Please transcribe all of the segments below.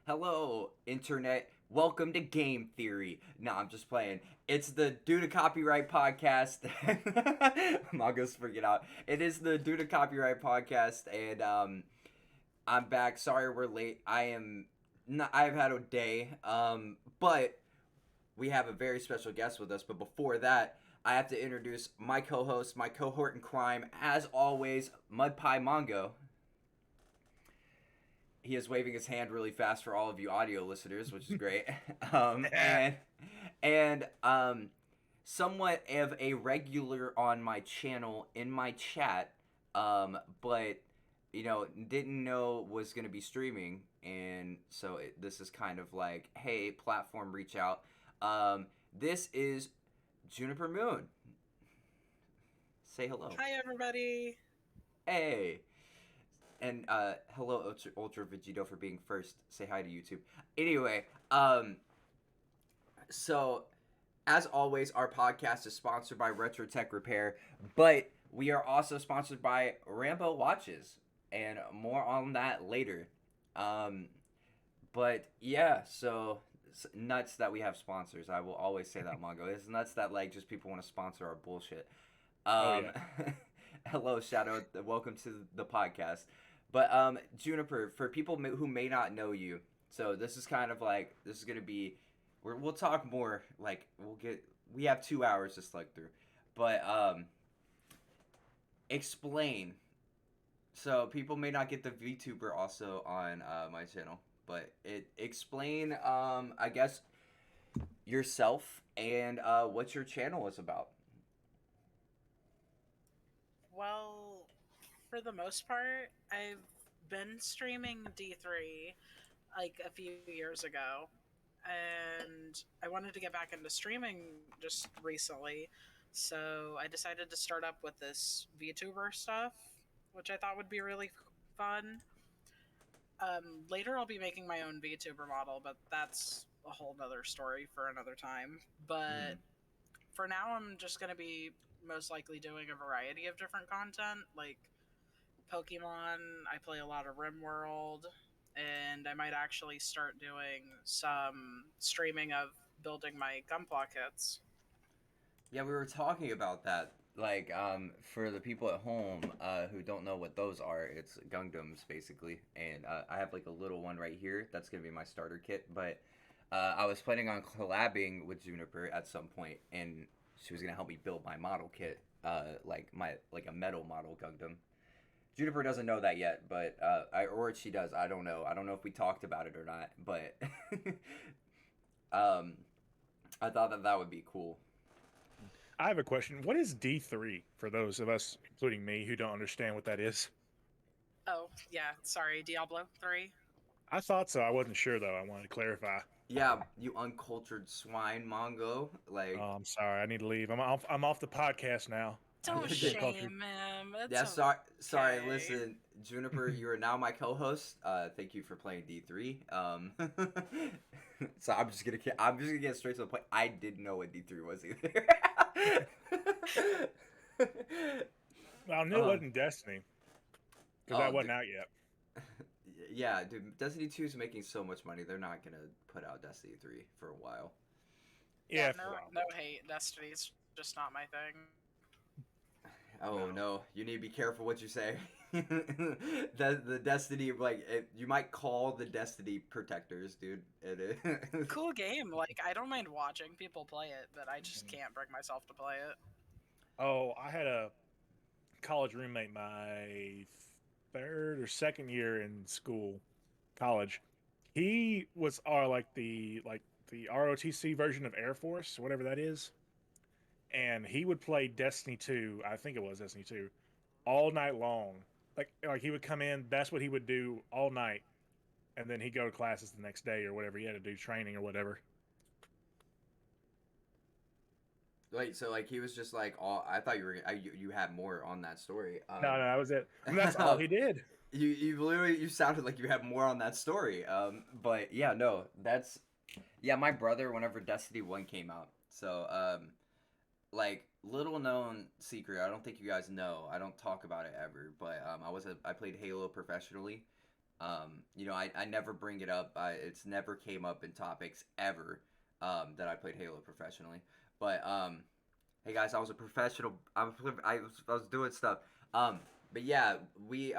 Hello, internet. Welcome to Game Theory. No, I'm just playing. It's the Due to Copyright podcast. Mongo's freaking out. It is the Due to Copyright podcast, and I'm back. Sorry we're late. I've had a day. But we have a very special guest with us. But before that, I have to introduce my co-host, my cohort in crime, as always, Mud Pie Mongo. He is waving his hand really fast for all of you audio listeners, which is great. um, and and somewhat of a regular on my channel in my chat, but didn't know was gonna be streaming, and so this is kind of like, hey, platform, reach out. This is Juniper Moon. Say hello. Hi, everybody. Hey. And hello Ultra Vegito for being first. Say hi to YouTube. Anyway, so as always, our podcast is sponsored by Retro Tech Repair, but we are also sponsored by Rambo Watches, and more on that later. Um, but yeah, so it's nuts that we have sponsors. I will always say that, Mongo. It's nuts that like just people want to sponsor our bullshit. Oh Um, yeah. hello, Shadow. Welcome to the podcast. But Juniper, for people who may not know you, so this is kind of like this is gonna be, we'll talk more. Like we have 2 hours to slug through, but explain. So people may not get the VTuber also on my channel, but explain I guess yourself and what your channel is about. Well, for the most part, I've been streaming D3 like a few years ago, and I wanted to get back into streaming just recently, so I decided to start up with this VTuber stuff, which I thought would be really fun. Later, I'll be making my own VTuber model, but that's a whole nother story for another time. But Mm. for now, I'm just going to be most likely doing a variety of different content, like Pokemon. I play a lot of RimWorld, and I might actually start doing some streaming of building my Gunpla kits. Yeah, we were talking about that. Like, for the people at home who don't know what those are, it's Gundams basically, and I have like a little one right here. That's gonna be my starter kit. But I was planning on collabing with Juniper at some point, and she was gonna help me build my model kit, like a metal model Gundam. Juniper doesn't know that yet, but or she does. I don't know. I don't know if we talked about it or not, but um, I thought that would be cool. I have a question. What is D3 for those of us, including me, who don't understand what that is? Oh, yeah, sorry, Diablo 3. I thought so. I wasn't sure though. I wanted to clarify. Yeah, you uncultured swine, Mongo. Like, Oh, I'm sorry. I need to leave. I'm off the podcast now. I Don't need to get cultured. shame him. It's yeah, sorry. okay. Listen, Juniper, you are now my co-host. Thank you for playing D3. So I'm just gonna get straight to the point. I didn't know what D3 was either. Well, I knew it uh, wasn't Destiny because that oh, wasn't out yet. yeah, dude. Destiny 2 is making so much money. They're not gonna put out Destiny 3 for a while. Yeah, Yeah, for a no, while. no hate. Destiny's just not my thing. Oh No. no, you need to be careful what you say. The Destiny, you might call the Destiny protectors, dude. It is. Cool game. Like, I don't mind watching people play it, but I just Mm. can't bring myself to play it. Oh, I had a college roommate my third or second year in school, college. He was like the ROTC version of Air Force, whatever that is, and he would play Destiny 2, I think it was Destiny 2, all night long. Like he would come in, that's what he would do all night, and then he'd go to classes the next day or whatever he had to do, training or whatever. Wait, so like he was just like all. I thought you had more on that story. No, no, that was it. And that's all he did. You sounded like you had more on that story. But yeah, no, that's yeah. My brother, whenever Destiny 1 came out, so like little known secret. I don't think you guys know. I don't talk about it ever, but I played Halo professionally, You know, I never bring it up. It's never came up in topics ever that I played Halo professionally. But hey guys, I was a professional. I was doing stuff. Um, but yeah, we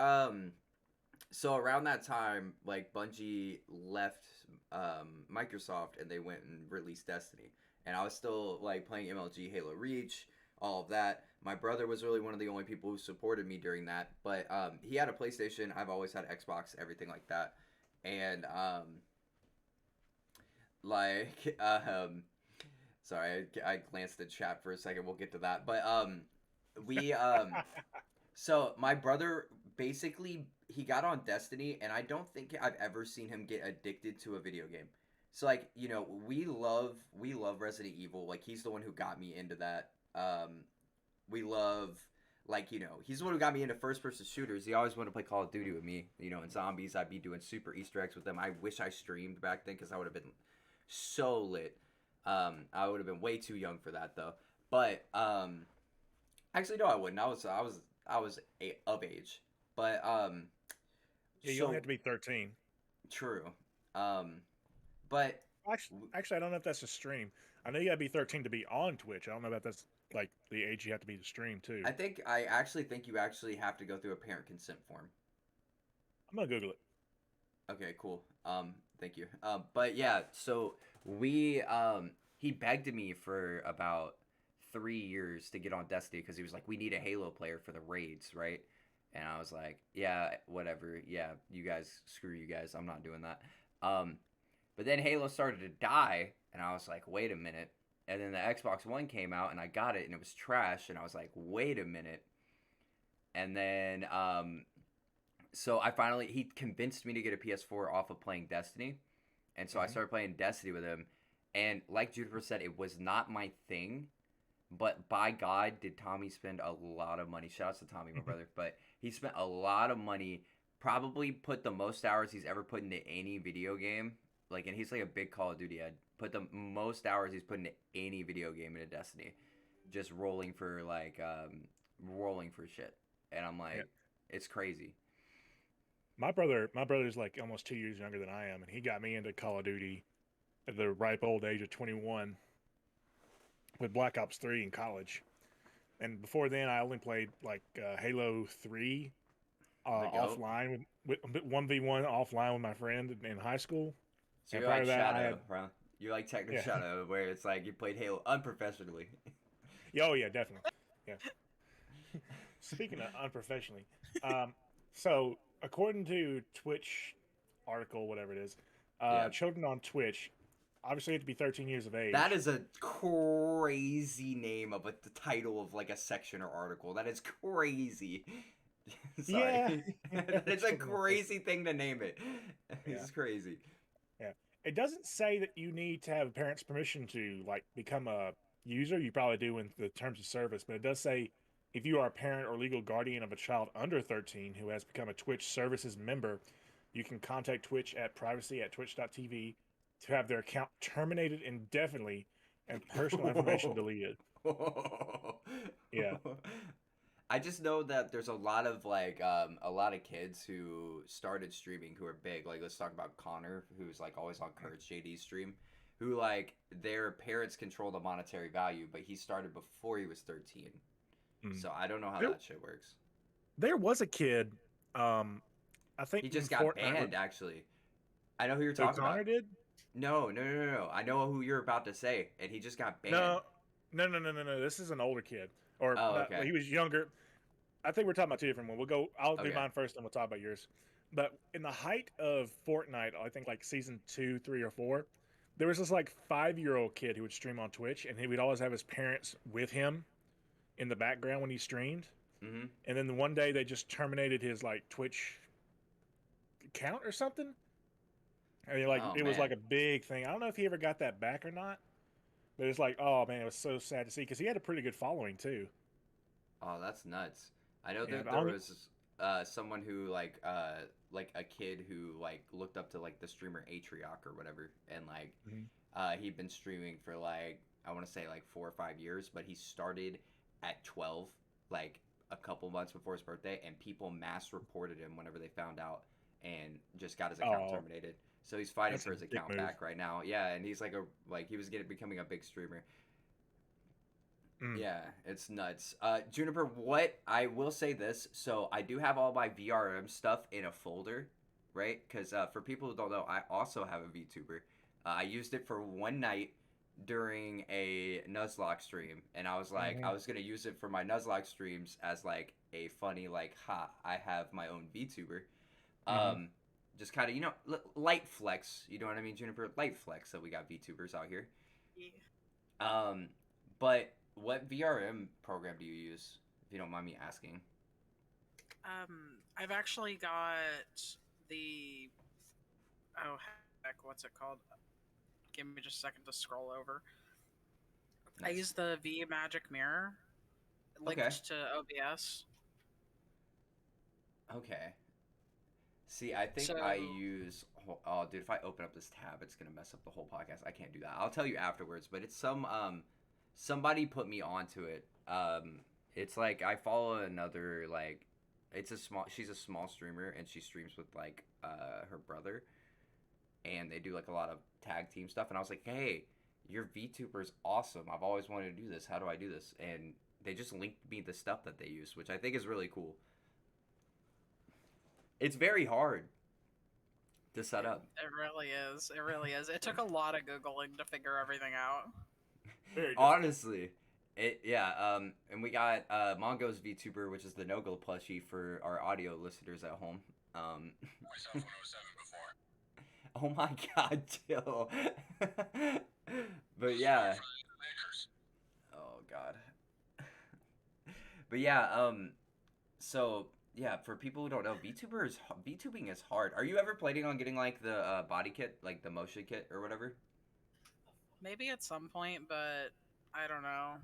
so around that time, like Bungie left Microsoft and they went and released Destiny, and I was still like playing MLG, Halo Reach, all of that. My brother was really one of the only people who supported me during that, but he had a PlayStation. I've always had Xbox, everything like that, and like sorry, I glanced at chat for a second. We'll get to that, but we so my brother basically he got on Destiny, and I don't think I've ever seen him get addicted to a video game. So like you know we love Resident Evil. Like he's the one who got me into that. We love like you know he's the one who got me into first person shooters. He always wanted to play Call of Duty with me. You know in zombies I'd be doing super Easter eggs with them. I wish I streamed back then because I would have been so lit. I would have been way too young for that though. But actually no I wouldn't. I was of age. But Yeah, you so only have to be 13. true. Um, but Actually, I don't know if that's a stream. I know you gotta be 13 to be on Twitch. I don't know if that's like the age you have to be to stream too. I actually think you actually have to go through a parent consent form. I'm gonna Google it. Okay, cool. Thank you. But yeah, so he begged me for about 3 years to get on Destiny because he was like, we need a Halo player for the raids, right? And I was like, yeah, whatever. Yeah, you guys, screw you guys. I'm not doing that. Um, but then Halo started to die, and I was like, wait a minute. And then the Xbox One came out, and I got it, and it was trash, and I was like, wait a minute. And then so I finally he convinced me to get a PS4 off of playing Destiny, and so I started playing Destiny with him. And like Juniper said, it was not my thing, but by God, did Tommy spend a lot of money. Shout out to Tommy, my brother. But he spent a lot of money. Probably put the most hours he's ever put into any video game. Like, and he's like a big Call of Duty head. Put the most hours he's put into any video game into Destiny, just rolling for shit. And I'm Yeah. like, it's crazy. My brother's like almost 2 years younger than I am, and he got me into Call of Duty at the ripe old age of 21 with Black Ops 3 in college. And before then, I only played like Halo 3 The goat. offline with 1v1 offline with my friend in high school. So And you're prior like to that, I had Shadow, bro. You're like Techno yeah, Shadow, where it's like you played Halo unprofessionally. yeah, oh yeah, definitely, yeah. Speaking of unprofessionally, um, so according to Twitch article, whatever it is, Yeah. children on Twitch obviously have to be 13 years of That age. is a crazy name of the title of like a section or article. That is crazy. Yeah, Sorry. yeah, It's a children on Twitch. crazy thing to name it. Yeah, It's crazy. yeah. It doesn't say that you need to have a parent's permission to like become a user. You probably do in the terms of service, but it does say if you are a parent or legal guardian of a child under 13 who has become a Twitch services member, you can contact Twitch at privacy@twitch.tv to have their account terminated indefinitely and personal information deleted. Yeah. I just know that there's a lot of kids who started streaming who are big. Like let's talk about Connor, who's like always on Courage JD's stream, who like their parents control the monetary value, but he started before he was 13. Mm. So I don't know how There, that shit works. there was a kid, um, I think He when just got Fortnite, banned actually. I know who you're who talking about. Connor did? No, no, no, no, no. I know who you're about to say, and he just got banned. No, no. This is an older kid, or Oh, not, okay. he was younger. I think we're talking about two different ones. We'll go. I'll do Okay. mine first, and we'll talk about yours. But in the height of Fortnite, I think like season 2, 3, or 4, there was this like 5-year-old kid who would stream on Twitch, and he would always have his parents with him in the background when he streamed. Mm-hmm. And then one day they just terminated his like Twitch account or something. I mean, like Oh it was like man. a big thing. I don't know if he ever got that back or not. But it's like, oh man, it was so sad to see because he had a pretty good following too. Oh, that's nuts. I know Yeah, that but there was someone who like a kid who like looked up to like the streamer Atrioc or whatever, and like Mhm. he'd been streaming for like I want to say like 4 or 5 years, but he started at 12, like a couple months before his birthday, and people mass reported him whenever they found out, and just got his account Oh, terminated. So he's fighting that's for a his dick account move. back right now. Yeah, and he's like he was becoming a big streamer. Mm. Yeah, it's nuts. Juniper, what I will say this, so I do have all my VRM stuff in a folder, right? Because for people who don't know, I also have a VTuber. I used it for one night during a Nuzlocke stream, and I was like, Hmm. I was gonna use it for my Nuzlocke streams as like a funny, like, ha, I have my own VTuber. Hmm. Um, just kind of, light flex. You know what I mean, Juniper? Light flex that we got VTubers out here. Yeah. Um, but what VRM program do you use, if you don't mind me asking? I've actually got the oh heck, what's it called? Give me just a second to scroll over. I Nice. use the V Magic Mirror Okay. linked to OBS. Okay. See, I think So I use. Oh, dude, if I open up this tab, it's gonna mess up the whole podcast. I can't do that. I'll tell you afterwards. But it's somebody put me onto it. It's like I follow another like, she's a small streamer and she streams with like her brother, and they do like a lot of tag team stuff. And I was like, hey, your VTuber is awesome. I've always wanted to do this. How do I do this? And they just linked me the stuff that they use, which I think is really cool. It's very hard to set up. it really is. It really is. It took a lot of googling to figure everything out. Very difficult. Honestly, and we got Mongo's VTuber, which is the Noggle plushie for our audio listeners at home. Myself 107 before. Oh my God, Jill. But yeah. Oh God. But yeah, so yeah, for people who don't know, VTubing is hard. Are you ever planning on getting like the body kit, like the motion kit or whatever? Maybe at some point, but I don't know.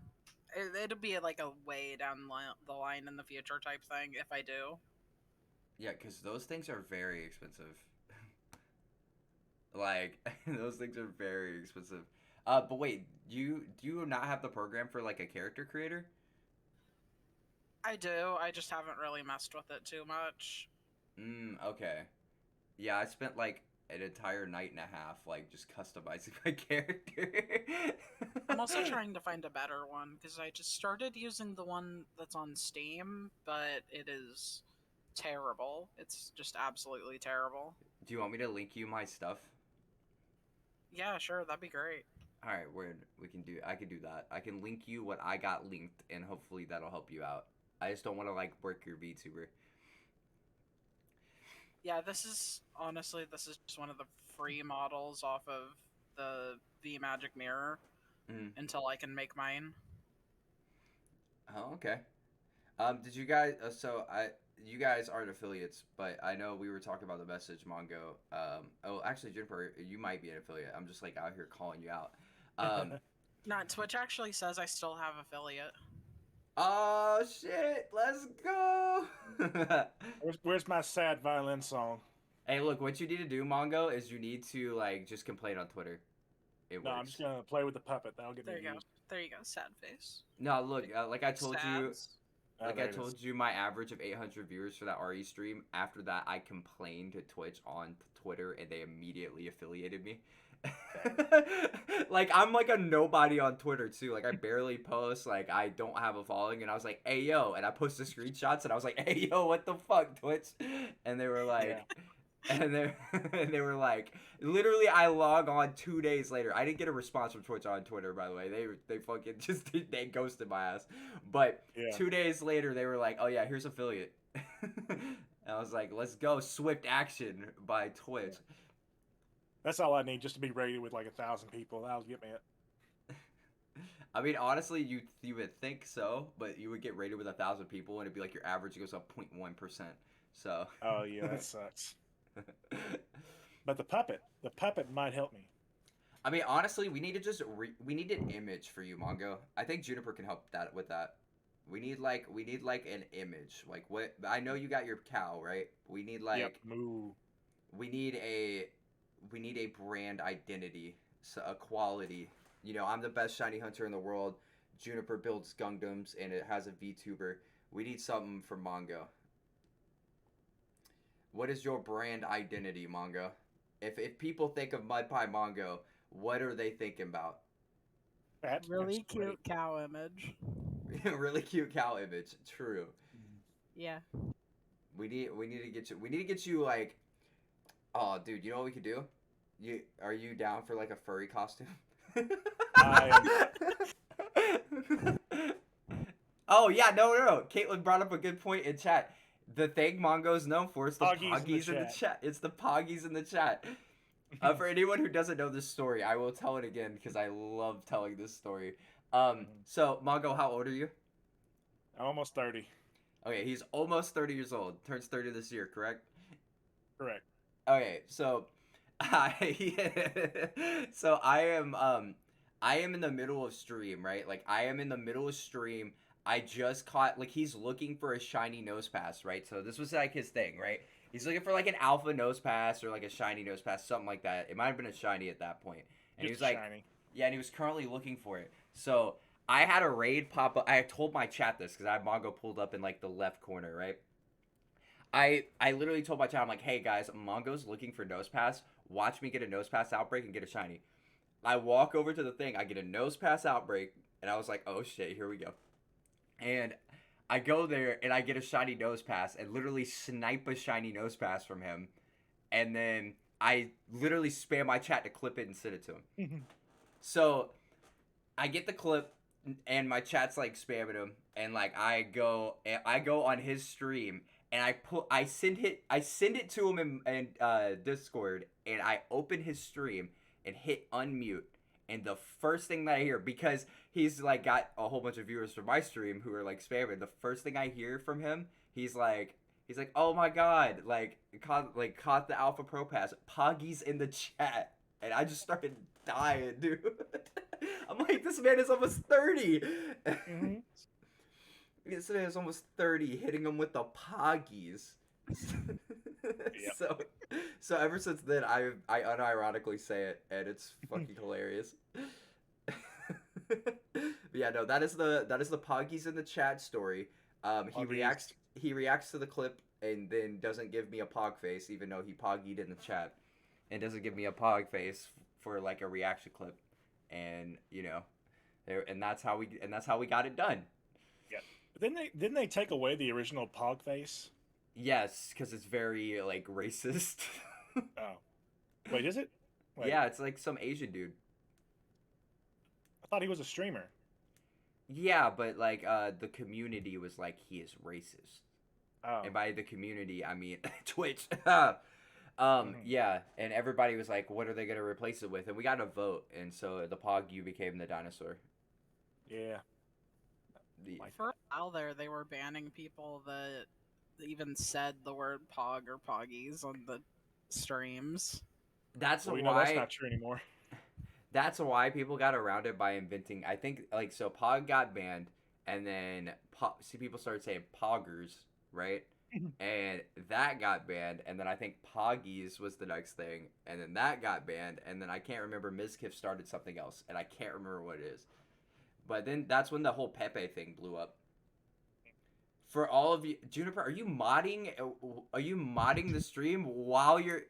It'll be like a way down the line in the future type thing if I do. Yeah, because those things are very expensive. Like those things are very expensive. But wait, do you not have the program for like a character creator? I do. I just haven't really messed with it too much. Okay. Yeah, I spent like an entire night and a half like just customizing my character. I'm also trying to find a better one because I just started using the one that's on Steam, but it is terrible. It's just absolutely terrible. Do you want me to link you my stuff? Yeah, sure, that'd be great. All right, I can do that. I can link you what I got linked, and hopefully that'll help you out. I just don't want to like work your VTuber. Yeah, this is just one of the free models off of the V Magic Mirror Mm. until I can make mine. Oh, okay. Did you guys? You guys aren't affiliates, but I know we were talking about the message Mongo. Oh, actually, Jennifer, you might be an affiliate. I'm just like out here calling you out. Um, Not Twitch actually says I still have affiliate. oh shit, let's go. Where's my sad violin song? Hey, look, what you need to do, Mongo, is you need to like just complain on Twitter. It No, I'm just works. gonna play with the puppet. That'll get me There you go. views. There you go. Sad face. No, look, Big, like I big told you, stabs. Oh, there it is. my average of 800 viewers for that RE stream. After that, I complained to Twitch on Twitter, and they immediately affiliated me. Like I'm like a nobody on Twitter too. Like I barely post. Like I don't have a following, and I was like, "Hey yo," and I posted screenshots, and I was like, "Hey yo, what the fuck, Twitch?" And they were like, and they and they were like, literally, I log on 2 days later. I didn't get a response from Twitch on Twitter, by the way. They fucking just they ghosted my ass. But Yeah. 2 days later, they were like, "Oh yeah, here's affiliate." And I was like, "Let's go, swift action by Twitch." That's all I need just to be rated with like 1,000 people. That'll get me it. I mean, honestly, you would think so, but you would get rated with 1,000 people, and it'd be like your average goes up 0.1%. So. Oh yeah, that sucks. But the puppet might help me. I mean, honestly, we need to we need an image for you, Mongo. I think Juniper can help that with that. We need like an image. Like what? I know you got your cow, right? We need like Yep. Moo. we need a brand identity, so a quality. You know, I'm the best shiny hunter in the world. Juniper builds Gundams and it has a VTuber. We need something for Mongo. What is your brand identity, Mongo? If people think of Mud Pie Mongo, what are they thinking about? Fat and Really sweaty. cute cow image. Really cute cow image. True. Yeah. We need to get you like. Oh, dude, you know what we could do? Are you down for like a furry costume? I Oh yeah, no. Caitlin brought up a good point in chat. The thing Mongo's known for is the Poggies in the poggies in the chat. It's the poggies in the chat. For anyone who doesn't know this story, I will tell it again because I love telling this story. So Mongo, how old are you? I'm almost 30. Okay, he's almost 30 years old. Turns 30 this year, correct? Correct. Okay, so so I am in the middle of stream, right? Like I am in the middle of stream. I just caught like he's looking for a shiny nose pass, right? So this was like his thing, right? He's looking for like an alpha nose pass or like a shiny nose pass, something like that. It might have been a shiny at that point. And he was Just like, shiny. yeah, and he was currently looking for it. So I had a raid pop up. I told my chat this because I had Mongo pulled up in like the left corner, right? I literally told my chat, I'm like, hey guys, Mongo's looking for nose pass. Watch me get a nose pass outbreak and get a shiny. I walk over to the thing, I get a nose pass outbreak, and I was like, oh shit, here we go. And I go there and I get a shiny nose pass and literally snipe a shiny nose pass from him. And then I literally spam my chat to clip it and send it to him. So I get the clip and my chat's like spamming him and like I go on his stream and I send it to him in Discord and I open his stream and hit unmute and the first thing that I hear, because he's like got a whole bunch of viewers from my stream who are like spamming, the first thing I hear from him, he's like, oh my god, like caught the Alpha Pro Pass, Poggy's in the chat, and I just started dying, dude. I'm like, this man is almost 30. Mm-hmm. This man is almost 30, hitting him with the Poggies. Yep. So ever since then, I unironically say it, and it's fucking hilarious. But yeah, no, that is the Poggies in the chat story. He Poggies. reacts to the clip and then doesn't give me a pog face, even though he poggied in the chat, and doesn't give me a pog face for like a reaction clip, and you know, and that's how we got it done. Yeah. But didn't they take away the original Pog face? Yes, because it's very like racist. Oh. Wait, is it? Wait, Yeah, it's like some Asian dude. I thought he was a streamer. Yeah, but like the community was like he is racist. Oh. And by the community, I mean Twitch. Mhm. Yeah, and everybody was like, what are they going to replace it with? And we got a vote, and so the Pog became the dinosaur. Yeah. For a while there, they were banning people that even said the word pog or poggies on the streams. That's Well, we why know that's not true anymore. that's why people got around it by inventing, I think, like, so Pog got banned, and then people started saying Poggers, right? And that got banned, and then I think Poggies was the next thing, and then that got banned, and then I can't remember, Mizkif started something else, and I can't remember what it is. But then that's when the whole Pepe thing blew up. For all of you, Juniper, are you modding? Are you modding the stream while you're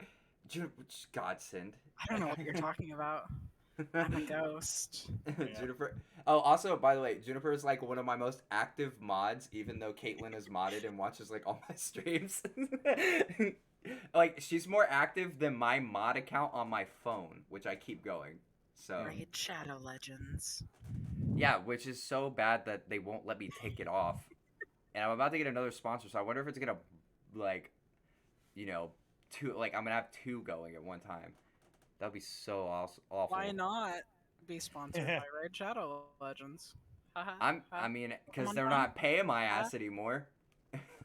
Juniper? Godsend. I don't know what you're talking about. I'm a ghost. Juniper. Oh, also, by the way, Juniper is like one of my most active mods, even though Caitlin is modded and watches like all my streams. Like, she's more active than my mod account on my phone, which I keep going. So Raid Shadow Legends. yeah, which is so bad that they won't let me take it off. And I'm about to get another sponsor, so I wonder if it's gonna, like, you know, I'm gonna have two going at one time. That'd be so awful. Why not be sponsored by Raid Shadow Legends? I mean, because they're not paying my ass anymore.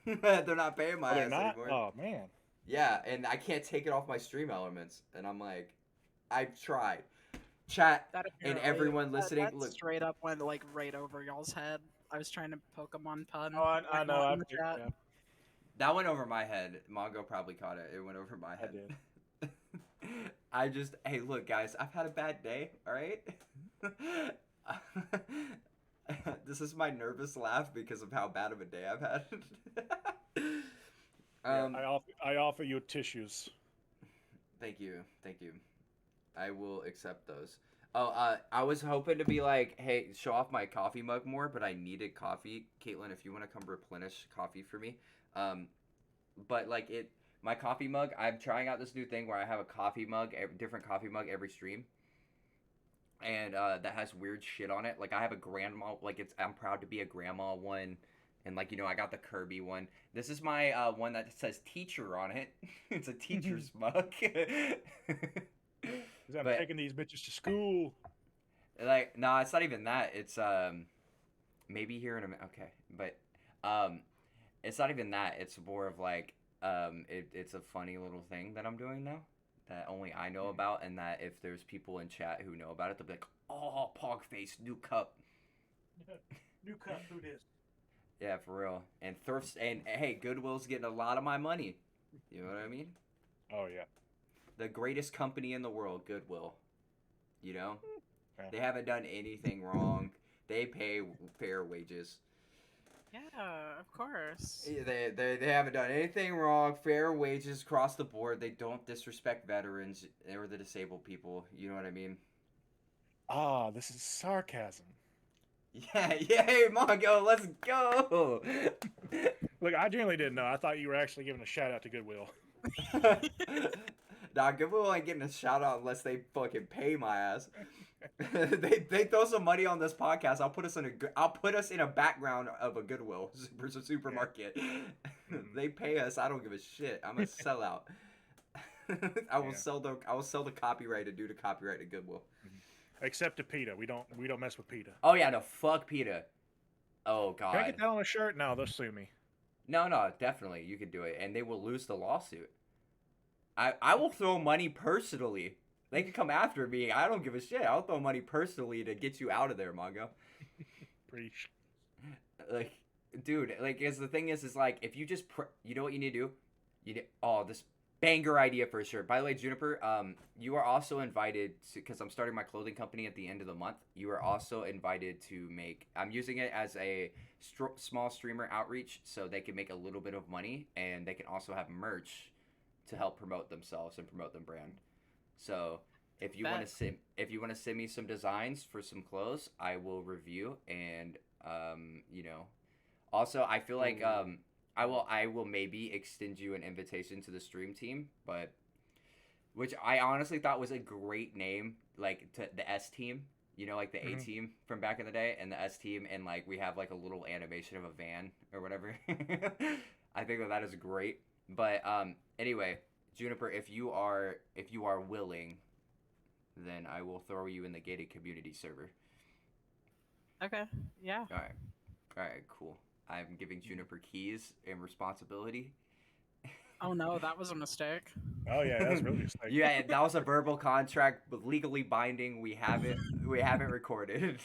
They're not paying my ass anymore. Oh man. Yeah, and I can't take it off my stream elements, and I'm like, I've tried. Chat and everyone listening, that look. straight up went like right over y'all's head. I was trying to Pokemon pun. Oh, I know. in the chat. Yeah, That went over my head. Mongo probably caught it. It went over my head. I did. Hey, look, guys, I've had a bad day, alright? This is my nervous laugh because of how bad of a day I've had. Yeah, Um, I offer you tissues. thank you, thank you. I will accept those. Oh, I was hoping to be like, hey, show off my coffee mug more, but I needed coffee. Caitlin, if you want to come replenish coffee for me, um, but like my coffee mug, I'm trying out this new thing where I have a coffee mug, different coffee mug every stream, and that has weird shit on it. Like I have a grandma, like I'm proud to be a grandma one, and like I got the Kirby one. This is my one that says teacher on it. It's a teacher's mug. 'Cause I'm But taking these bitches to school. like, no, it's not even that. It's maybe here in a minute. Okay, but um, it's not even that. It's more of like it's a funny little thing that I'm doing now that only I know about, and that if there's people in chat who know about it, they'll be like, "Oh, Pogface, new cup." New cup, who this? Yeah, for real. And thrifts and hey, Goodwill's getting a lot of my money. You know what I mean? Oh yeah. The greatest company in the world, Goodwill. You know, Yeah. they haven't done anything wrong. They pay fair wages. Yeah, of course. They haven't done anything wrong. Fair wages across the board. They don't disrespect veterans or the disabled people. You know what I mean? Ah, this is sarcasm. Yeah, yay, Mongo, let's go. Look, I genuinely didn't know. I thought you were actually giving a shout out to Goodwill. Nah, Goodwill ain't getting a shout out unless they fucking pay my ass. they throw some money on this podcast. I'll put us in a background of a Goodwill supermarket. They pay us. I don't give a shit. I'm a sellout. I will sell the copyright and do the copyright to Goodwill. Except to PETA. We don't mess with PETA. Oh yeah, no, fuck PETA. Oh god. Can I get that on a shirt? No, they'll sue me. No, definitely you could do it, and they will lose the lawsuit. I will throw money personally. They can come after me. I don't give a shit. I'll throw money personally to get you out of there, Mongo. Like, dude, like, because the thing is like, if you just, you know what you need to do? This banger idea for sure. By the way, Juniper, you are also invited to, because I'm starting my clothing company at the end of the month. You are also invited to I'm using it as a small streamer outreach so they can make a little bit of money, and they can also have merch to help promote themselves and promote their brand. So if you want to send me some designs for some clothes, I will review, and also I feel like I will maybe extend you an invitation to the stream team, but which I honestly thought was a great name, like to the S team, like the A team from back in the day, and the S team, and like we have like a little animation of a van or whatever. I think that is great. But anyway, Juniper, if you are willing, then I will throw you in the gated community server. Okay. Yeah. All right, cool. I'm giving Juniper keys and responsibility. Oh no, that was a mistake. Oh yeah, that's really a mistake. Yeah, that was a verbal contract, but legally binding. We haven't recorded.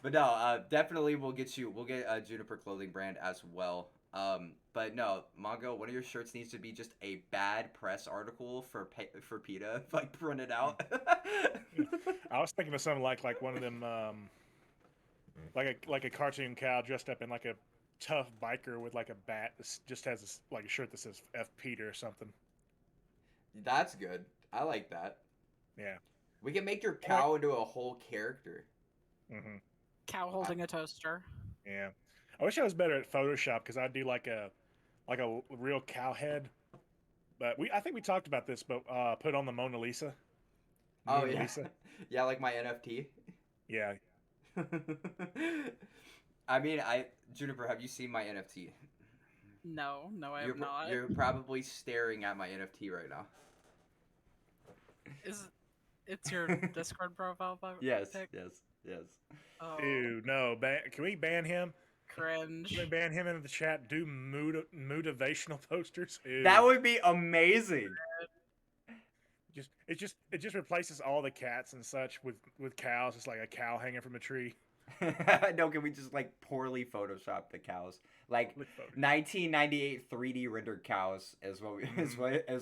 But no, definitely we'll get a Juniper clothing brand as well. But no, Mongo, one of your shirts needs to be just a bad press article for PETA, like printed out. I was thinking of something like one of them, like a cartoon cow dressed up in like a tough biker with like a bat that just has like a shirt that says F Peter or something. That's good. I like that. Yeah. We can make your cow into a whole character. Mm-hmm. Cow holding a toaster. Yeah. I wish I was better at Photoshop because I'd do like a real cow head. But I think we talked about this, but put on the Mona Lisa. Mona Lisa. Yeah, like my NFT. Yeah. I mean, Juniper, have you seen my NFT? No, I have not. You're probably staring at my NFT right now. It's your Discord profile? Yes. Oh. Ew, no. Can we ban him? Cringe. Can we ban him into the chat? Do motivational posters? Ew. That would be amazing. It just replaces all the cats and such with cows. It's like a cow hanging from a tree. No, can we just like poorly Photoshop the cows? Like 1998 3D rendered cows is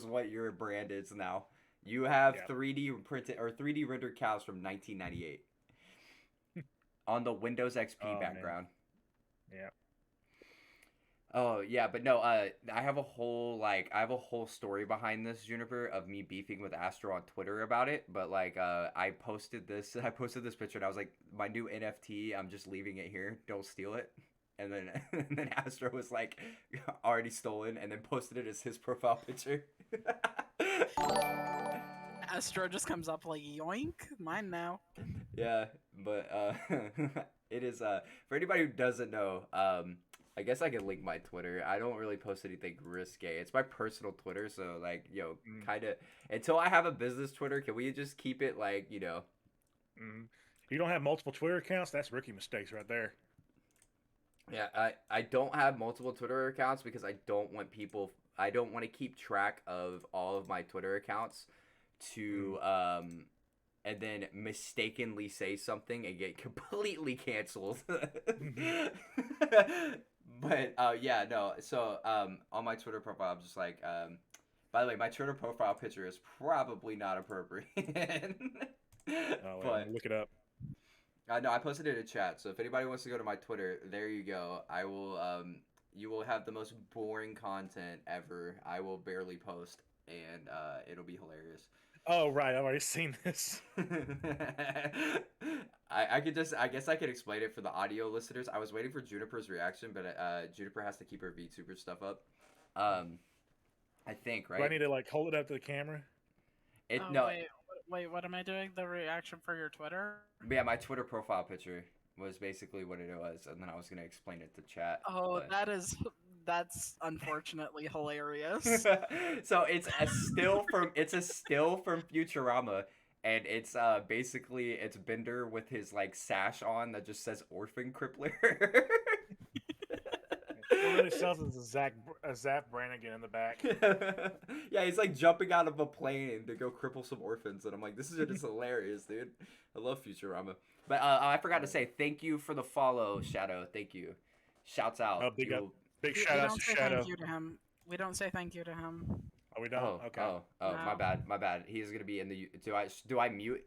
what your brand is now. You have 3D printed or 3D rendered cows from 1998 on the Windows XP background. Man. Oh yeah, but no, I have a whole story behind this, Juniper, of me beefing with Astro on Twitter about it. But like I posted this I posted this picture and I was like, my new NFT, I'm just leaving it here. Don't steal it. And then and then Astro was like already stolen and then posted it as his profile picture. Astro just comes up like yoink, mine now. Yeah, but it is for anybody who doesn't know, I guess I can link my Twitter. I don't really post anything risque. It's my personal Twitter, so like, kind of until I have a business Twitter, can we just keep it like, Mm. You don't have multiple Twitter accounts? That's rookie mistakes right there. Yeah, I don't have multiple Twitter accounts because I don't want to keep track of all of my Twitter accounts to and then mistakenly say something and get completely canceled. But yeah, no. So on my Twitter profile, I'm just like, by the way, my Twitter profile picture is probably not appropriate. Oh, well, But look it up. no, I posted it in chat. So if anybody wants to go to my Twitter, there you go. I will you will have the most boring content ever. I will barely post and it'll be hilarious. Oh, right. I've already seen this. I guess I could explain it for the audio listeners. I was waiting for Juniper's reaction, but Juniper has to keep her VTuber stuff up. I think, Do I right? need to like hold it up to the camera? Oh, No, wait, what am I doing? The reaction for your Twitter? yeah, my Twitter profile picture was basically what it was, and then I was gonna explain it to chat. Oh, but- that's unfortunately hilarious. So it's a still from Futurama, and it's basically it's Bender with his like sash on that just says Orphan Crippler. What really sells is a Zap Brannigan in the back. Yeah, he's like jumping out of a plane to go cripple some orphans, and I'm like, this is just hilarious, dude. I love Futurama. But I forgot to say thank you for the follow, Shadow. Thank you. Shouts out. Oh, big up. Big We shout out don't to say Shadow. thank you to him. We don't say thank you to him. Oh, we don't. Okay. Oh, No. my bad. He is gonna be in the. Do I mute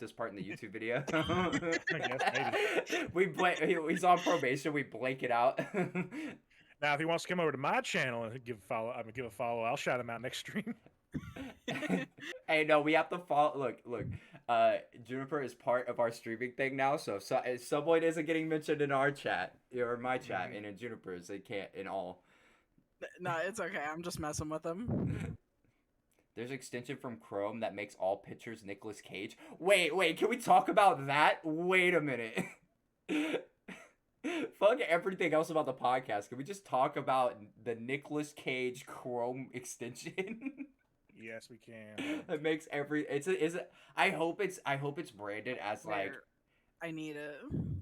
this part in the YouTube video? I guess maybe. He's on probation. We blank it out. Now, if he wants to come over to my channel and give a follow, I'll shout him out next stream. Hey, no, we have to follow. Look. Juniper is part of our streaming thing now. So if someone isn't getting mentioned in our chat or my chat, and in Juniper's, they can't in all. No, it's okay. I'm just messing with him. There's an extension from Chrome that makes all pictures Nicolas Cage. Wait, can we talk about that? Wait a minute. Fuck everything else about the podcast. Can we just talk about the Nicolas Cage Chrome extension? Yes, we can. It makes I hope it's branded as like I need it.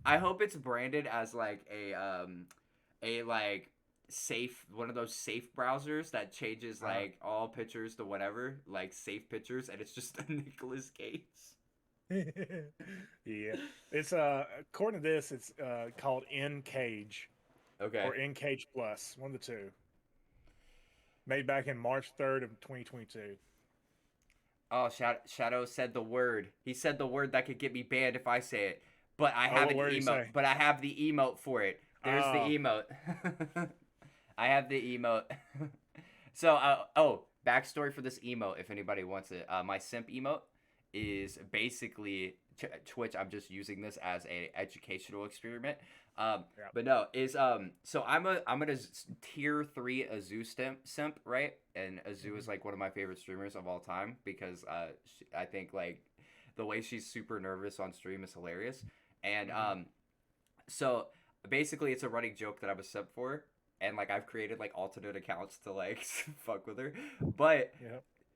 I hope it's branded as like a like safe one of those safe browsers that changes like all pictures to whatever, like safe pictures, and it's just a Nicolas Cage. Yeah, it's according to this, it's called N Cage. Okay. Or N Cage Plus, one of the two. Made back in March 3rd of 2022. Oh, Shadow said the word. He said the word that could get me banned if I say it. But I have an emote. But I have the emote for it. There's the emote. I have the emote. So, backstory for this emote, if anybody wants it. My simp emote is basically Twitch. I'm just using this as a educational experiment. But no, is so I'm a tier 3 Azu simp, right? And Azu is like one of my favorite streamers of all time because I think like the way she's super nervous on stream is hilarious. And so basically it's a running joke that I'm a simp for, and like I've created like alternate accounts to like fuck with her. But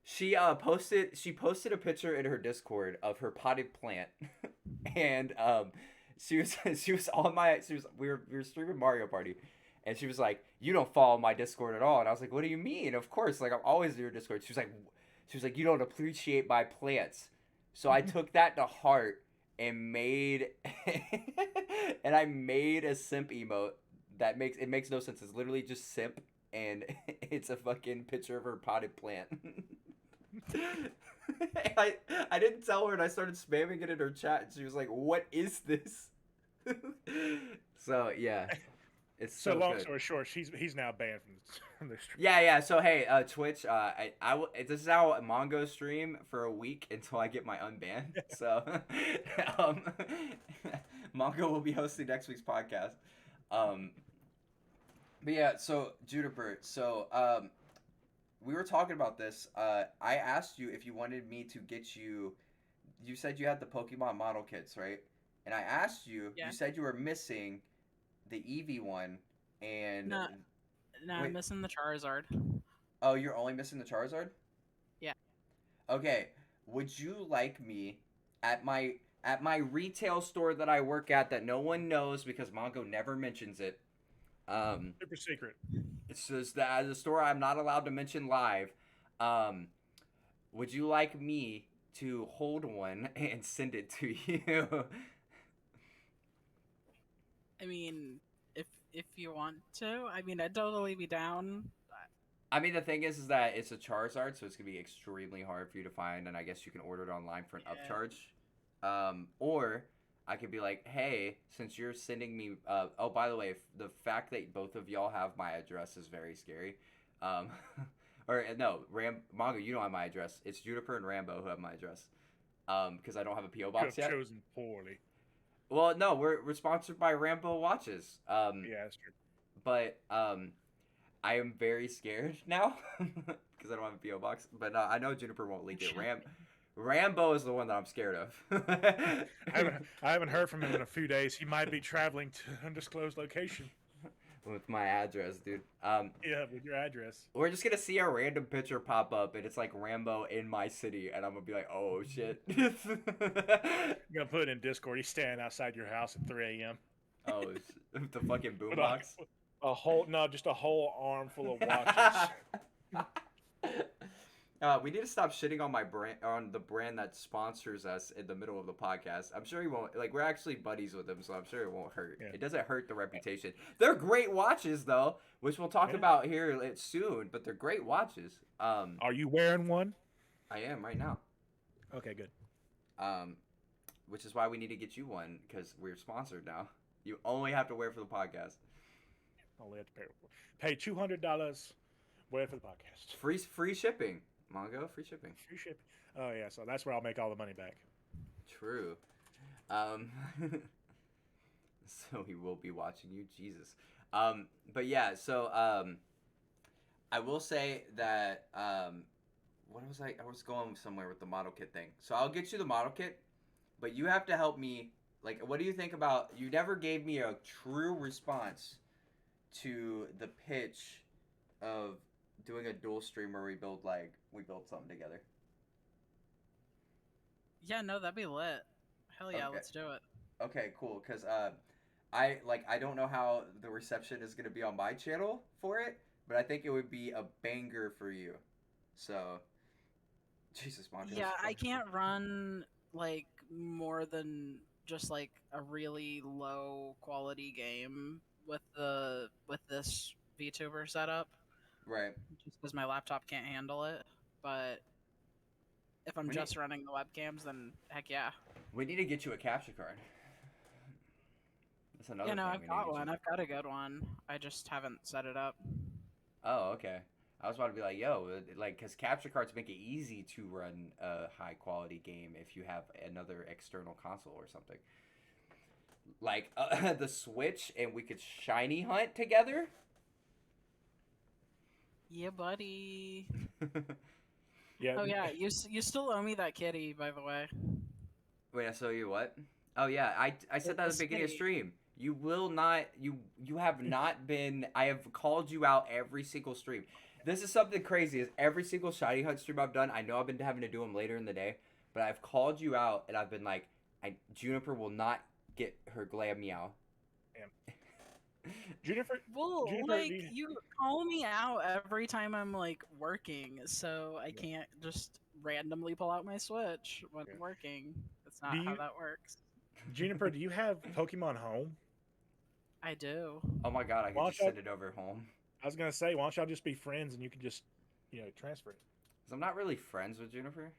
she posted a picture in her Discord of her potted plant. And we were streaming Mario Party, and she was like, "You don't follow my Discord at all." And I was like, "What do you mean? Of course, like I'm always in your Discord." She was like, "You don't appreciate my plants." So I took that to heart and made I made a simp emote that makes no sense. It's literally just simp, and it's a fucking picture of her potted plant. I didn't tell her, and I started spamming it in her chat, and she was like, "What is this?" So yeah, It's So so long good. story short, he's now banned from the stream. Yeah. So hey, Twitch. This is how Mongo stream for a week until I get my unban. So, um, Mongo will be hosting next week's podcast. Um, but yeah. So Juniper. So we were talking about this. I asked you if you wanted me to get you. You said you had the Pokemon model kits, right? And I asked you. Yeah. You said you were missing the Eevee one, and No, no, I'm wait. missing the Charizard. Oh, you're only missing the Charizard? Yeah. Okay. Would you like me at my retail store that I work at that no one knows because Mongo never mentions it? Super secret. It's just the store I'm not allowed to mention live. Um, would you like me to hold one and send it to you? I mean, if you want to, I mean, I'd totally be down. I mean, the thing is that it's a Charizard, so it's gonna be extremely hard for you to find, and I guess you can order it online for an Yeah. upcharge. Or I could be like, hey, since you're sending me, oh, by the way, the fact that both of y'all have my address is very scary. Um, or no, Mongo, you don't have my address. It's Juniper and Rambo who have my address. Because I don't have a PO You have box yet. chosen poorly. Well, no, we're sponsored by Rambo Watches. Yeah, that's true. But I am very scared now because I don't have a PO box. But I know Juniper won't leak it. Rambo is the one that I'm scared of. I haven't heard from him in a few days. He might be traveling to an undisclosed location. With my address, dude. Yeah, with your address. We're just gonna see a random picture pop up, and it's like Rambo in my city, and I'm gonna be like, "Oh shit!" You're gonna put it in Discord. He's standing outside your house at 3 a.m. Oh, the fucking With boombox. just a whole arm full of watches. We need to stop shitting on the brand that sponsors us in the middle of the podcast. I'm sure he won't. Like, we're actually buddies with them, so I'm sure it won't hurt. Yeah. It doesn't hurt the reputation. They're great watches, though, which we'll talk about here soon. But they're great watches. Are you wearing one? I am right now. Okay, good. Which is why we need to get you one because we're sponsored now. You only have to wear it for the podcast. Only have to pay $200. Wear it for the podcast. Free shipping. Mongo, free shipping. Free shipping. Oh yeah, so that's where I'll make all the money back. True. So he will be watching you, Jesus. But yeah, so I will say that what was I was going somewhere with the model kit thing. So I'll get you the model kit, but you have to help me. Like, what do you think about? You never gave me a true response to the pitch of doing a dual stream where we build something together. Yeah, no, that'd be lit. Hell yeah, Okay. let's do it. Okay, cool. Cause I don't know how the reception is gonna be on my channel for it, but I think it would be a banger for you. So, Jesus, Mongo. Yeah, I can't run like more than just like a really low quality game with this VTuber setup. Right. Just because my laptop can't handle it. But if I'm just running the webcams, then heck yeah. We need to get you a capture card. That's another. You know, thing I've we got need to one. get I've got a good one. I just haven't set it up. you. Oh, okay. I was about to be like, yo, like, because capture cards make it easy to run a high quality game if you have another external console or something. Like the Switch, and we could shiny hunt together. Yeah, buddy. Yeah. Oh yeah, you still owe me that kitty, by the way. Wait, I saw you what? Oh yeah, I said that at the beginning of stream. You will not. You have not been. I have called you out every single stream. This is something crazy. Is every single shiny hunt stream I've done. I know I've been having to do them later in the day, but I've called you out and I've been like, Juniper will not get her glam meow. Juniper. Well, Juniper, like you call me out every time I'm like working, so I can't just randomly pull out my Switch when I'm working. That's not how that works. Juniper, do you have Pokemon Home? I do. Oh my god, I can just send it over home. I was gonna say, why don't y'all just be friends and you can just, transfer it. 'Cause I'm not really friends with Juniper.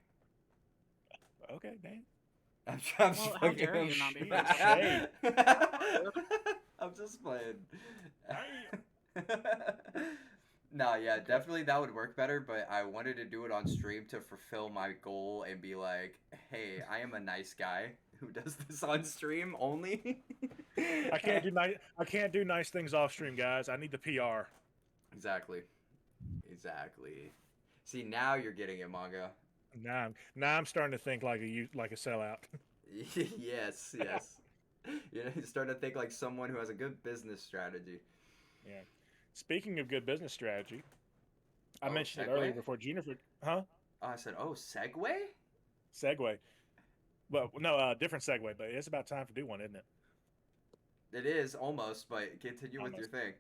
Okay, Dan. I'm Well, how dare you not be friends with I'm just playing. Damn. No, yeah, definitely that would work better, but I wanted to do it on stream to fulfill my goal and be like, hey, I am a nice guy who does this on stream only. I can't do nice things off stream, guys. I need the PR. Exactly. See, now you're getting it, manga. Now I'm starting to think like a sellout. Yes. You know, you're starting to think like someone who has a good business strategy. Yeah. Speaking of good business strategy, I Oh, mentioned it segue? earlier before Jennifer. Huh? Oh, I said, oh, segue? Segue. Well, no, different segue, but it's about time to do one, isn't it? It is almost, but continue with your Almost. thing.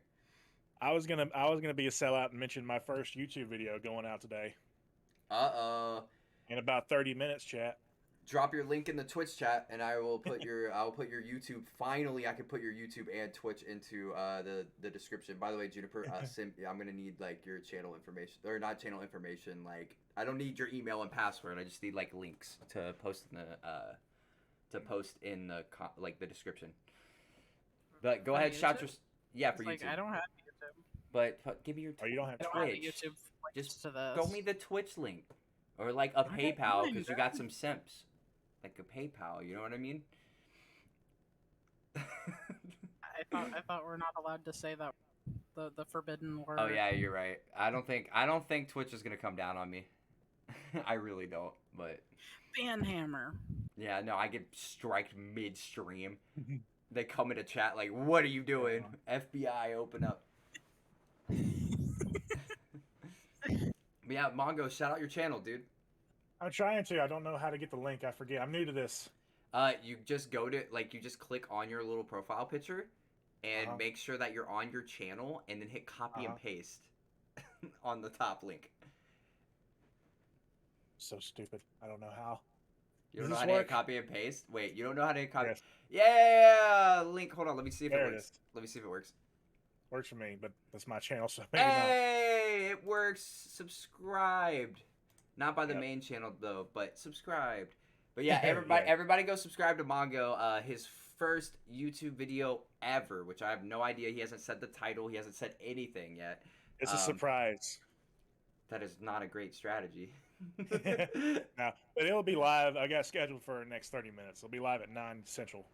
I was gonna be a sellout and mention my first YouTube video going out today Uh-oh. in about 30 minutes, chat. Drop your link in the Twitch chat, and I will put your YouTube. Finally, I can put your YouTube and Twitch into the description. By the way, Juniper, I'm gonna need like your channel information, or not channel information. Like, I don't need your email and password. I just need like links to post in the description. But go On ahead, shout YouTube? your for Like, YouTube. I don't have YouTube. But give me your. Oh, you don't have I don't have a Twitch. YouTube link Just to this. Go me the Twitch link, or like a Okay, PayPal, fine, because you got some simps. Like a PayPal, you know what I mean? I thought we're not allowed to say that the forbidden word. Oh yeah, you're right. I don't think Twitch is gonna come down on me. I really don't. But Banhammer. yeah, no, I get striked midstream. They come into chat like, "What are you doing? FBI, open up." But yeah, Mongo, shout out your channel, dude. I'm trying to. I don't know how to get the link. I forget. I'm new to this. You just go to you just click on your little profile picture, and make sure that you're on your channel, and then hit copy and paste on the top link. So stupid. I don't know how. You don't Does know how this to hit work? copy and paste? Wait, you don't know how to hit copy? Yes. Yeah! Link, hold on, let me see if There it it works. is. Let me see if it works. Works for me, but that's my channel, so maybe Hey! It works. Subscribed. Not by the Yep. main channel, though, but subscribed. But yeah, Yeah. everybody go subscribe to Mongo. His first YouTube video ever, which I have no idea. He hasn't said the title. He hasn't said anything yet. not. It's a surprise. That is not a great strategy. Now, but it'll be live. I got scheduled for the next 30 minutes. It'll be live at 9 Central.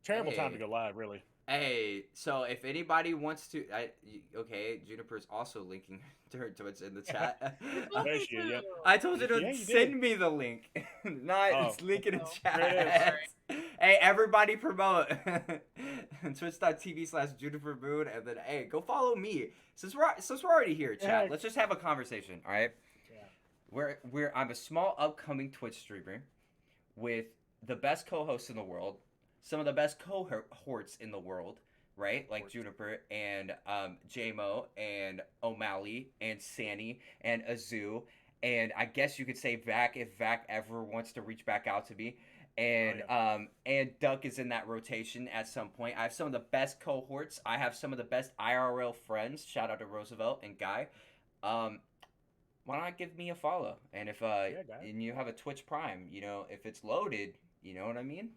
Terrible time to go live, really. Hey, so if anybody wants to, okay, Juniper's also linking to her Twitch in the chat. There she is, yep. I told you to Yeah, you send did. me the link, not link in the Oh, chat. Hey, everybody promote twitch.tv/JuniperMoon, and then hey, go follow me. Since we're already here, chat, let's just have a conversation, all right? Yeah. I'm a small upcoming Twitch streamer with the best co-hosts in the world, some of the best cohorts in the world, right? Like Juniper and JMO and O'Malley and Sanny and Azu, and I guess you could say Vac if Vac ever wants to reach back out to me. And and Duck is in that rotation at some point. I have some of the best cohorts. I have some of the best IRL friends. Shout out to Roosevelt and Guy. Why not give me a follow? And if and you have a Twitch Prime, you know, if it's loaded, you know what I mean?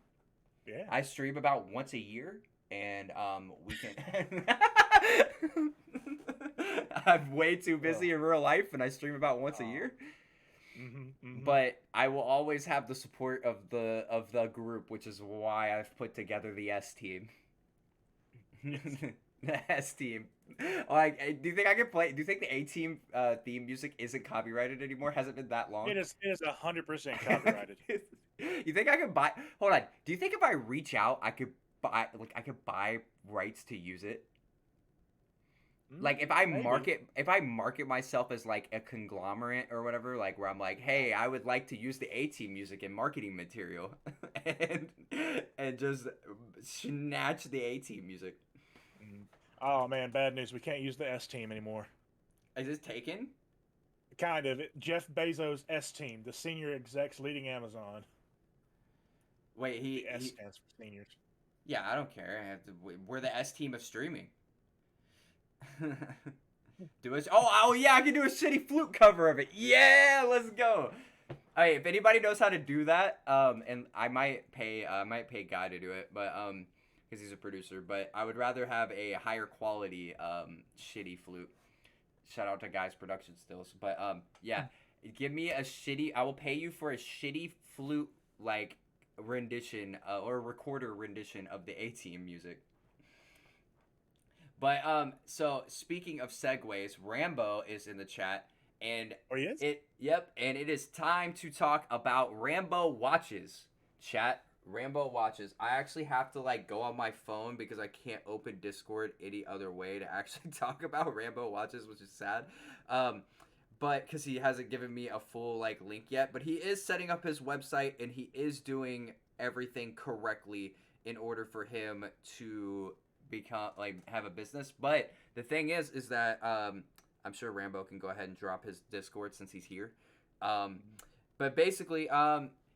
Yeah. I stream about once a year, and we can. I'm way too busy in real life, and I stream about once a year. But I will always have the support of the group, which is why I've put together the S team. The S team. Like, do you think I can play? Do you think the A team theme music isn't copyrighted anymore? Hasn't been that long. It is 100% copyrighted. You think I could buy? Hold on. Do you think if I reach out, I could buy rights to use it? Like if I market myself as like a conglomerate or whatever, like where I'm like, hey, I would like to use the A team music in marketing material, and just snatch the A team music. Oh man, bad news. We can't use the S team anymore. Is this taken? Kind of. Jeff Bezos' S team, the senior execs leading Amazon. Wait, the S stands for seniors. Yeah, I don't care. We're the S team of streaming. Do it. Oh yeah, I can do a shitty flute cover of it. Yeah, let's go. Hey, if anybody knows how to do that, and I might pay Guy to do it, but because he's a producer. But I would rather have a higher quality shitty flute. Shout out to Guys Production Stills. But yeah, give me a shitty. I will pay you for a shitty flute like rendition or recorder rendition of the A-Team music. But so speaking of segues, Rambo is in the chat, and Oh, yes. and it is time to talk about Rambo watches. Chat, Rambo watches. I actually have to like go on my phone because I can't open Discord any other way to actually talk about Rambo watches, which is sad. But because he hasn't given me a full like link yet, but he is setting up his website and he is doing everything correctly in order for him to become like have a business. But the thing is that I'm sure Rambo can go ahead and drop his Discord since he's here. But basically,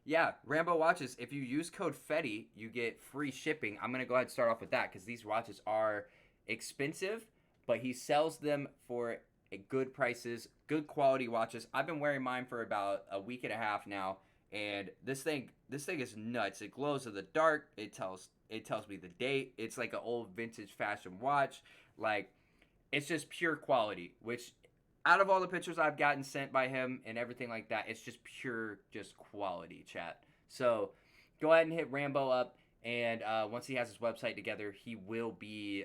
yeah, Rambo watches. If you use code Fetty, you get free shipping. I'm gonna go ahead and start off with that because these watches are expensive, but he sells them for good prices, good quality watches. I've been wearing mine for about a week and a half now, and this thing is nuts. It glows in the dark. It tells me the date. It's like an old vintage fashion watch. Like, it's just pure quality, which out of all the pictures I've gotten sent by him and everything like that, it's just pure just quality, chat. So go ahead and hit Rambo up, and once he has his website together, he will be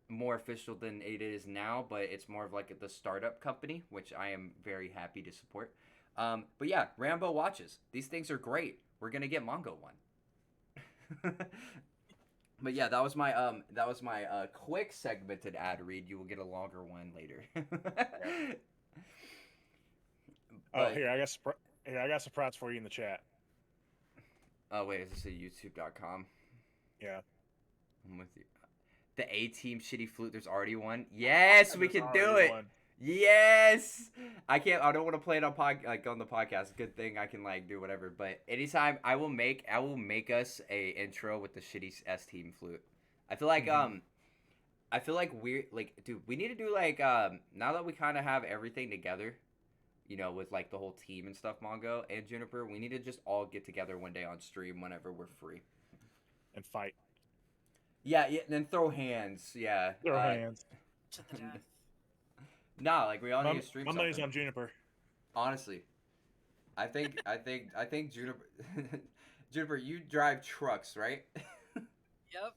more official than it is now, but it's more of like the startup company, which I am very happy to support. But yeah, Rambo watches. These things are great. We're gonna get Mongo one. But yeah, that was my quick segmented ad read. You will get a longer one later. Oh, here I got some props for you in the chat. Oh wait, is this a YouTube.com? Yeah. I'm with you. The A-Team shitty flute. There's already one. Yes, we can do it. One. Yes. I don't want to play it on on the podcast. Good thing I can like do whatever. But anytime I will make us a intro with the shitty S-Team flute. I feel like we're like, dude, we need to do like now that we kind of have everything together, you know, with like the whole team and stuff, Mongo and Juniper, we need to just all get together one day on stream whenever we're free and fight. Yeah, and then throw hands. Yeah, throw hands to the death. Nah, like we all need to stream. My money's on Juniper. Honestly, I think Juniper. Juniper, you drive trucks, right? Yep.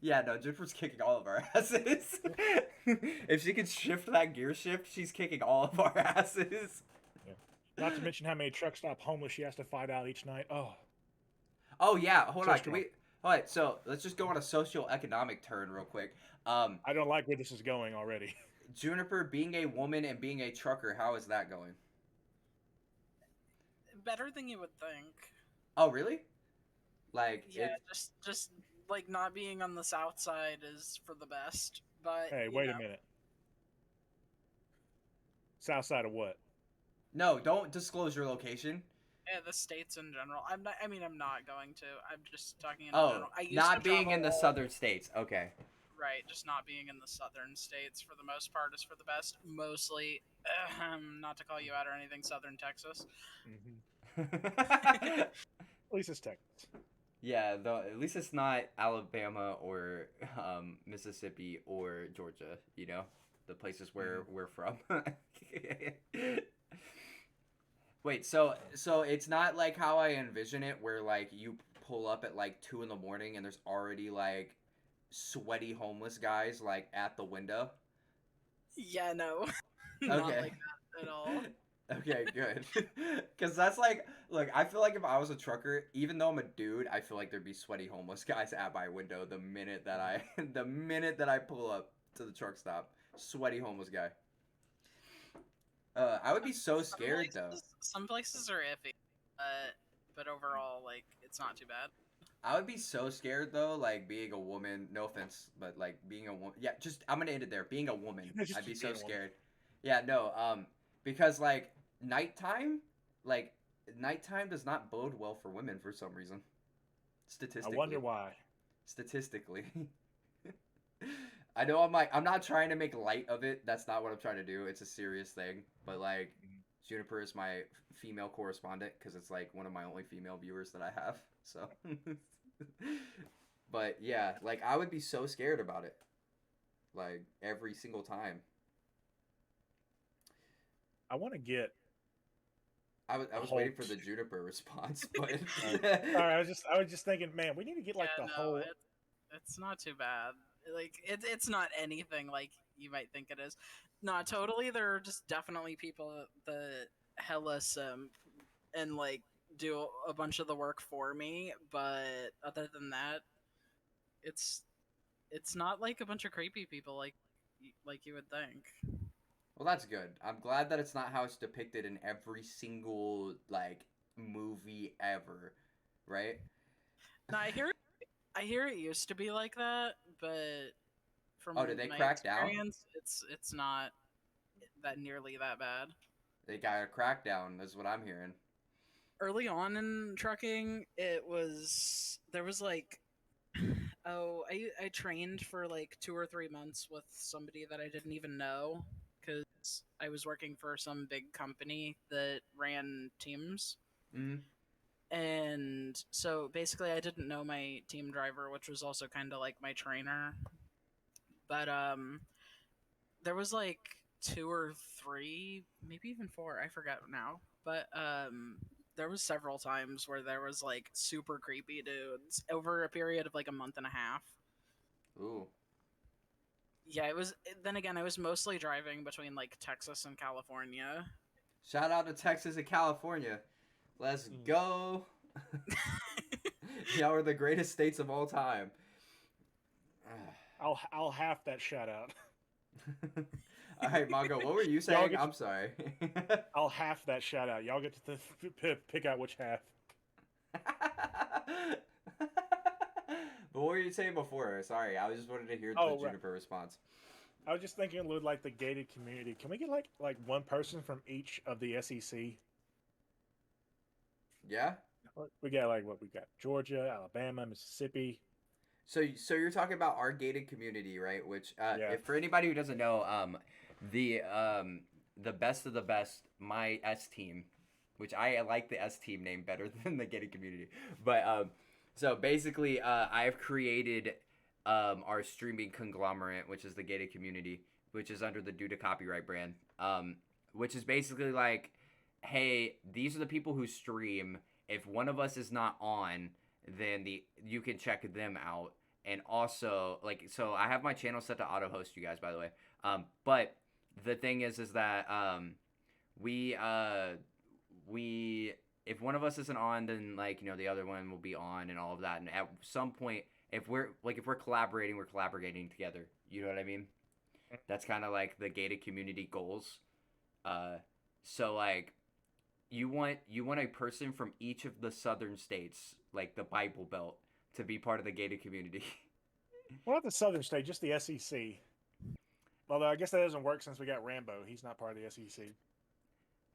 Yeah, no, Juniper's kicking all of our asses. If she can shift that gear shift, she's kicking all of our asses. Yeah. Not to mention how many truck stop homeless she has to fight out each night. Oh. Oh yeah, hold on. Can we? All right, so let's just go on a socio-economic turn real quick. I don't like where this is going already. Juniper, being a woman and being a trucker, how is that going? Better than you would think. Oh, really? Like, yeah, just like not being on the south side is for the best. But hey, wait a minute. South side of what? No, don't disclose your location. Yeah, the states in general. I'm not going to. I'm just talking in general. I used not being in the southern states. Okay. Right, just not being in the southern states for the most part is for the best. Mostly, not to call you out or anything, southern Texas. At least it's Texas. Yeah, at least it's not Alabama or Mississippi or Georgia, you know? The places where we're from. Wait, so it's not like how I envision it where like you pull up at like 2 a.m. and there's already like sweaty homeless guys like at the window? Yeah, no. Okay. Not like that at all. Okay, good. Because that's like, look, I feel like if I was a trucker, even though I'm a dude, I feel like there'd be sweaty homeless guys at my window the minute that I pull up to the truck stop. Sweaty homeless guy. I would be so scared though. Some places are iffy, but overall, like, it's not too bad. I would be so scared though, like being a woman. No offense, but like being a woman. Yeah, I'm gonna end it there. Being a woman, I'd be so scared. Yeah, no. Because like nighttime does not bode well for women for some reason. Statistically. I wonder why. Statistically. I know I'm not trying to make light of it. That's not what I'm trying to do. It's a serious thing. But like Juniper is my female correspondent because it's like one of my only female viewers that I have. So But yeah, like I would be so scared about it, like every single time. I want to get I a was whole. waiting for the Juniper response, but Sorry, I was just thinking, man, we need to get like Yeah, the no, whole. it's not too bad. Like it's not anything like you might think it is. Not totally. There are just definitely people that hella sim and like do a bunch of the work for me. But other than that, it's it's not like a bunch of creepy people like you would think. well, that's good. I'm glad that it's not how it's depicted in every single like movie ever, right? Now I hear it used to be like that, but Oh, did from they my crack down? experience, it's not that nearly that bad. They got a crackdown. Is what I'm hearing. Early on in trucking, it was there was like oh I trained for like 2 or 3 months with somebody that I didn't even know because I was working for some big company that ran teams. Mm. And so basically, I didn't know my team driver, which was also kind of like my trainer. But there was like 2 or 3, maybe even 4. I forget now. But there was several times where there was like super creepy dudes over a period of like a month and a half. Ooh. Yeah, it was. Then again, I was mostly driving between like Texas and California. Shout out to Texas and California. Let's Mm. go. Y'all are the greatest states of all time. I'll half that shout out. All right, Mongo, what were you Y'all saying? get I'm sorry. I'll half that shout out. Y'all get to pick out which half. But what were you saying before? Sorry, I just wanted to hear Oh, the right. Juniper response. I was just thinking with like the gated community. Can we get like one person from each of the SEC? Yeah. We got like what we got: Georgia, Alabama, Mississippi. So you're talking about our gated community, right? Which, Yeah. if for anybody who doesn't know, the best of the best, my S team, which I like the S team name better than the gated community, but so basically, I've created our streaming conglomerate, which is the gated community, which is under the Due to Copyright brand, which is basically like, hey, these are the people who stream. If one of us is not on, then you can check them out. And also, like, so I have my channel set to auto host you guys, by the way. But the thing is that we if one of us isn't on, then like the other one will be on and all of that. And at some point, if we're collaborating, we're collaborating together. You know what I mean? That's kind of like the gated community goals. So like you want a person from each of the southern states, like the Bible Belt, to be part of the gated community. Well, not the Southern state, just the SEC. Although I guess that doesn't work since we got Rambo. He's not part of the SEC.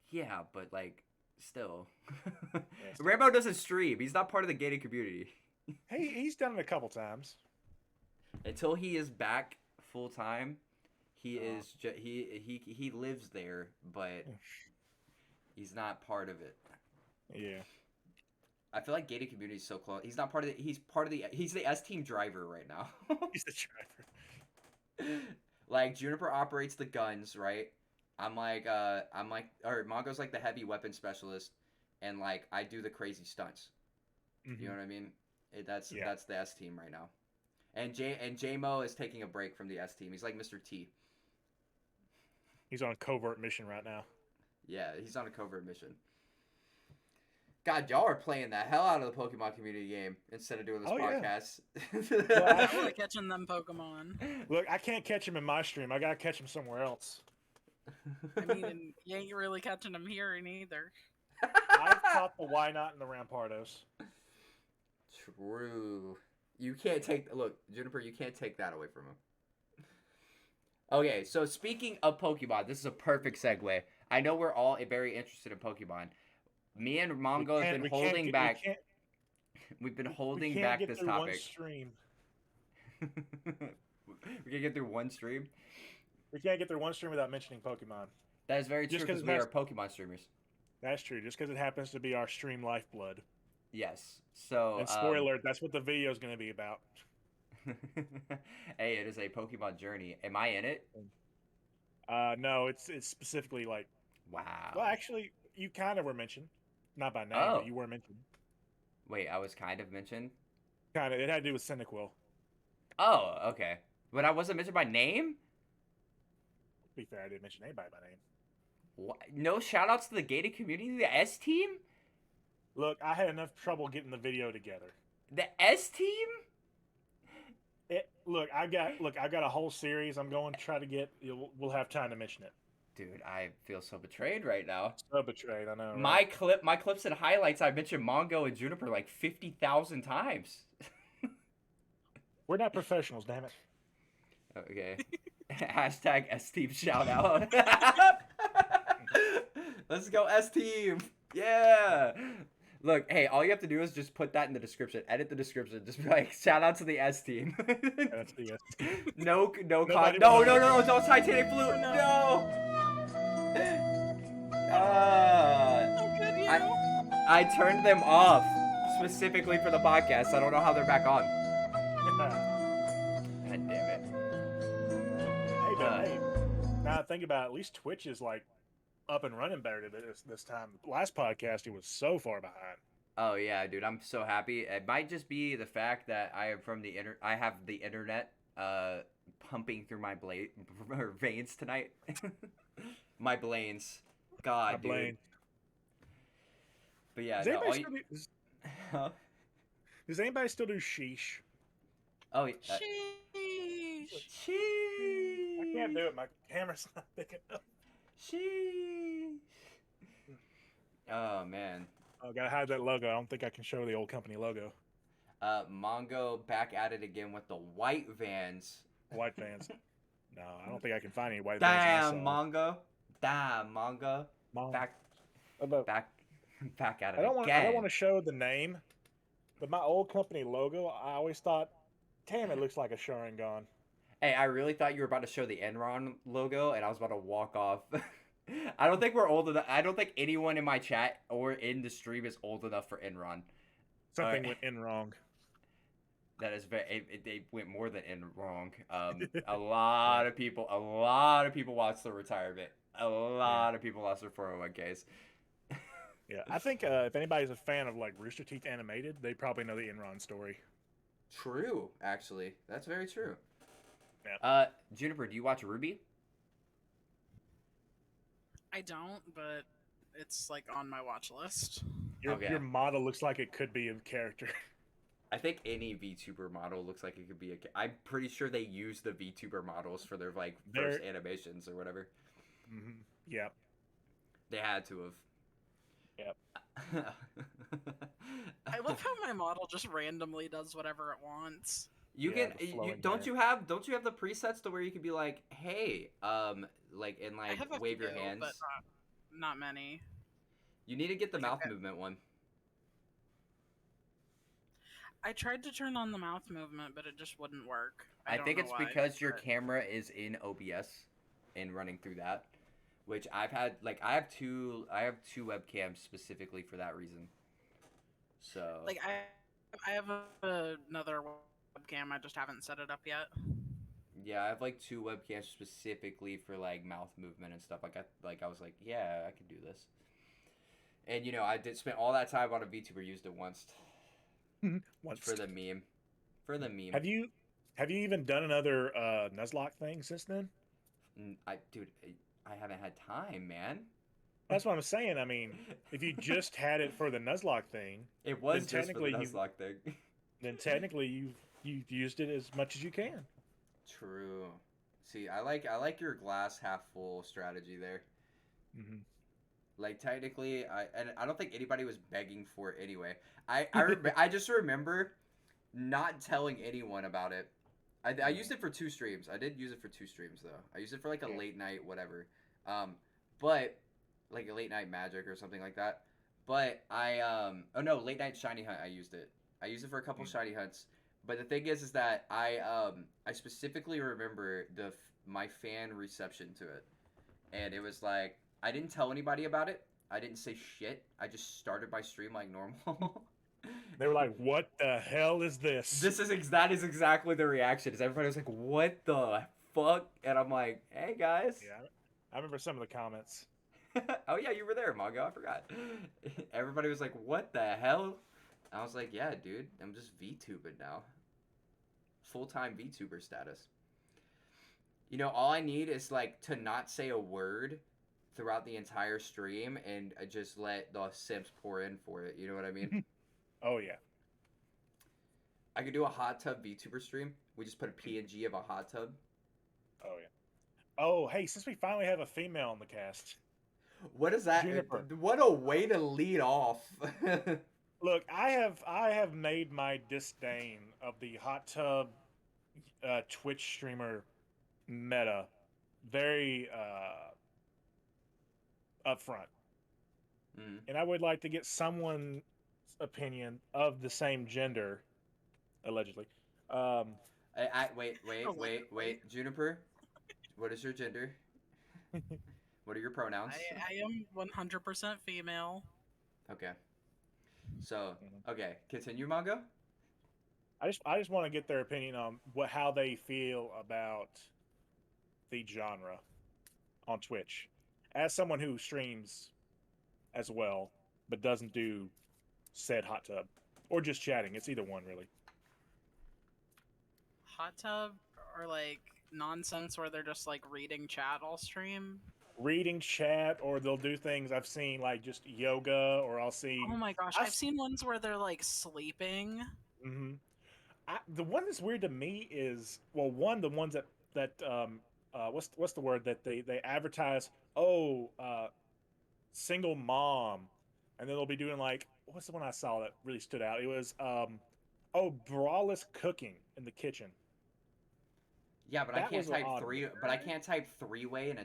Yeah, but like still, Yeah, Rambo doesn't stream. He's not part of the gated community he's done it a couple times. until he is back full time. He Oh. is he lives there, but he's not part of it. Yeah. I feel like gated community is so close. He's not part of the. He's the S team driver right now. He's the driver. Like Juniper operates the guns, right? I'm like, or Mongo's like the heavy weapon specialist, and like I do the crazy stunts. Mm-hmm. You know what I mean? That's Yeah. the S team right now. And JMO is taking a break from the S team. He's like Mr. T. He's on a covert mission right now. Yeah, he's on a covert mission. God, y'all are playing the hell out of the Pokemon community game instead of doing this podcast. I like catching them Pokemon. Look, I can't catch him in my stream. I gotta catch him somewhere else. I mean, you ain't really catching them here either. I've caught the Why Not and the Rampardos. True. You can't take Juniper. You can't take that away from him. Okay, so speaking of Pokemon, this is a perfect segue. I know we're all very interested in Pokemon. Me and Mongo have been holding back. We've been holding back this topic. One stream. We can get through one stream. We can't get through one stream without mentioning Pokemon. That is very true because we are Pokemon streamers. That's true. Just because it happens to be our stream lifeblood. Yes. So. And spoiler alert, that's what the video is going to be about. Hey, it is a Pokemon journey. Am I in it? No, it's specifically like. Well, Wow. actually, you kind of were mentioned, not by name, but Oh, you were mentioned. wait, I was kind of mentioned. Kind of, it had to do with Cyndaquil. Oh, okay. But I wasn't mentioned by name? To be fair, I didn't mention anybody by name. What? No shout outs to the gated community, the S team? Look, I had enough trouble getting the video together. The S team? I've got a whole series. I'm going to try to get. We'll have time to mention it. Dude, I feel so betrayed right now. So betrayed, I know, My right? clips and highlights, I mentioned Mongo and Juniper like 50,000 times. We're not professionals, damn it. Okay. Hashtag S team shout out. Let's go S team. Yeah. Look, hey, all you have to do is just put that in the description. Edit the description. Just be like, shout out to the S team. That's the yes. No, no, Nobody no, will no, know. no, no, don't Titanic flute. No. Oh, good, you. I turned them off specifically for the podcast. I don't know how they're back on. God damn it. Hey, but hey, now I think about it, at least Twitch is like up and running better this time. Last podcast, it was so far behind. Oh yeah, dude, I'm so happy. It might just be the fact that I am from the I have the internet pumping through my veins tonight. My blains. God, My dude. blame. But yeah, Does no, anybody, all still you... do, Huh? does anybody still do sheesh? Oh, yeah. Sheesh. Sheesh. I can't do it. My camera's not big enough. Sheesh. Oh man. Oh, gotta hide that logo. I don't think I can show the old company logo. Mongo back at it again with the white vans. White fans. No, I don't think I can find any white fans. Damn, Mongo. Damn, Mongo. Mom. Back But back at it I don't want again. to show the name, but my old company logo, I always thought, damn, it looks like a Sharingan. Hey, I really thought you were about to show the Enron logo, and I was about to walk off. I don't think we're old enough. I don't think anyone in my chat or in the stream is old enough for Enron. Something Alright. went in wrong. That is very. They went more than in wrong. A lot of people watched the retirement. A lot of people lost their 401ks. Yeah, I think if anybody's a fan of like Rooster Teeth animated, they probably know the Enron story. True, actually, that's very true. Yeah. Juniper, do you watch Ruby? I don't, but it's like on my watch list. Your model looks like it could be a character. I think any VTuber model looks like it could be a. I'm pretty sure they use the VTuber models for their like first animations or whatever. Mm-hmm. Yeah. They had to have. Yep. I love how my model just randomly does whatever it wants. You Yeah, can the flowing don't hair. you have the presets to where you can be like, hey, like and I like have a wave your few, hands. but not many. You need to get the Like, mouth movement one. I tried to turn on the mouth movement, but it just wouldn't work. I don't think know it's why, because your but- camera is in OBS and running through that, which I've had like I have two webcams specifically for that reason. So Like I have another webcam. I just haven't set it up yet. yeah, I have like two webcams specifically for like mouth movement and stuff. I was like, yeah, I can do this. And you know, I did spend all that time on a VTuber, used it once. Once. For the meme. For the meme. Have you even done another Nuzlocke thing since then? Dude, I haven't had time, man. That's what I'm saying. I mean, if you just had it for the Nuzlocke thing, It was then just for the technically Nuzlocke thing. then technically you've used it as much as you can. True. See, I like your glass half full strategy there. Mm-hmm. Like technically, I don't think anybody was begging for it anyway. I just remember not telling anyone about it. I used it for 2 streams. I did use it for 2 streams though. I used it for like a late night whatever, but like a late night magic or something like that. But oh no, late night shiny hunt. I used it. I used it for a couple shiny hunts. But the thing is that I specifically remember my fan reception to it, and it was like I didn't tell anybody about it. I didn't say shit. I just started my stream like normal. They were like, "What the hell is this?" That is exactly the reaction. Is everybody was like, "What the fuck?" And I'm like, "Hey guys." Yeah, I remember some of the comments. Oh yeah, you were there, Mongo. I forgot. Everybody was like, "What the hell?" I was like, "Yeah, dude. I'm just VTubing now. Full-time VTuber status." You know, all I need is like to not say a word throughout the entire stream and just let the simps pour in for it. You know what I mean? Oh yeah. I could do a hot tub VTuber stream. We just put a PNG of a hot tub. Oh yeah. Oh hey, since we finally have a female on the cast, What is that? Juniper. What a way to lead off. Look, I have made my disdain of the hot tub Twitch streamer meta very upfront, Mm. and I would like to get someone's opinion of the same gender, allegedly. Um, Wait. Juniper, what is your gender? What are your pronouns? I am 100% female. Okay. So, okay, continue, Mongo. I just want to get their opinion on how they feel about the genre on Twitch, as someone who streams as well, but doesn't do said hot tub or just chatting. It's either one really. Hot tub or like nonsense where they're just like reading chat all stream. Reading chat, or they'll do things I've seen like just yoga, or I'll see. Oh my gosh, I've seen ones where they're like sleeping. Mm-hmm. The one that's weird to me is, well, the ones that what's the word that they advertise? Oh, single mom, and then they'll be doing like, what's the one I saw that really stood out? It was oh, braless cooking in the kitchen. Yeah, but That was an odd three. one. But I can't type three-way in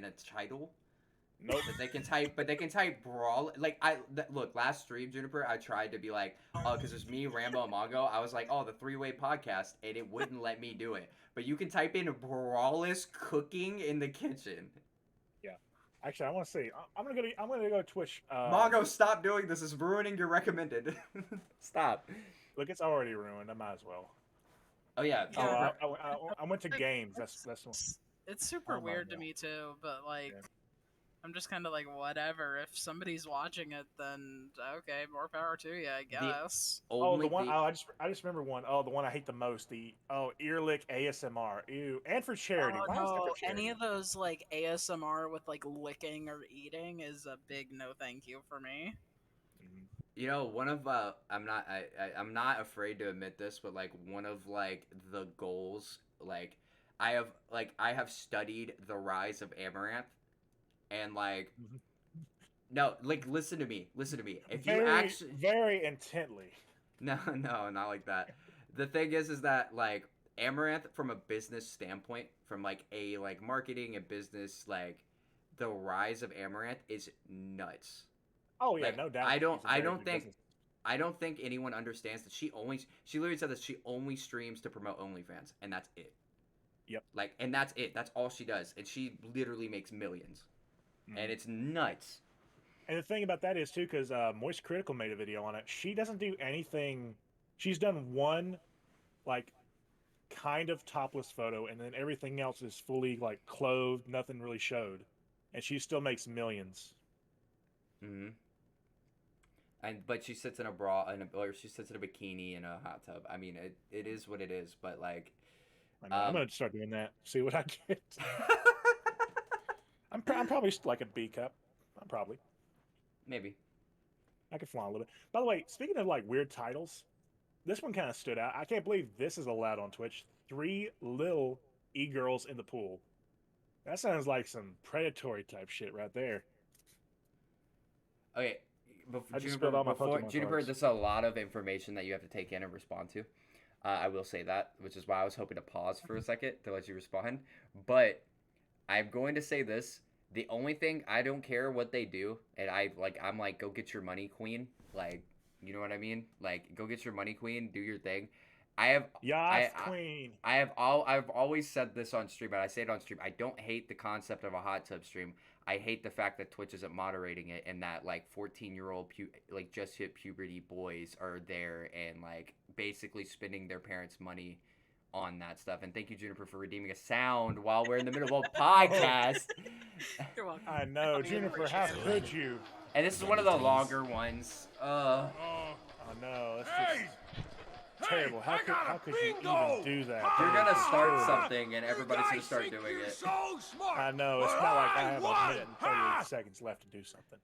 a title. Nope. But they can type brawl. Like look, last stream, Juniper, I tried to be like, oh, because it's me, Rambo, and Mongo. I was like, oh, the three-way podcast, and it wouldn't let me do it. But you can type in brawless cooking in the kitchen. Yeah. Actually, I want to see. I'm gonna go Twitch. Mongo, stop doing this. It's ruining your recommended. Stop. Look, it's already ruined. I might as well. Oh yeah. Yeah. I went to games. That's one. It's super Oh my weird to God. me too, but like Yeah. I'm just kind of like whatever. If somebody's watching it, then okay, more power to you, I guess. Oh, the one. Oh, I just remember one. Oh, the one I hate the most. The earlick ASMR. Ew. And for charity. Oh Why is that no, for charity? any of those like ASMR with like licking or eating is a big no thank you for me. Mhm. You know, one of I'm not afraid to admit this, but like one of like the goals, like I have studied the rise of Amaranth, and like Mhm. no, like listen to me. If you Very, actually very intently. no, not like that. The thing is that like Amaranth from a business standpoint, from like a like marketing and business, like the rise of Amaranth is nuts. Oh yeah, Like no doubt. He's a I very don't big think business. I don't think anyone understands that she literally said that she only streams to promote OnlyFans, and that's it. Yep. Like, and that's it. That's all she does, and she literally makes millions, and it's nuts. And the thing about that is too, because Moist Critical made a video on it. She doesn't do anything. She's done one, like, kind of topless photo, and then everything else is fully like clothed. Nothing really showed, and she still makes millions. Mm-hmm. But she sits in a bra or she sits in a bikini in a hot tub. I mean, it is what it is. But like, I know. I'm gonna start doing that. See what I get. I'm probably like a B cup. I'm probably. maybe. I could fly a little bit. By the way, speaking of like weird titles, this one kind of stood out. I can't believe this is allowed on Twitch. 3 little e-girls in the pool. That sounds like some predatory type shit right there. Okay, I just spilled all my Pokemon Juniper, cards. there's a lot of information that you have to take in and respond to. I will say that, which is why I was hoping to pause for a second to let you respond. But I'm going to say this: the only thing I don't care what they do, and I'm like, go get your money, queen. Like, you know what I mean? Like, go get your money, queen. Do your thing. I have Yacht Queen. I've always said this on stream, but I say it on stream. I don't hate the concept of a hot tub stream. I hate the fact that Twitch isn't moderating it, and that like 14-year-old like just hit puberty boys are there and like basically spending their parents' money on that stuff. And thank you, Juniper, for redeeming a sound while we're in the middle of a podcast. You're welcome. I know, We Juniper. How appreciate it. could you? And this is one of the longer ones. I know. It's just terrible. How could you even do that? You're gonna start something, and everybody's gonna start doing it. I know. It's not like I have a minute and 38 seconds left to do something.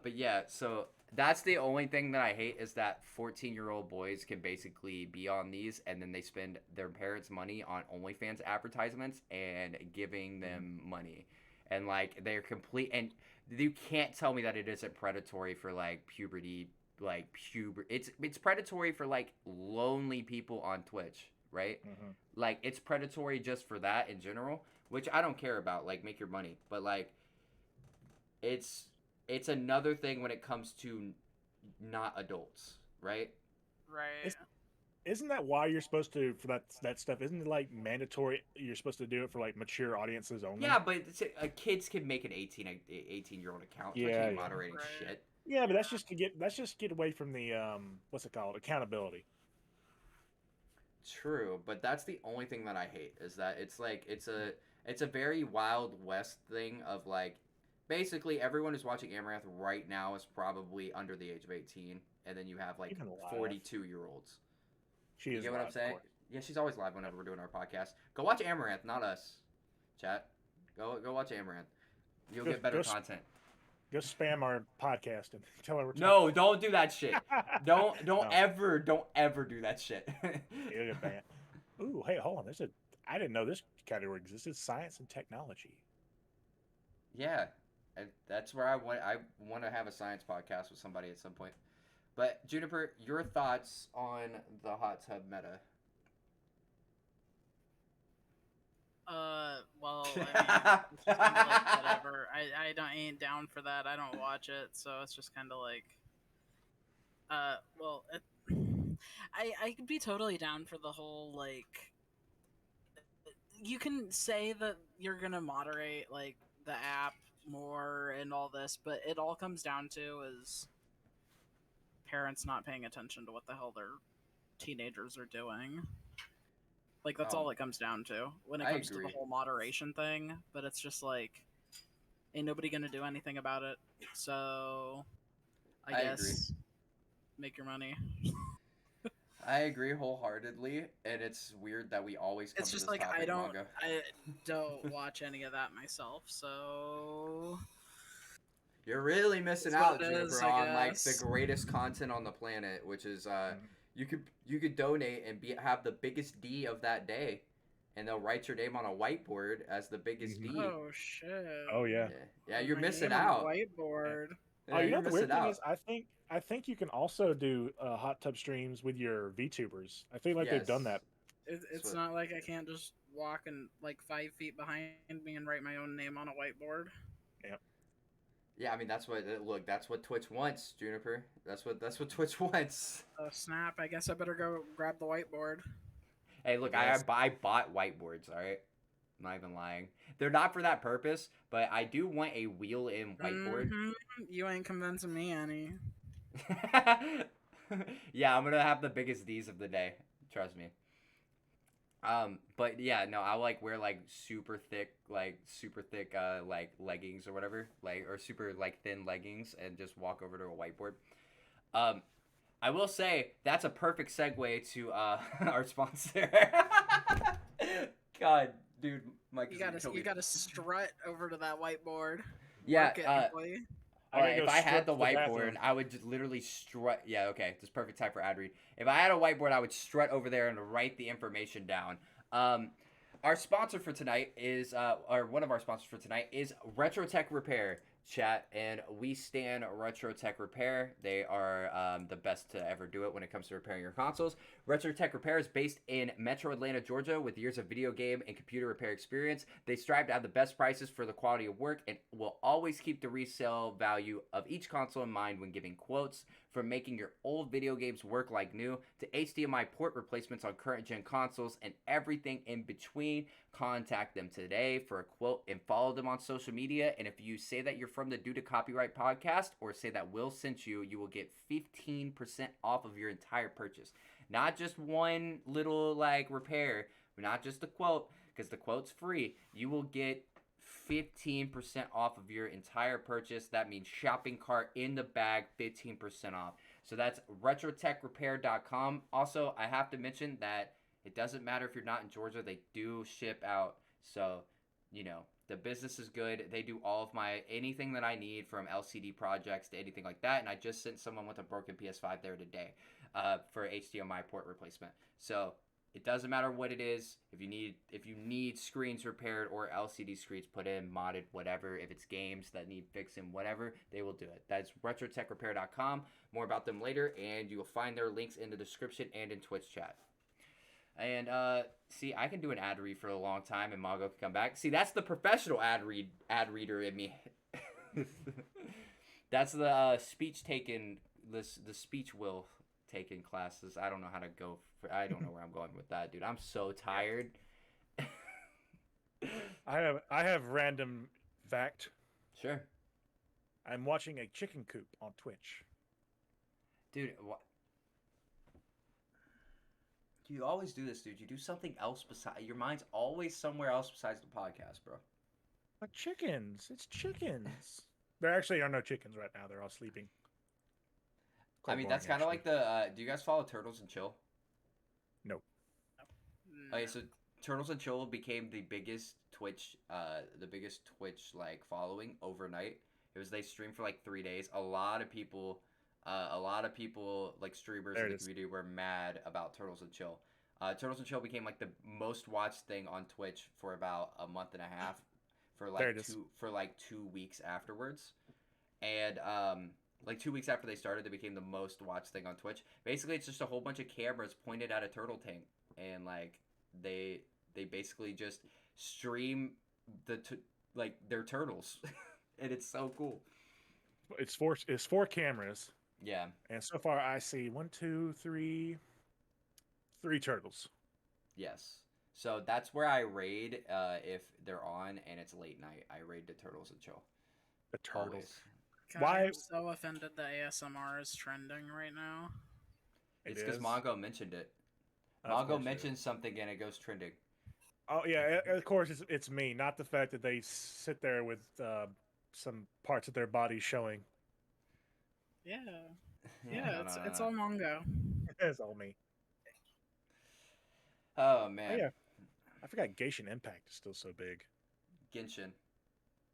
But yeah, so that's the only thing that I hate is that 14-year-old boys can basically be on these, and then they spend their parents' money on OnlyFans advertisements and giving them money, and like they're complete. And you can't tell me that it isn't predatory for like puberty, like It's predatory for like lonely people on Twitch, right? Mm-hmm. Like it's predatory just for that in general, which I don't care about. Like make your money, but like it's another thing when it comes to not adults, right? Right. Isn't that why you're supposed to for that stuff? Isn't it like mandatory? You're supposed to do it for like mature audiences only. Yeah, but kids can make an 18-year-old account. So Yeah, I can't yeah. moderating Right. shit. Yeah, but that's just to get away from the what's it called, accountability. True, but that's the only thing that I hate is that it's like it's a very Wild West thing of like basically everyone who's watching Amaranth right now is probably under the age of 18, and then you have like Even live. 42-year-olds. She You is. get what I'm live, of saying? course. Yeah, she's always live whenever we're doing our podcast. Go watch Amaranth, not us. Chat. Go watch Amaranth. You'll Go- get better go s- content. Go spam our podcast and tell her we're No, don't do that shit. Don't No. ever do that shit. You'll get banned. Ooh, hey, hold on. I didn't know this category existed. Science and technology. Yeah, that's where I want to have a science podcast with somebody at some point. But Juniper, your thoughts on the hot tub meta? Well, I mean, it's just kind of like whatever. I ain't down for that. I don't watch it, so it's just kind of like, well, I could be totally down for the whole like. You can say that you're gonna moderate like the app more and all this, but it all comes down to is parents not paying attention to what the hell their teenagers are doing. Like that's all it comes down to when it I comes to the agree. whole moderation thing. But it's just like, ain't nobody gonna do anything about it. So, I I guess make your money. I agree wholeheartedly, and it's weird that we always come It's to just this like topic, Manga. I don't watch any of that myself. So You're really missing It's what out, it Juniper, is, I on like the guess. greatest content on the planet, which is Mhm. you could donate and have the biggest D of that day, and they'll write your name on a whiteboard as the biggest Mhm. D. oh shit. Oh yeah. Yeah, you're My missing name on a out. Whiteboard. Yeah, Oh, you know you're the weird missing thing out. is, I think you can also do hot tub streams with your VTubers. I feel like they've done that. It's what- not like I can't just walk and like 5 feet behind me and write my own name on a whiteboard. Yeah, I mean that's what Twitch wants, Juniper. That's what Twitch wants. Oh snap! I guess I better go grab the whiteboard. Hey, look, Yes. I bought whiteboards. All right, I'm not even lying. They're not for that purpose, but I do want a wheel-in whiteboard. Mhm. You ain't convincing me any. Yeah, I'm gonna have the biggest D's of the day. Trust me. But yeah, no, I like wear like super thick like leggings or whatever, like or super like thin leggings, and just walk over to a whiteboard. I will say that's a perfect segue to our sponsor. God, dude, Mike, You gotta strut over to that whiteboard. Yeah, Work it, boy. all right, gotta if go I had strut the to the whiteboard, bathroom. I would just literally strut. Yeah, okay, this is perfect time for ad read. If I had a whiteboard, I would strut over there and write the information down. Our sponsor for tonight is, or one of our sponsors for tonight is Retro Tech Repair. chat, and we stand Retro Tech Repair. They are the best to ever do it when it comes to repairing your consoles. Retro Tech Repair is based in Metro Atlanta, Georgia, with years of video game and computer repair experience. They strive to have the best prices for the quality of work and will always keep the resale value of each console in mind when giving quotes. From making your old video games work like new to HDMI port replacements on current gen consoles and everything in between, contact them today for a quote and follow them on social media. And if you say that you're from the Due to Copyright podcast or say that Will sent you, you will get 15% off of your entire purchase. Not just one little like repair, not just the quote, because the quote's free. You will get 15% off of your entire purchase. That means shopping cart in the bag, 15% off. So that's retrotechrepair.com. Also, I have to mention that it doesn't matter if you're not in Georgia, they do ship out. So, you know, the business is good. They do all of my anything that I need, from LCD projects to anything like that. And I just sent someone with a broken PS5 there today for HDMI port replacement. So it doesn't matter what it is. If you need screens repaired or LCD screens put in, modded, whatever, if it's games that need fixing, whatever, they will do it. That's retrotechrepair.com. More about them later, and you will find their links in the description and in Twitch chat. And see, I can do an ad read for a long time, and Mago can come back. See, that's the professional ad reader in me. That's the speech taken, the speech will taken classes. I don't know how to go. I don't know where I'm going with that, dude. I'm so tired. I have random fact. Sure. I'm watching a chicken coop on Twitch. Dude, what? You always do this, dude. You do something else besides. Your mind's always somewhere else besides the podcast, bro. But chickens. It's chickens. There actually are no chickens right now. They're all sleeping. I mean, that's kind of like the. Do you guys follow Turtles and Chill? No. Okay, so Turtles and Chill became the biggest Twitch like following overnight. It was they streamed for like 3 days. A lot of people like streamers in the community were mad about Turtles and Chill. Turtles and Chill became like the most watched thing on Twitch for about a month and a half, for like 2 weeks afterwards, and like 2 weeks after they started, they became the most watched thing on Twitch. Basically, it's just a whole bunch of cameras pointed at a turtle tank, and like they basically just stream their turtles, and it's so cool. It's four cameras. Yeah. And so far, I see 3 turtles. Yes. So that's where I raid if they're on and it's late night. I raid the Turtles and Chill. The turtles. Always. God, Why? I'm so offended that ASMR is trending right now. It's because Mongo mentioned it. Mongo mentions something and it goes trending. Oh yeah, of course it's me, not the fact that they sit there with some parts of their body showing. Yeah, it's all Mongo. It's all me. Oh man. Oh, yeah. I forgot Genshin Impact is still so big. Genshin.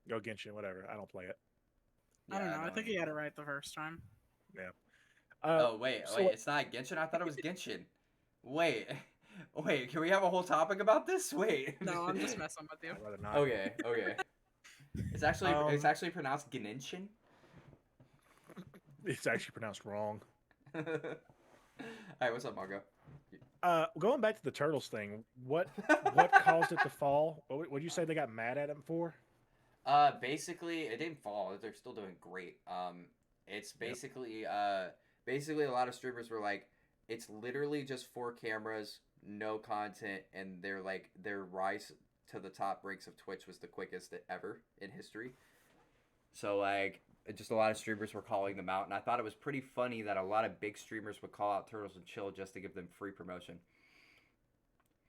Go Genshin, whatever. I don't play it. I don't know. I think he had it right the first time. Yeah. Wait. It's not Genshin? I thought it was Genshin. Wait. Can we have a whole topic about this? Wait. No, I'm just messing with you. I'd rather not. Okay. It's actually pronounced Genshin. It's actually pronounced wrong. All right, what's up, Margo? Going back to the turtles thing, what caused it to fall? What would you say they got mad at him for? Basically, it didn't fall. They're still doing great. It's basically a lot of streamers were like, it's literally just 4 cameras, no content, and their rise to the top ranks of Twitch was the quickest ever in history. So like, just a lot of streamers were calling them out, and I thought it was pretty funny that a lot of big streamers would call out Turtles and Chill just to give them free promotion.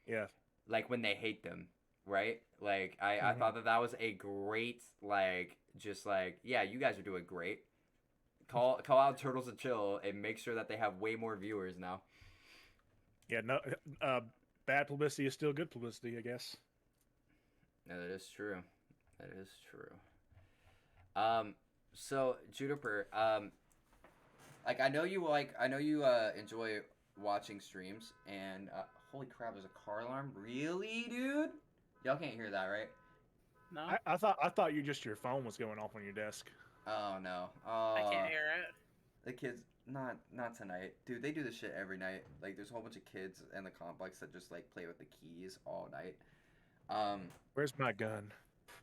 Yeah. Like when they hate them, right? Like I thought that was a great yeah, you guys are doing great. Call out Turtles and Chill and make sure that they have way more viewers now. Yeah, no, bad publicity is still good publicity, I guess. No, that is true. That is true. So Juniper, like I know you enjoy watching streams, and holy crap, there's a car alarm. Really, dude? Y'all can't hear that, right? No. I thought your phone was going off on your desk. Oh no. I can't hear it. The kids, not tonight, dude. They do this shit every night. Like, there's a whole bunch of kids in the complex that just like play with the keys all night. Um. Where's my gun?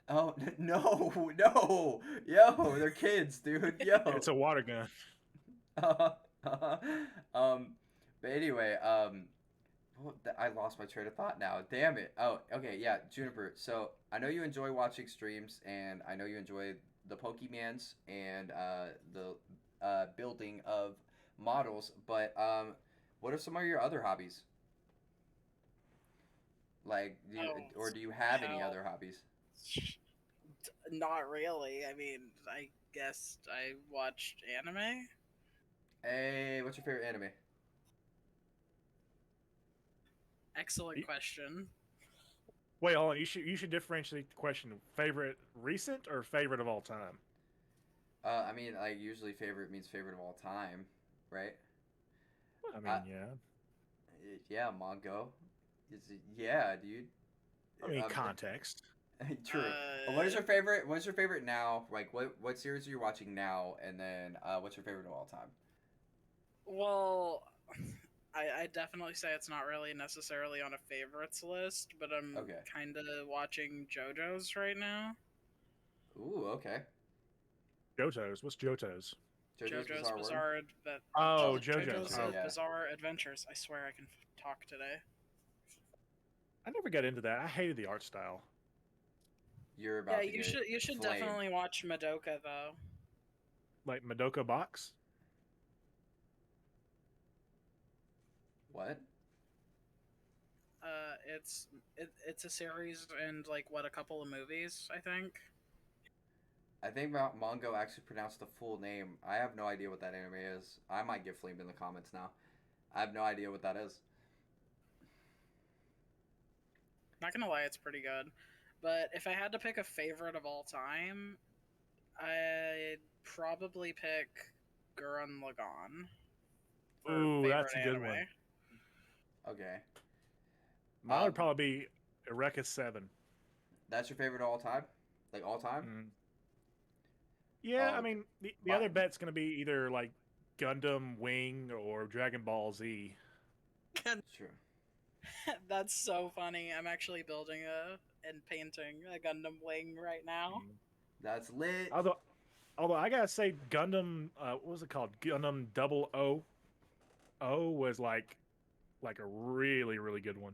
Oh no, no, yo, they're kids, dude. Yo. It's a water gun. um. But anyway, I lost my train of thought now. Damn it. Oh, okay, yeah, Juniper. So I know you enjoy watching streams, and I know you enjoy the Pokemans and the building of models. But what are some of your other hobbies? Like, Oh, do you have any hell. other hobbies? Not really. I mean, I guess I watched anime. Hey, what's your favorite anime? Excellent question. Wait, hold on. You should differentiate the question: favorite recent or favorite of all time? I mean, like usually favorite means favorite of all time, right? I mean, Uh, yeah. yeah, Mongo. Yeah, dude. I mean, Um, context. true. What is Uh, your favorite? What's your favorite now? Like, what series are you watching now? And then, what's your favorite of all time? well, I definitely say it's not really necessarily on a favorites list, but I'm Okay. kind of watching JoJo's right now. Ooh, okay. Johto's. What's Johto's? JoJo's JoJo's Bizarre World. Oh, Oh, JoJo's. JoJo's okay, Oh, yeah. Bizarre Adventures. I swear I can talk today. I never got into that. I hated the art style. You're Yeah, about to get you should flamed. definitely watch Madoka though. Like Madoka Box. What? It's a series and like what a couple of movies I think. I think Mongo actually pronounced the full name. I have no idea what that anime is. I might get flamed in the comments now. I have no idea what that is. Not gonna lie, it's pretty good. But if I had to pick a favorite of all time, I'd probably pick Gurren Lagann for Ooh, favorite that's a good one. anime. Okay. Mine would probably be Eureka 7. That's your favorite of all time? Like all time? Mm. Yeah, I Oh, mean, the my, other bet's going to be either like Gundam Wing or Dragon Ball Z. sure. That's so funny. I'm actually building a and painting a Gundam Wing right now. Mm. That's lit. Although I gotta say, Gundam, what was it called? Gundam Double O was like a really really good one.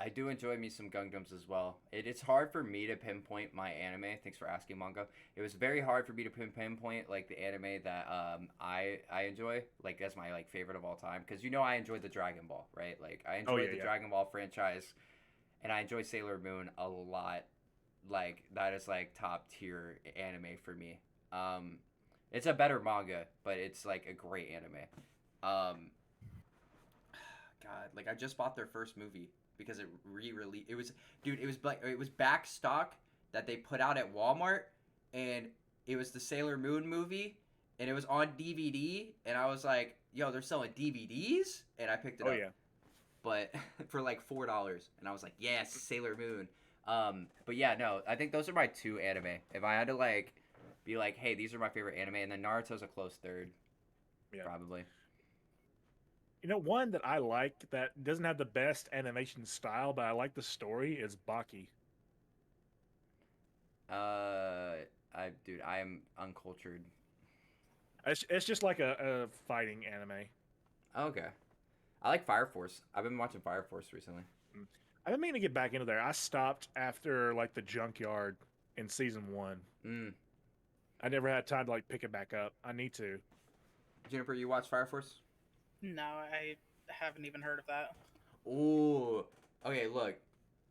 I do enjoy me some Gundams as well. It's hard for me to pinpoint my anime. Thanks for asking, Mongo. It was very hard for me to pinpoint like the anime that I enjoy, like as my like favorite of all time. Because you know I enjoyed the Dragon Ball, right? Like I Oh enjoyed yeah, the yeah. Dragon Ball franchise, and I enjoy Sailor Moon a lot. Like that is like top tier anime for me. Um, it's a better manga, but it's like a great anime. Um, God, like I just bought their first movie because it re-released. It was, dude, it was like it was back stock that they put out at Walmart, and it was the Sailor Moon movie, and it was on DVD, and I was like, yo, they're selling DVDs, and I picked it Oh up, yeah. but for like $4, and I was like, yes, Sailor Moon. But yeah, no, I think those are my two anime. If I had to like be like, hey, these are my favorite anime, and then Naruto's a close third, Yeah. probably. You know, one that I like that doesn't have the best animation style, but I like the story is Baki. Dude, I am uncultured. It's just like a fighting anime. Okay. I like Fire Force. I've been watching Fire Force recently. Mm. I've been meaning to get back into there. I stopped after like the junkyard in season 1. Mm. I never had time to like pick it back up. I need to. Juniper, you watch Fire Force? No, I haven't even heard of that. Ooh. Okay, look.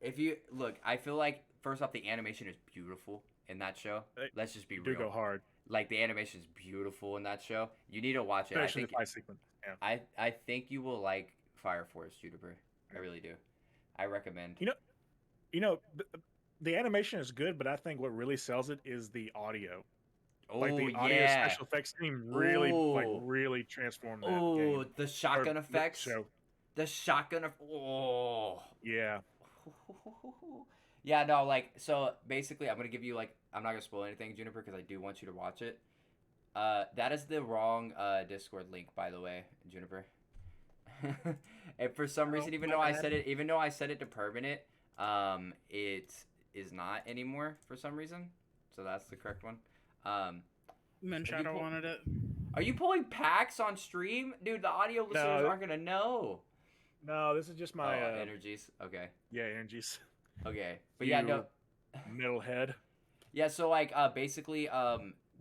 If you look, I feel like first off, the animation is beautiful in that show. They Let's just be do real. go hard, Like the animation is beautiful in that show. You need to watch it. especially the fight sequence. Yeah. I think you will like Fire Force, Juniper. I really do. I recommend. You know, you know, the animation is good, but I think what really sells it is the audio. Like Oh the audio yeah. special effects team Oh. really transformed that Oh, game the or shotgun the effects. show. The shotgun of oh. Yeah. Yeah, no, like, so basically, I'm gonna give you like, I'm not gonna spoil anything, Juniper, because I do want you to watch it. That is the wrong Discord link, by the way, Juniper. And for some Oh, reason, even my though I bad. said it, to permanent, it is not anymore for some reason. So that's the correct one. Um, have you Moonshadow wanted it. Are you pulling packs on stream, dude? The audio listeners No, aren't gonna know. no, this is just my Oh, energies. Okay, yeah, energies. okay, but yeah, no, You metalhead. yeah. So like, basically,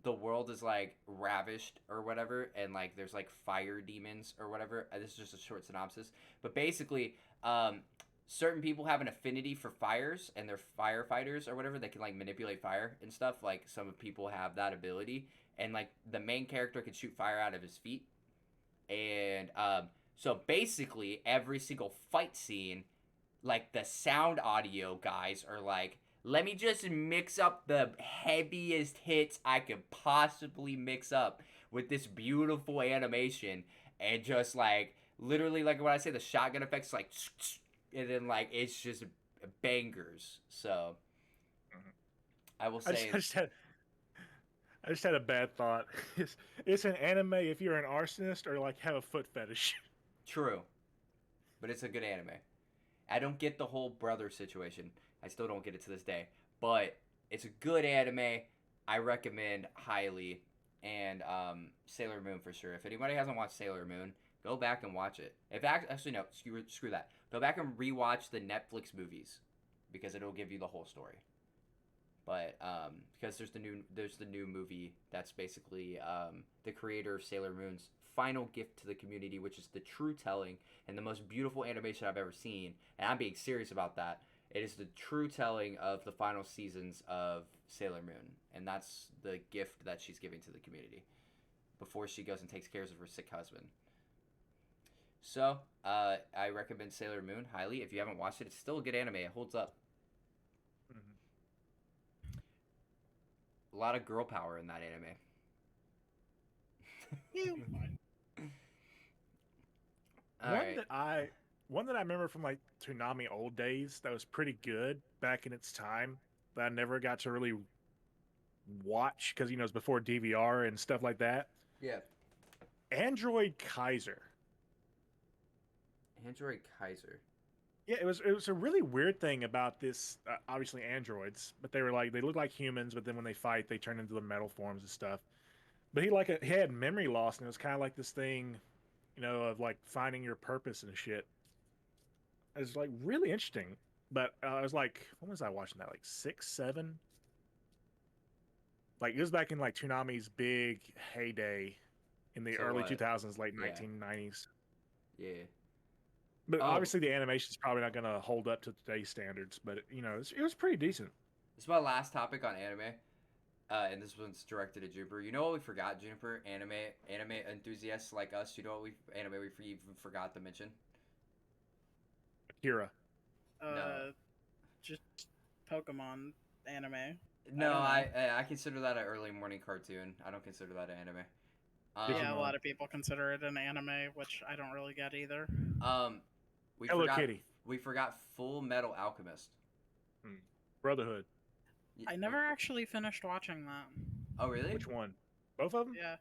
the world is like ravished or whatever, and like there's like fire demons or whatever. This is just a short synopsis, but basically, certain people have an affinity for fires, and they're firefighters or whatever. They can like manipulate fire and stuff. Like some people have that ability, and like the main character can shoot fire out of his feet, and so basically every single fight scene, like the sound audio guys are like, let me just mix up the heaviest hits I could possibly mix up with this beautiful animation, and just like literally like when I say the shotgun effects, like, and then like it's just bangers. So I will I just, say I just had I just had a bad thought. It's an anime if you're an arsonist or like have a foot fetish. true, but it's a good anime. I don't get the whole brother situation. I still don't get it to this day. But it's a good anime. I recommend highly. And Sailor Moon for sure. If anybody hasn't watched Sailor Moon, go back and watch it. If actually no, screw that. Go back and rewatch the Netflix movies because it'll give you the whole story. But because there's the new movie that's basically the creator of Sailor Moon's final gift to the community, which is the true telling and the most beautiful animation I've ever seen. And I'm being serious about that. It is the true telling of the final seasons of Sailor Moon, and that's the gift that she's giving to the community before she goes and takes care of her sick husband. So I recommend Sailor Moon highly. If you haven't watched it, it's still a good anime. It holds up. A lot of girl power in that anime. All One right. that I one that I remember from like Toonami old days that was pretty good back in its time that I never got to really watch because it's before DVR and stuff like that. Yeah. Android Kaiser. Android Kaiser. Yeah, it was a really weird thing about this. Obviously, androids, but they look like humans, but then when they fight, they turn into the metal forms and stuff. But he had memory loss, and it was kind of like this thing, of like finding your purpose and shit. It was like really interesting. But I was like, when was I watching that? Like 6, 7. Like it was back in like Toonami's big heyday in the So early what? 2000s, late Yeah. 1990s. Yeah. But Oh. obviously the animation is probably not going to hold up to today's standards. But it was pretty decent. This is my last topic on anime. And this one's directed at Juniper. You know what we forgot, Juniper? Anime enthusiasts like us. You know what we even forgot to mention? Akira. No. Just Pokemon anime. No, don't know. I consider that an early morning cartoon. I don't consider that an anime. Yeah, a Digimon. lot of people consider it an anime, which I don't really get either. We Hello forgot. Kitty. We forgot Full Metal Alchemist. Brotherhood. I never actually finished watching that. Oh really? Which one? Both of them? Yeah.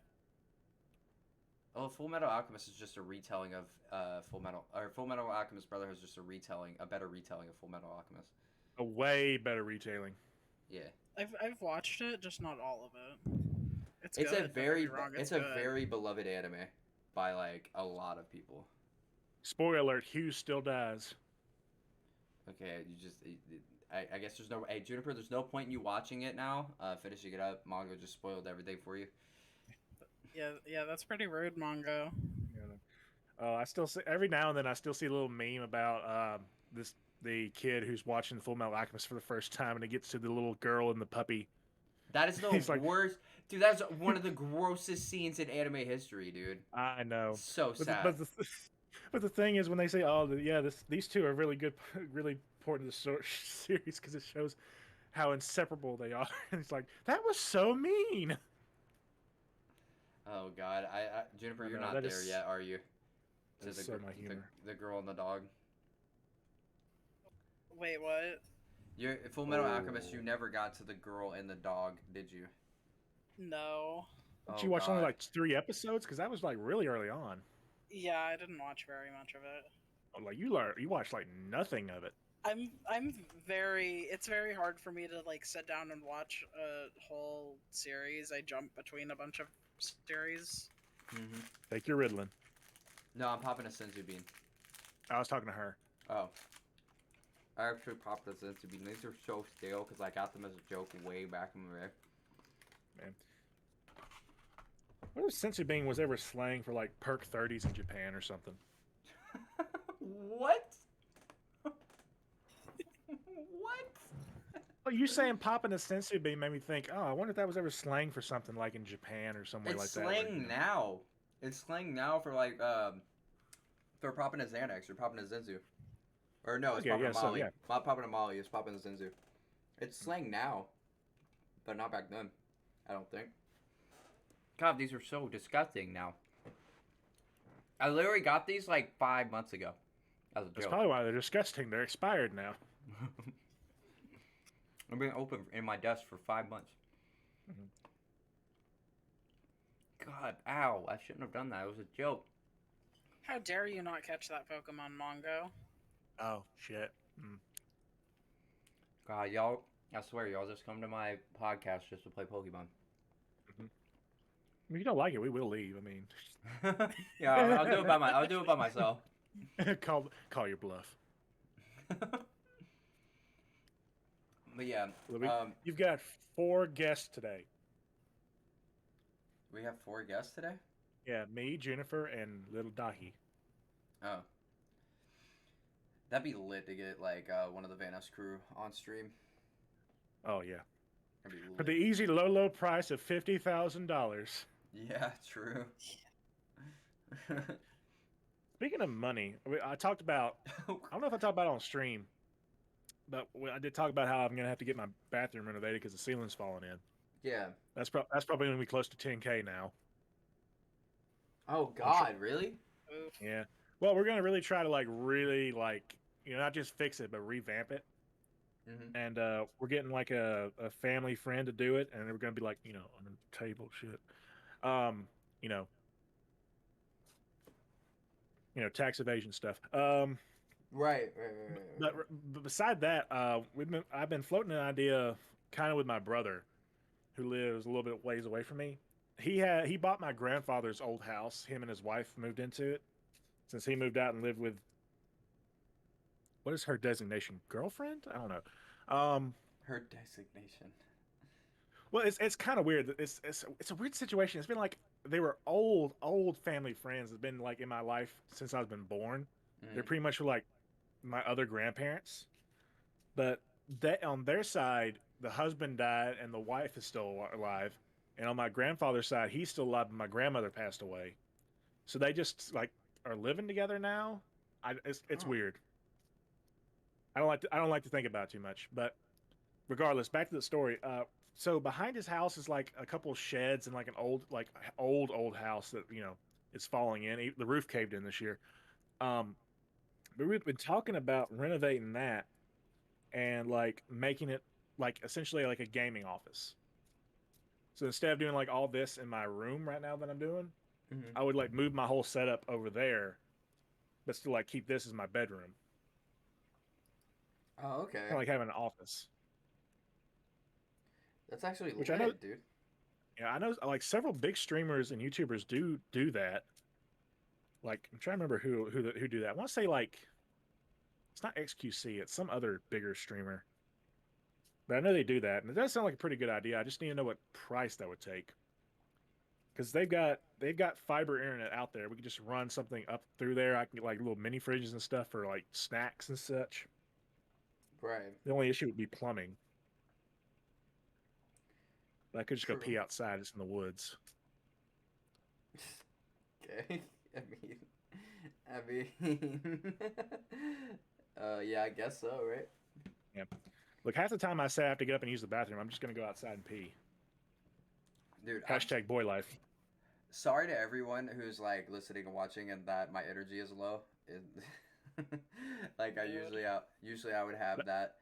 Oh, Full Metal Alchemist is just a retelling of Full Metal Alchemist Brotherhood is just a better retelling of Full Metal Alchemist. A way better retailing. Yeah. I've watched it, just not all of it. It's It's good. a don't get me very wrong, it's good. a very beloved anime by like a lot of people. Spoiler alert: Hughes still dies. Okay, I guess there's no. Hey, Juniper, there's no point in you watching it now. Finishing it up, manga just spoiled everything for you. Yeah, that's pretty rude, Mongo. I still see every now and then I still see a little meme about the kid who's watching Full Metal Alchemist for the first time, and it gets to the little girl and the puppy. That is the He's like- worst, dude. That's one of the grossest scenes in anime history, dude. I know. It's so sad. But the thing is, when they say, "Oh, these two are really good, really important to the series," because it shows how inseparable they are, and it's like that was so mean. Oh God, Juniper, I you're know, not that there is- yet, are you? To That's the, so my humor. the girl and the dog. Wait, what? You're Full Metal Alchemist. You never got to the girl and the dog, did you? No. Did Oh you watch only God. like 3 episodes? Because that was like really early on. Yeah, I didn't watch very much of it. Like you watched like nothing of it. I'm very it's very hard for me to like sit down and watch a whole series. I jump between a bunch of series. Mm-hmm. Take your Ritalin. No, I'm popping a senzu bean. I was talking to her. Oh. I actually popped the senzu bean. These are so stale because I got them as a joke way back in the day. Man. What if sensu bean was ever slang for like perk 30s in Japan or something? What? What? Well, you saying popping a sensu bean made me think, oh, I wonder if that was ever slang for something like in Japan or somewhere It's like that. slang now. It's slang now for like for popping a Xanax or popping a Zenzu. Or no, it's Okay, popping yeah, a so, Molly. yeah. Not popping a Molly, it's popping a Zenzu. It's slang now. But not back then. I don't think. God, these are so disgusting now. I literally got these like 5 months ago. As a That's joke. probably why they're disgusting. They're expired now. I've been open in my desk for 5 months. Mhm. God, ow. I shouldn't have done that. It was a joke. How dare you not catch that Pokemon Mongo? Oh, shit. Mm. God, y'all, I swear, y'all just come to my podcast just to play Pokemon. I mean, if you don't like it, we will leave. I mean, Yeah, I'll do it I'll do it by myself. call your bluff. But yeah, You've got 4 guests today. we have 4 guests today. Yeah, me, Jennifer, and little Dahi. Oh, that'd be lit to get like one of the Vanos crew on stream. Oh yeah, That'd be for the lit. easy low price of $50,000. Yeah, true. Speaking of money, I talked about. I don't know if I talked about it on stream, but I did talk about how I'm gonna have to get my bathroom renovated because the ceiling's falling in. Yeah. That's probably gonna be close to 10K now. Oh God, really? Oof. Yeah. Well, we're gonna really try to really not just fix it, but revamp it. Mm-hmm. And we're getting like a family friend to do it, and we're gonna be like on the table shit. You know, tax evasion stuff. Right. But beside that, I've been floating an idea kind of with my brother, who lives a little bit ways away from me. He bought my grandfather's old house. Him and his wife moved into it since he moved out and lived with, what is her designation? Girlfriend? I don't know. Her designation. Well, it's kind of weird. It's a weird situation. It's been like they were old family friends. It's been like in my life since I've been born. Mm-hmm. They're pretty much like my other grandparents. But on their side, the husband died and the wife is still alive. And on my grandfather's side, he's still alive, but my grandmother passed away. So they just like are living together now. It's weird. I don't like to think about it too much. But regardless, back to the story. So behind his house is like a couple of sheds and like an old house that is falling in. The roof caved in this year. But we've been talking about renovating that and like making it like essentially like a gaming office. So instead of doing like all this in my room right now that I'm doing, Mm-hmm. I would like move my whole setup over there, but still like keep this as my bedroom. Oh, okay. Kind of like having an office. That's actually Which lit, I know, dude. yeah, I know like several big streamers and YouTubers do that. Like I'm trying to remember who do that. I want to say like it's not XQC, it's some other bigger streamer. But I know they do that, and it does sound like a pretty good idea. I just need to know what price that would take. Because they've got fiber internet out there. We could just run something up through there. I can get like little mini fridges and stuff for like snacks and such. Right. The only issue would be plumbing. But I could just go True. pee outside. It's in the woods. Okay. I mean, yeah, I guess so, right? Yeah. Look, half the time I say I have to get up and use the bathroom, I'm just gonna go outside and pee. Dude, Hashtag boy life. sorry to everyone who's like listening and watching and that my energy is low. Like I usually I would have that.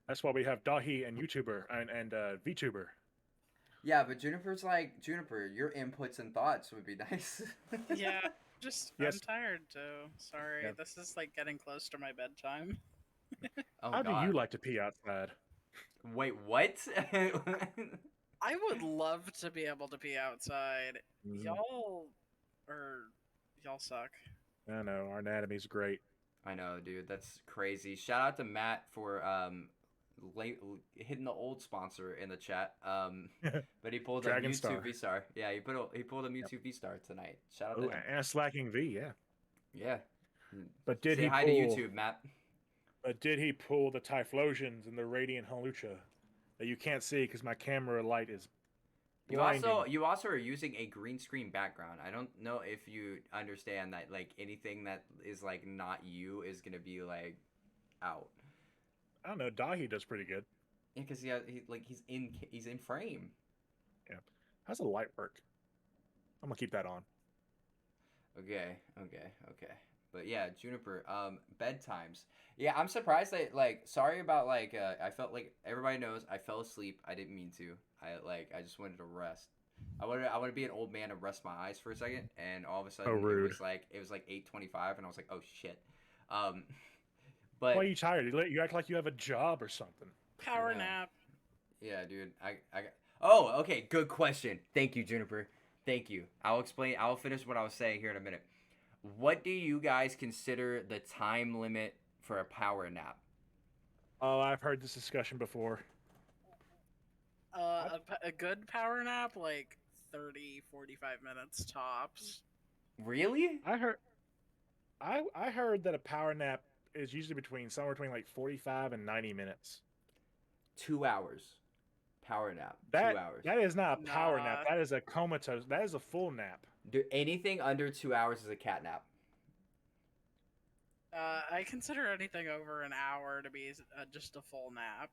That's why we have Dahi and YouTuber and VTuber. Yeah, but Juniper's like Juniper. Your inputs and thoughts would be nice. Yeah, just I'm Yes. tired too. Sorry, Yeah. this is like getting close to my bedtime. Oh How do you God. like to pee outside? Wait, what? I would love to be able to be outside. Mhm. Y'all or y'all suck. I know our anatomy's great. I know, dude. That's crazy. Shout out to Matt for late hitting the old sponsor in the chat. But he pulled a Dragon Mewtwo Star. V Star. Yeah, he pulled a Yep. Mewtwo V Star tonight. Shout out to Oh, him. and a slacking V, yeah. Yeah. But did Say he hi to pull? YouTube, Matt. But did he pull the Typhlosions and the Radiant Halucha that you can't see because my camera light is blinding? You also are using a green screen background. I don't know if you understand that like anything that is like not you is gonna be like out. I don't know. Dahi does pretty good. Yeah, because he's in frame. Yeah. How's the light work? I'm gonna keep that on. Okay. But yeah, Juniper, bedtimes. Yeah, I'm surprised that like sorry about like I felt like everybody knows I fell asleep. I didn't mean to. I just wanted to rest. I want to be an old man and rest my eyes for a second, and all of a Oh, sudden rude. it was like 8:25 and I was like, "Oh shit." Um Why are but you tired? You act like you have a job or something. Power yeah. nap. Yeah, dude. Oh, okay, good question. Thank you, Juniper. Thank you. I'll finish what I was saying here in a minute. What do you guys consider the time limit for a power nap? Oh, I've heard this discussion before. A good power nap, like 30, 45 minutes tops. Really? I heard I heard that a power nap is usually somewhere between like 45 and 90 minutes. 2 hours. Power nap. That 2 hours. that is not a power nap. Nah. That is a comatose. That is a full nap. Do anything under 2 hours is a cat nap. I consider anything over an hour to be just a full nap.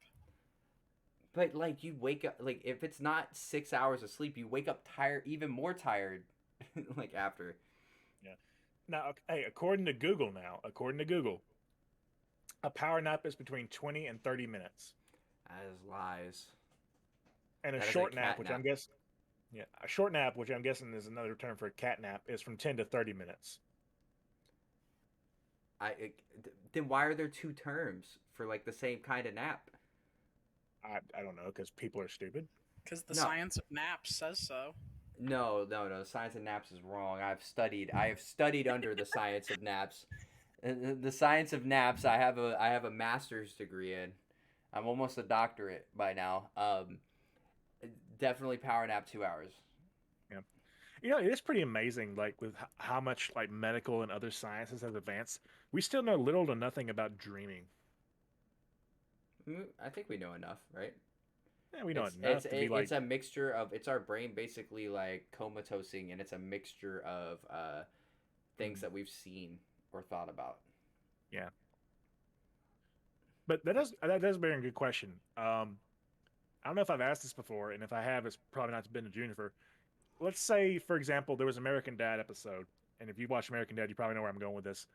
But like you wake up like if it's not 6 hours of sleep, you wake up tired, even more tired, like after. Yeah. Now, hey, according to Google, a power nap is between 20 and 30 minutes, That is lies. and That is a cat nap. A short nap, which I'm guessing is another term for a cat nap, is from 10 to 30 minutes. Then why are there two terms for like the same kind of nap? I don't know because people are stupid. Because the No. science of naps says so. No. The science of naps is wrong. I have studied under the science of naps. The science of naps. I have a master's degree in. I'm almost a doctorate by now. Definitely power nap 2 hours. Yeah. You know, it is pretty amazing, like with how much like medical and other sciences have advanced. We still know little to nothing about dreaming. I think we know enough, right? Yeah, we know enough to be like. It's a mixture of it's our brain basically like comatosing, and it's a mixture of things that we've seen or thought about. Yeah. But that does bring a good question. I don't know if I've asked this before, and if I have, it's probably not been to Juniper. Let's say, for example, there was an American Dad episode, and if you watch American Dad, you probably know where I'm going with this.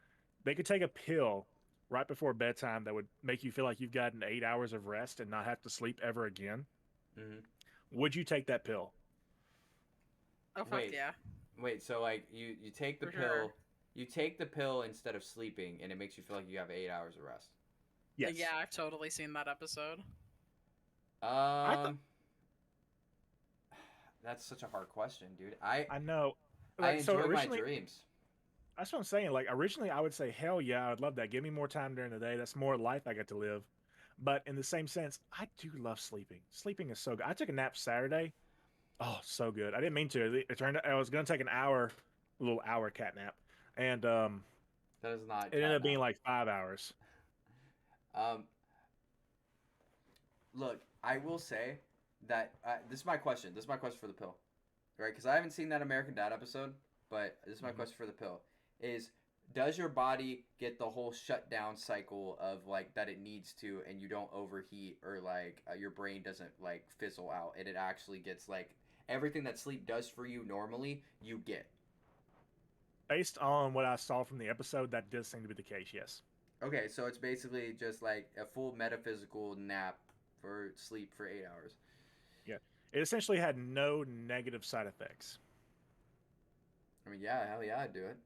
They could take a pill right before bedtime that would make you feel like you've gotten 8 hours of rest and not have to sleep ever again. Mm-hmm. Would you take that pill? Oh, fuck Wait. yeah. Wait, so like you take the For pill, sure. you take the pill instead of sleeping, and it makes you feel like you have 8 hours of rest. Yes. Yeah, I've totally seen that episode. That's such a hard question, dude. I know. I Like, so enjoy my originally, dreams. that's what I'm saying. Like originally, I would say, hell yeah, I'd love that. Give me more time during the day. That's more life I get to live. But in the same sense, I do love sleeping. Sleeping is so good. I took a nap Saturday. Oh, so good. I didn't mean to. It turned out I was gonna take an hour, a little hour cat nap, and That is not it ended cat up being nap. like 5 hours. Um, Look, I will say that this is my question. This is my question for the pill, right? Because I haven't seen that American Dad episode, but this is my Mhm. question for the pill: is does your body get the whole shutdown cycle of like that it needs to, and you don't overheat or like your brain doesn't like fizzle out, and it actually gets like everything that sleep does for you normally, you get. Based on what I saw from the episode, that does seem to be the case. Yes. Okay, so it's basically just like a full metaphysical nap for sleep for 8 hours. Yeah, it essentially had no negative side effects. I mean, yeah, hell yeah, I'd do it.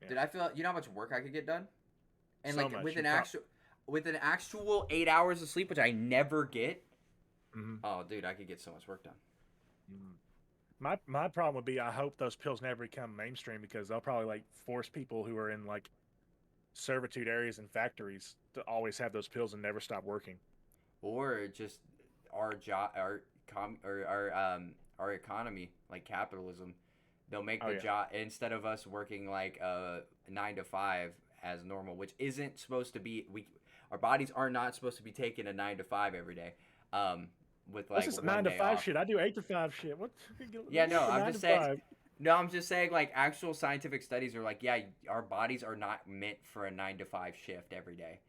Yeah, Dude, I feel you know how much work I could get done, and so like much. You probably. with an actual 8 hours of sleep, which I never get. Mm-hmm. Oh, dude, I could get so much work done. Mm-hmm. My problem would be I hope those pills never become mainstream because they'll probably like force people who are in like servitude areas and factories to always have those pills and never stop working. Or just our job, our economy, like capitalism. They'll make Oh the yeah, job instead of us working like 9 to 5 as normal, which isn't supposed to be. Our bodies are not supposed to be taking a 9 to 5 every day, um, with what's like this one nine to day five off. shit? I do 8 to 5 shit. What? Yeah, Let me no, get the I'm nine to just saying. five. No, I'm just saying, like, actual scientific studies are like, yeah, our bodies are not meant for a 9 to 5 shift every day,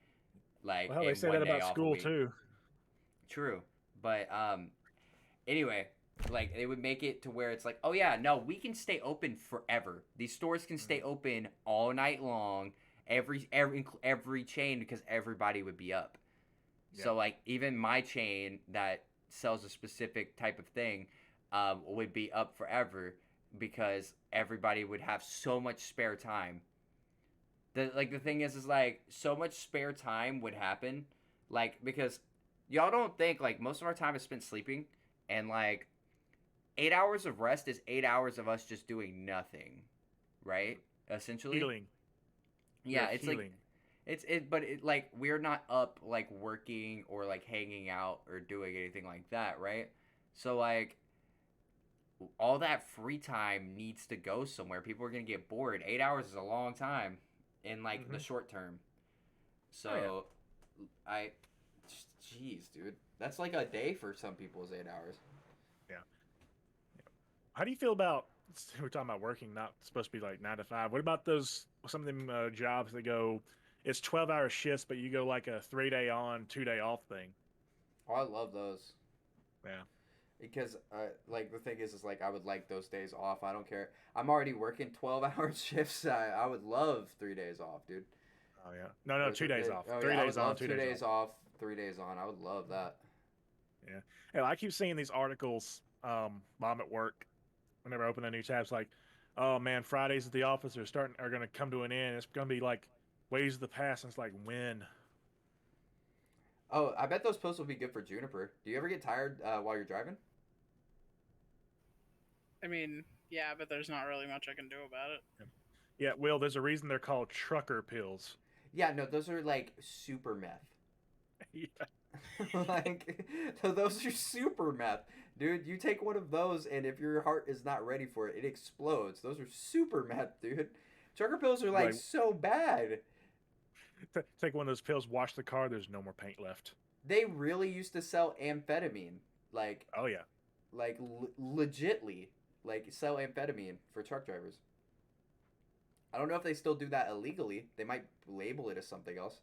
like, Well, hell, they in say one that day about off a school week. too. True. But, anyway, like, they would make it to where it's like, oh, yeah, no, we can stay open forever. These stores can stay Mm, open all night long, every chain, because everybody would be up. yeah, So, like, even my chain that sells a specific type of thing would be up forever because everybody would have so much spare time. The thing is like so much spare time would happen, like because y'all don't think like most of our time is spent sleeping, and like 8 hours of rest is 8 hours of us just doing nothing, right? Essentially, healing. You're yeah. It's like healing. but it like we're not up like working or like hanging out or doing anything like that, right? So like all that free time needs to go somewhere. People are gonna get bored. 8 hours is a long time in like the Hmm. short term. Oh yeah, So I, jeez, dude, that's like a day for some people is 8 hours. yeah. How do you feel about? We're talking about working, not supposed to be like 9 to 5. What about those some of them jobs that go? It's 12-hour shifts, but you go like a 3 day on, 2 day off thing. Oh, I love those Yeah. because like the thing is like I would like those days off. I don't care. I'm already working 12 hour shifts. I would love 3 days off, dude. Oh yeah. No, no, Or 2 days off. oh Three yeah, I days would on, love two two days off. days off, 3 days on. I would love that. Yeah. And I keep seeing these articles while I'm at work. Whenever I open a new tab, it's like, oh man, Fridays at the office are going to come to an end. It's going to be like ways of the past. And it's like when. Oh, I bet those posts will be good for Juniper. Do you ever get tired while you're driving? I mean, yeah, but there's not really much I can do about it. Yeah, Will, there's a reason they're called trucker pills. Yeah, no, those are like super meth. Yeah. Like, so those are super meth. Dude, you take one of those, and if your heart is not ready for it, it explodes. Those are super meth, dude. Trucker pills are like Like, so bad. take one of those pills, wash the car, there's no more paint left. They really used to sell amphetamine, like, Oh, yeah. legitly, like sell amphetamine for truck drivers. I don't know if they still do that illegally. They might label it as something else,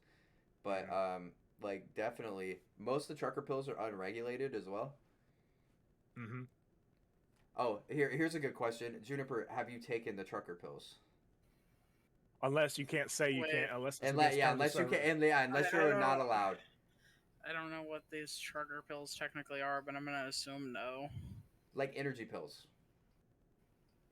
but Yeah. like definitely most of the trucker pills are unregulated as well. Mm-hmm. Oh, here's a good question. Juniper, have you taken the trucker pills? Unless you can't say you Wait, can't, unless it's And against yeah, terms of unless you can, service. and yeah, unless I you're not don't. allowed. I don't know what these trucker pills technically are, but I'm gonna assume no. Like energy pills.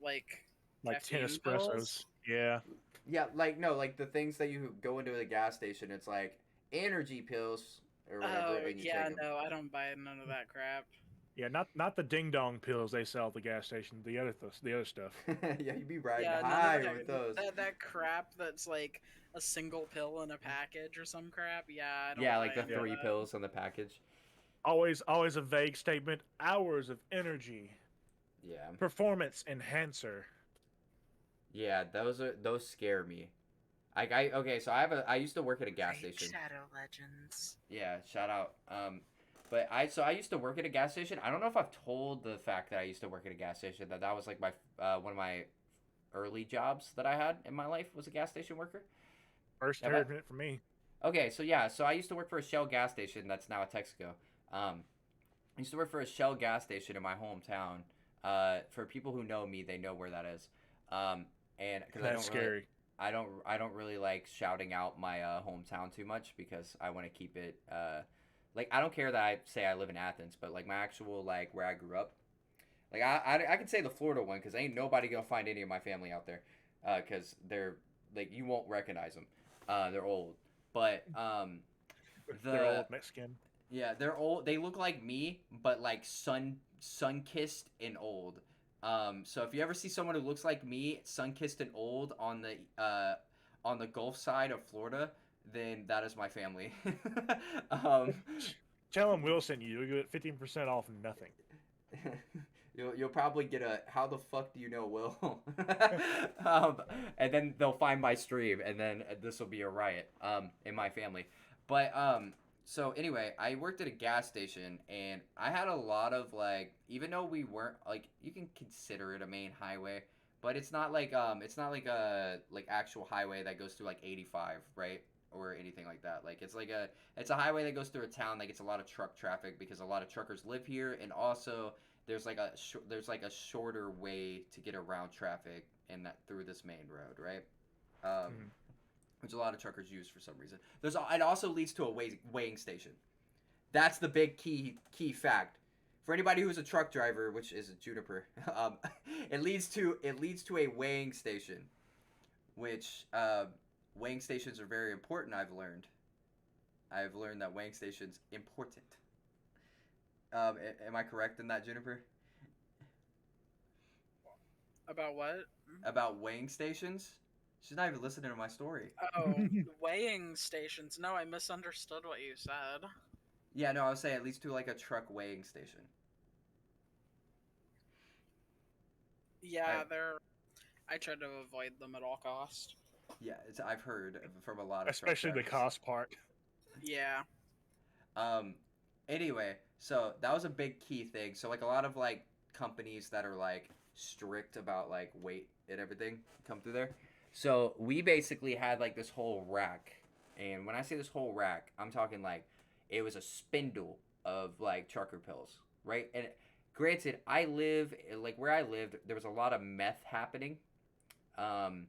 Like Like 10 caffeine pills. espressos. Yeah. Yeah, like no, like the things that you go into the gas station. It's like energy pills or whatever, Oh and you take yeah, them. no, I don't buy none of that crap. Yeah, not the ding dong pills they sell at the gas station. The other stuff. Yeah, you'd be riding Yeah, none of high with those. that crap that's like a single pill in a package or some crap. Yeah, I don't Yeah, buy like the any Yeah. of three that. pills on the package. Always a vague statement. Hours of energy. Yeah. Performance enhancer. Yeah, those scare me. Okay, so I used to work at a gas Raid station. Shadow Legends. Yeah, shout out. But I used to work at a gas station. I don't know if I've told the fact that I used to work at a gas station that was like my one of my early jobs that I had in my life was a gas station worker. First Have heard it for me. Okay, so yeah, so I used to work for a Shell gas station that's now a Texaco. I used to work for a Shell gas station in my hometown. For people who know me, they know where that is. And because I That's don't really, scary. I don't really like shouting out my hometown too much because I want to keep it like I don't care that I say I live in Athens, but like my actual like where I grew up. Like I can say the Florida one because ain't nobody gonna find any of my family out there, because they're like you won't recognize them. They're old, but They're the old Mexican. yeah, they're old. They look like me, but like sun kissed and old. So if you ever see someone who looks like me, sun kissed and old on the Gulf side of Florida, then that is my family. um, Tell them Will sent you. You get 15% off nothing. you'll probably get a how the fuck do you know Will? And then they'll find my stream, and then this will be a riot in my family. But so anyway, I worked at a gas station, and I had a lot of like, even though we weren't like, you can consider it a main highway, but it's not like a like actual highway that goes through like 85, right? Or anything like that. Like it's a highway that goes through a town that gets a lot of truck traffic because a lot of truckers live here, and also there's like a shorter way to get around traffic and that through this main road, right? Mhm. Which a lot of truckers use for some reason. It also leads to a weighing station. That's the big key fact. For anybody who's a truck driver, which is a Juniper, it leads to a weighing station, which weighing stations are very important. I've learned that weighing stations important. Am I correct in that, Juniper? About what? About weighing stations? She's not even listening to my story. Oh, weighing stations. No, I misunderstood what you said. Yeah, no, I was saying it leads to like a truck weighing station. Yeah, I try to avoid them at all cost. Yeah, I've heard from a lot of truck Especially the drivers. cost part. Yeah. Um, anyway, so that was a big key thing. So like a lot of like companies that are like strict about like weight and everything come through there. So we basically had like this whole rack, and when I say this whole rack, I'm talking like it was a spindle of like trucker pills, right? And granted, I live like where I lived, there was a lot of meth happening. Um,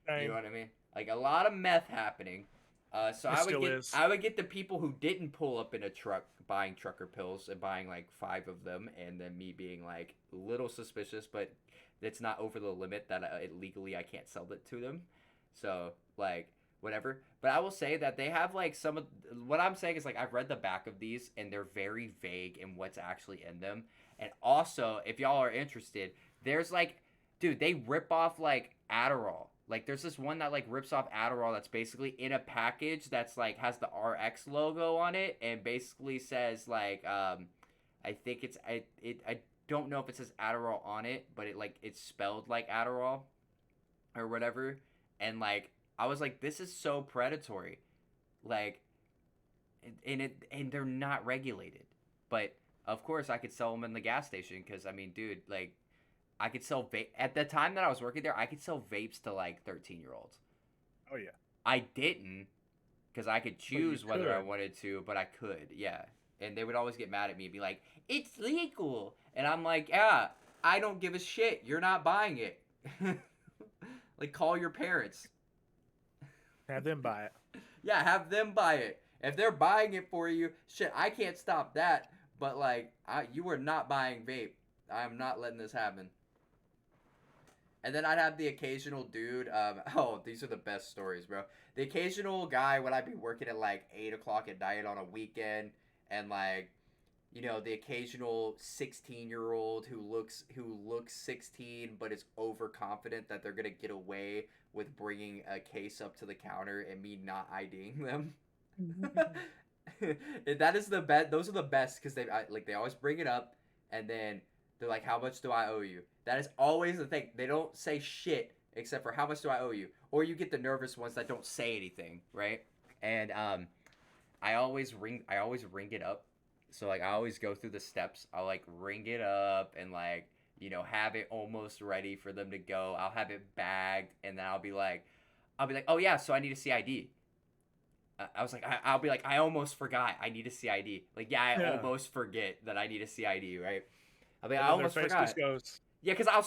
you know Same. what I mean? Like a lot of meth happening. So It still is. I would get the people who didn't pull up in a truck buying trucker pills and buying like 5 of them, and then me being like a little suspicious, but it's not over the limit that legally I can't sell it to them. So like whatever. But I will say that they have like some of what I'm saying is like I've read the back of these and they're very vague in what's actually in them. And also, if y'all are interested, there's like, dude, they rip off like Adderall. Like there's this one that like rips off Adderall that's basically in a package that's like has the RX logo on it and basically says like I think I don't know if it says Adderall on it, but it's spelled like Adderall or whatever. And like I was like this is so predatory. Like and they're not regulated. But of course I could sell them in the gas station cuz I mean, dude, like I could sell vape at the time that I was working there. I could sell vapes to like 13-year-olds. Oh yeah. I didn't because I could But you choose whether I could. wanted to, but I could, yeah. And they would always get mad at me and be like, "It's legal," and I'm like, "Yeah, I don't give a shit. You're not buying it. Like, call your parents. Have them buy it. Yeah, have them buy it. If they're buying it for you, shit, I can't stop that. But like, you are not buying vape. I'm not letting this happen." And then I'd have the occasional dude. Oh, these are the best stories, bro. The occasional guy when I'd be working at like 8 o'clock at night on a weekend, and like, you know, the occasional 16-year-old who looks 16 but is overconfident that they're gonna get away with bringing a case up to the counter and me not IDing them. That is the best. Those are the best because they always bring it up, and then they're like, "How much do I owe you?" That is always the thing. They don't say shit except for how much do I owe you, or you get the nervous ones that don't say anything, right? And I always ring it up. So like I always go through the steps. I'll like ring it up and like have it almost ready for them to go. I'll have it bagged, and then I'll be like, "Oh yeah, so I need a CID." I was like, I'll be like, I almost forgot. I need a CID. Like, yeah, I Yeah. almost forget that I need a CID, right? I'll be like, And I then their almost face forgot. just goes, Yeah, because I'll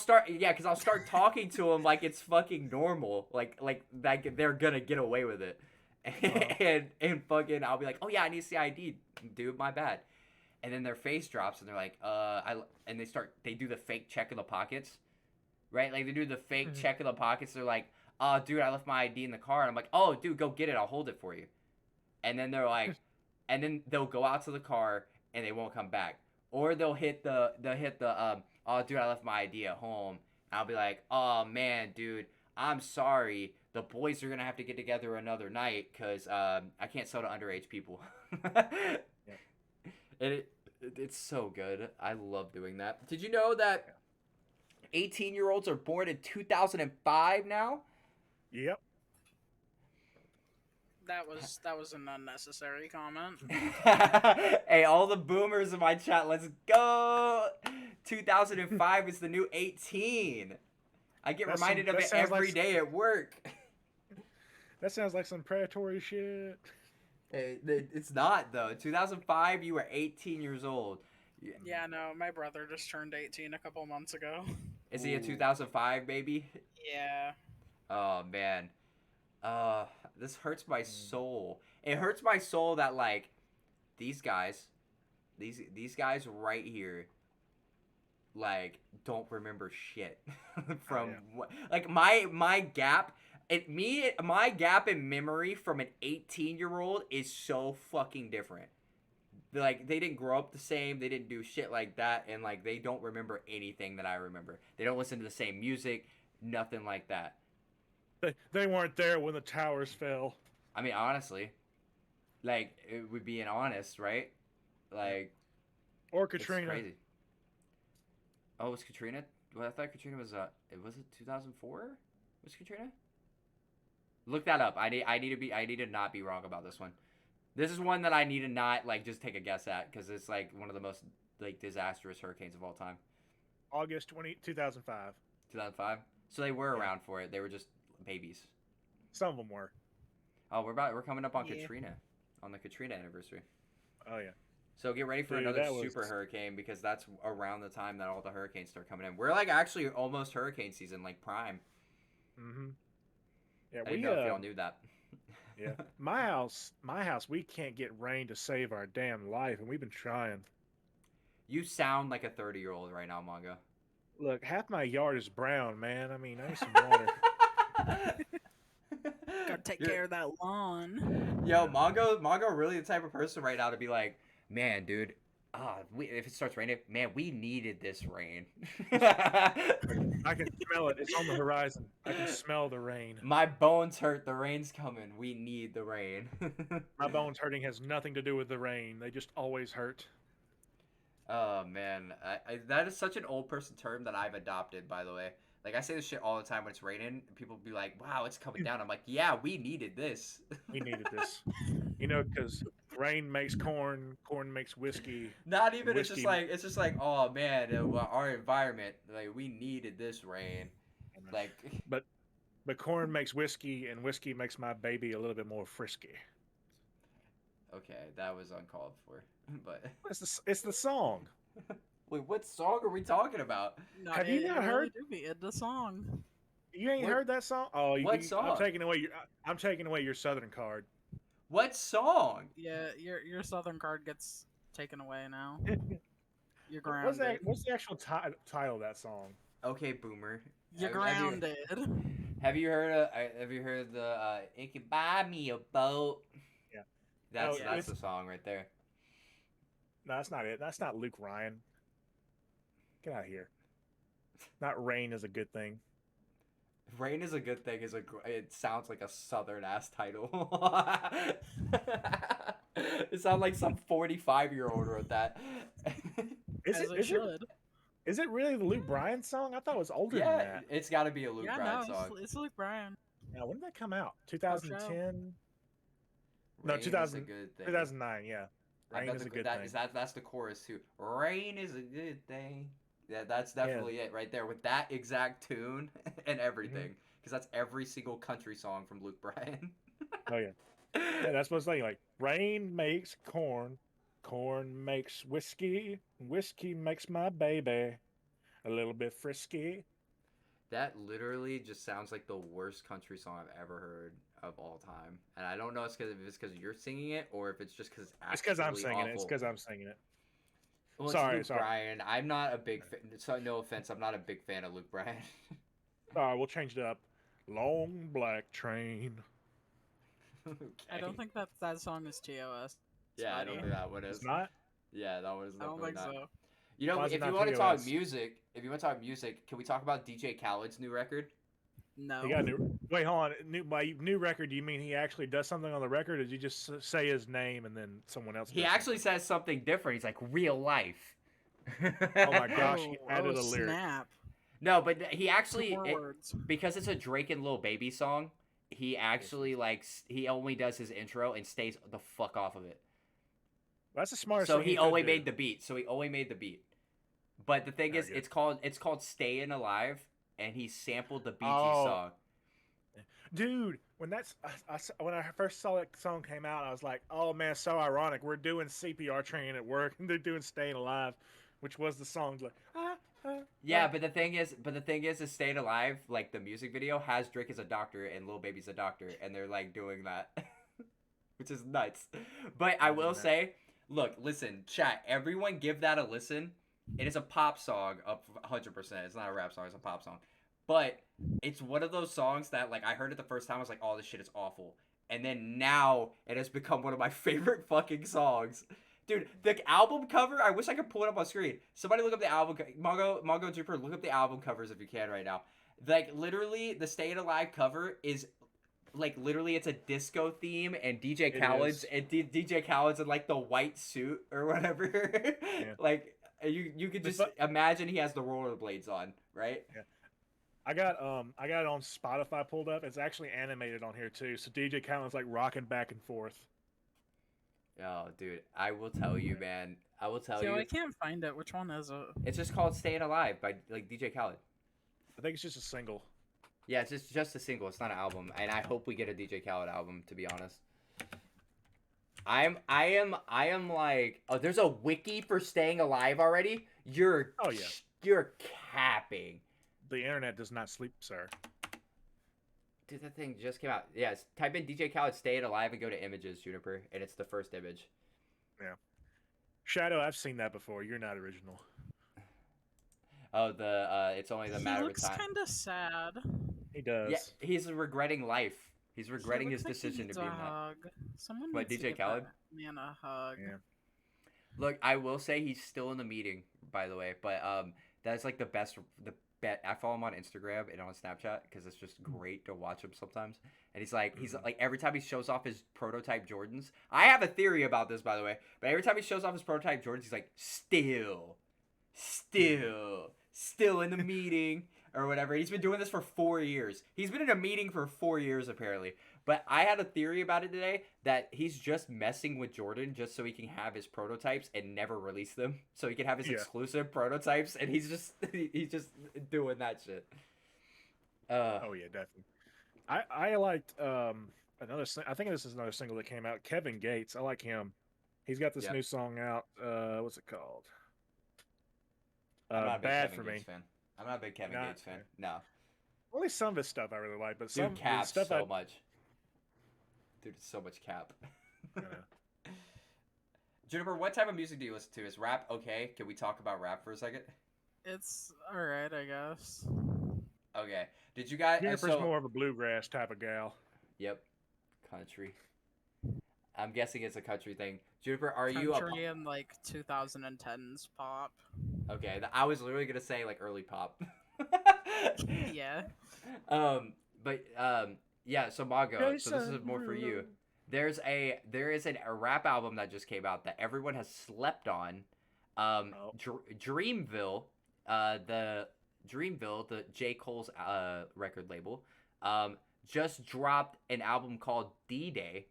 start talking to them like it's fucking normal, like they're gonna get away with it, Uh, and fucking I'll be like, oh yeah, I need to see ID, dude, my bad, and then their face drops and they're like, and they do the fake check in the pockets, right? Like they do the fake mhm. check in the pockets. They're like, dude, I left my ID in the car, and I'm like, oh, dude, go get it, I'll hold it for you, and then they're like, and then they'll go out to the car and they won't come back, or they'll hit the oh dude, I left my ID at home. And I'll be like, oh man, dude, I'm sorry, the boys are gonna have to get together another night because I can't sell to underage people. Yeah. It's so good. I love doing that. Did you know that 18-year-olds are born in 2005 now? Yep. That was an unnecessary comment. Hey, all the boomers in my chat, let's go. 2005 is the new 18. I get reminded of That it sounds every like day at work. that sounds like some predatory shit. It's not though. 2005, you were 18 years old. Yeah, no, my brother just turned 18 a couple months ago. Is he a Ooh. 2005 baby? Yeah. Oh man. Uh, this hurts my Mm. soul. It hurts my soul that like these guys, these guys right here, like don't remember shit Oh from yeah. what like my gap. My gap in memory from an 18-year-old is so fucking different. Like they didn't grow up the same, they didn't do shit like that, and like they don't remember anything that I remember. They don't listen to the same music, nothing like that. They weren't there when the towers fell. I mean, honestly, like it would be an honest, right? Yeah. Like Or it's Katrina. crazy. Oh, was Katrina? Well, I thought Katrina was it was it 2004? Was Katrina? Look that up. I need to not be wrong about this one. This is one that I need to not like just take a guess at because it's like one of the most like disastrous hurricanes of all time. August 2005. 2005. So they were Yeah. around for it. They were just babies. Some of them were. Oh, we're coming up on Yeah. Katrina, on the Katrina anniversary. Oh yeah. So get ready for Dude, another that was. super hurricane because that's around the time that all the hurricanes start coming in. We're like actually almost hurricane season, like prime. Mm-hmm. Yeah, I didn't know if y'all knew that. Yeah, my house, we can't get rain to save our damn life, and we've been trying. You sound like a 30-year-old right now, Manga. Look, half my yard is brown, man. I mean, I need some water. Gotta take You're- care of that lawn. Yo, Mongo, really the type of person right now to be like, man, dude, if it starts raining, man, we needed this rain. I can smell it. It's on the horizon. I can smell the rain. My bones hurt. The rain's coming. We need the rain. My bones hurting has nothing to do with the rain. They just always hurt. Oh man, that is such an old person term that I've adopted. By the way, like I say this shit all the time when it's raining. And people be like, "Wow, it's coming down." I'm like, "Yeah, we needed this." We needed this, you know, because rain makes corn, corn makes whiskey. Not even. It's Whiskey. it's just like, oh man, our environment. Like we needed this rain. Like, But corn makes whiskey, and whiskey makes my baby a little bit more frisky. okay, that was uncalled for. But It's the song. wait, what song are we talking about? No, Have you it not really heard- do be in the song. You ain't What- heard that song? Oh, what song? I'm taking away your Southern card. What song? Yeah, your Southern card gets taken away now. You're What's grounded. What's the actual title of that song? Okay, boomer. You're Have you- grounded. Have you heard the "It Can Buy Me a Boat"? Yeah. That's Oh, that's the song right there. No, that's not it. That's not Luke Ryan. Get out of here. Not rain is a good thing. Rain is a good thing. It sounds like a southern ass title. It sounds like some 45-year-old wrote that. Is As it? it Is it? should. Is it really the Luke Bryan song? I thought it was older than Yeah, that. it's got to be a Luke Yeah, Bryan no, song. it's Luke Bryan. Now, when did that come out? 2010, No, Rain is a 2000 good thing. 2009. Yeah, I rain bet is a the- good that, thing. is that that's the chorus too. Rain is a good thing. Yeah, that's definitely it right there with that exact tune and everything. Because that's every single country song from Luke Bryan. Oh yeah, yeah. That's what it's like rain makes corn, corn makes whiskey, whiskey makes my baby. a little bit frisky. That literally just sounds like the worst country song I've ever heard of all time. And I don't know if it's because you're singing it or if it's just because it's It's because I'm actually singing it. It's awful. because I'm singing it. Well, it's Sorry, Luke sorry. Bryan. I'm not a big fan. So no offense, I'm not a big fan of Luke Bryan. Sorry, we'll change it up. Long black train. Okay. I don't think that song is TOS. Yeah, I don't think that one is. It's not? Yeah, that one is I don't definitely think not. so. You know, Why is it if you not want to talk TOS? music, can we talk about DJ Khaled's new record? No. He got a new. Wait, hold on. By new record, do you mean he actually does something on the record, or did you just say his name and then someone else? He does actually something? says something different. He's like real life. Oh my gosh, he added a lyric. Snap. No, but he Two actually more words. because it's a Drake and Lil Baby song. He actually he only does his intro and stays the fuck off of it. That's the smartest So thing he could only do. made the beat. But the thing is, Very good. it's called "Stayin' Alive," and he sampled the BG Oh. song. Dude, when when I first saw that song came out, I was like, "Oh man, so ironic. We're doing CPR training at work, and they're doing "Staying Alive," which was the song. Like, Yeah, but the thing is, is "Staying Alive," like the music video, has Drake as a doctor and Lil Baby's a doctor, and they're like doing that, which is nuts. But I will say, look, listen, chat, everyone, give that a listen. It is a pop song, up 100%. It's not a rap song; it's a pop song. But it's one of those songs that, like, I heard it the first time, I was like, "Oh, this shit is awful," and then now it has become one of my favorite fucking songs. Dude, the album cover, I wish I could pull it up on screen. Somebody look up the album, Mongo Jupiter, look up the album covers if you can right now. Like, literally, the Staying Alive cover is, like, literally, it's a disco theme, and DJ Khaled's, DJ Khaled's in, like, the white suit or whatever. Yeah. Like, you could just imagine he has the rollerblades on, right? Yeah. I got it on Spotify pulled up. It's actually animated on here too. So DJ Khaled's like rocking back and forth. Oh, dude, I will tell you, man. I will tell you. I can't find it. Which one is it? It's just called "Staying Alive" by like DJ Khaled. I think it's just a single. Yeah, it's just a single. It's not an album, and I hope we get a DJ Khaled album. To be honest, I am like, oh, there's a wiki for "Staying Alive" already. You're capping. The internet does not sleep, sir. Dude, that thing just came out. Yes, type in DJ Khaled "Staying Alive" and go to images, Juniper, and it's the first image. Yeah. Shadow, I've seen that before. You're not original. Oh, it's only the matter of time. He looks kind of sad. He does. Yeah, he's regretting life. He's regretting his looks decision like to he be needs in a that. hug. Someone What, needs to DJ give Khaled? that man a hug. Yeah. Look, I will say he's still in the meeting, by the way, but that's like the best. I follow him on Instagram and on Snapchat because it's just great to watch him sometimes. And he's like every time he shows off his prototype Jordans. I have a theory about this, by the way, but every time he shows off his prototype Jordans, he's like still in the meeting or whatever. He's been doing this for 4 years. He's been in a meeting for 4 years apparently. But I had a theory about it today that he's just messing with Jordan just so he can have his prototypes and never release them. So he can have his exclusive prototypes, and he's just doing that shit. Oh yeah, definitely. I liked another. I think this is another single that came out. Kevin Gates. I like him. He's got this new song out. What's it called? I'm not a big Bad Kevin for Gates me. fan. I'm not a big Kevin Gates fan. No. Well, at least some of his stuff I really like, but Dude, some caps stuff so much. Dude, so much cap. Juniper, what type of music do you listen to? Is rap okay? Can we talk about rap for a second? It's alright, I guess. Okay. Did you guys? Juniper's more of a bluegrass type of gal. Yep. Country. I'm guessing it's a country thing. Juniper, are you a country and like 2010s pop? Okay, I was literally gonna say like early pop. Yeah. Yeah. So Mago, so this is more for you. There is a rap album that just came out that everyone has slept on. Dreamville, the J. Cole's record label, just dropped an album called D-Day,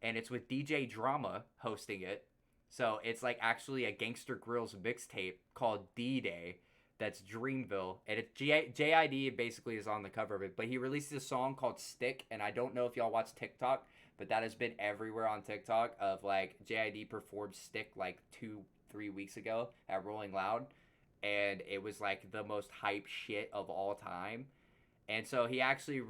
and it's with DJ Drama hosting it. So it's like actually a Gangster Grillz mixtape called D-Day. That's Dreamville, and it's JID basically is on the cover of it. But he released a song called Stick, and I don't know if y'all watch TikTok, but that has been everywhere on TikTok. Of like JID performed Stick like 2-3 weeks ago at Rolling Loud, and it was like the most hype shit of all time. And so he actually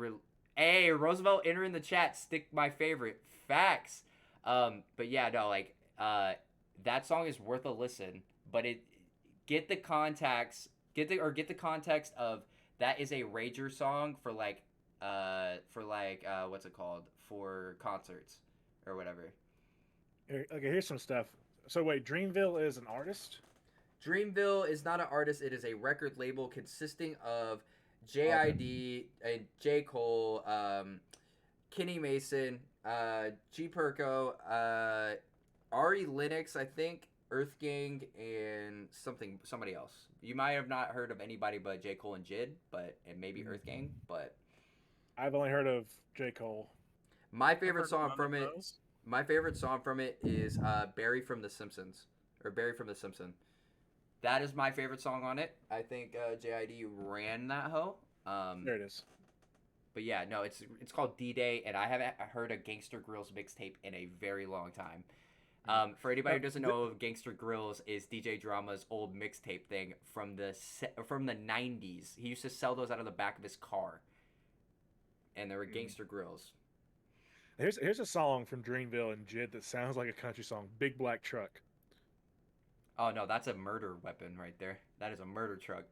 hey, Roosevelt, enter in the chat, stick my favorite facts. But yeah, no, like that song is worth a listen, but it get the context, get the context of that is a rager song for like what's it called, for concerts or whatever. Okay, here's some stuff. So wait, Dreamville is an artist? Dreamville is not an artist. It is a record label consisting of JID and J. Cole, Kenny Mason, G. Perko, Ari Lennox, I think, Earth Gang, and somebody else. You might have not heard of anybody but J. Cole and Jid, and maybe Earth Gang, but I've only heard of J. Cole. my favorite song from it. My favorite song from it is Barry from The Simpsons, or Barry from The Simpsons. That is my favorite song on it. I think JID ran that hoe. There it is. But yeah, no, it's called D-Day, and I haven't heard a Gangster Grills mixtape in a very long time. For anybody who doesn't know, Gangster Grills is DJ Drama's old mixtape thing from the 90s. He used to sell those out of the back of his car, and there were Gangster Grills. Here's a song from Dreamville and Jid that sounds like a country song. Big Black Truck. Oh no, that's a murder weapon right there. That is a murder truck.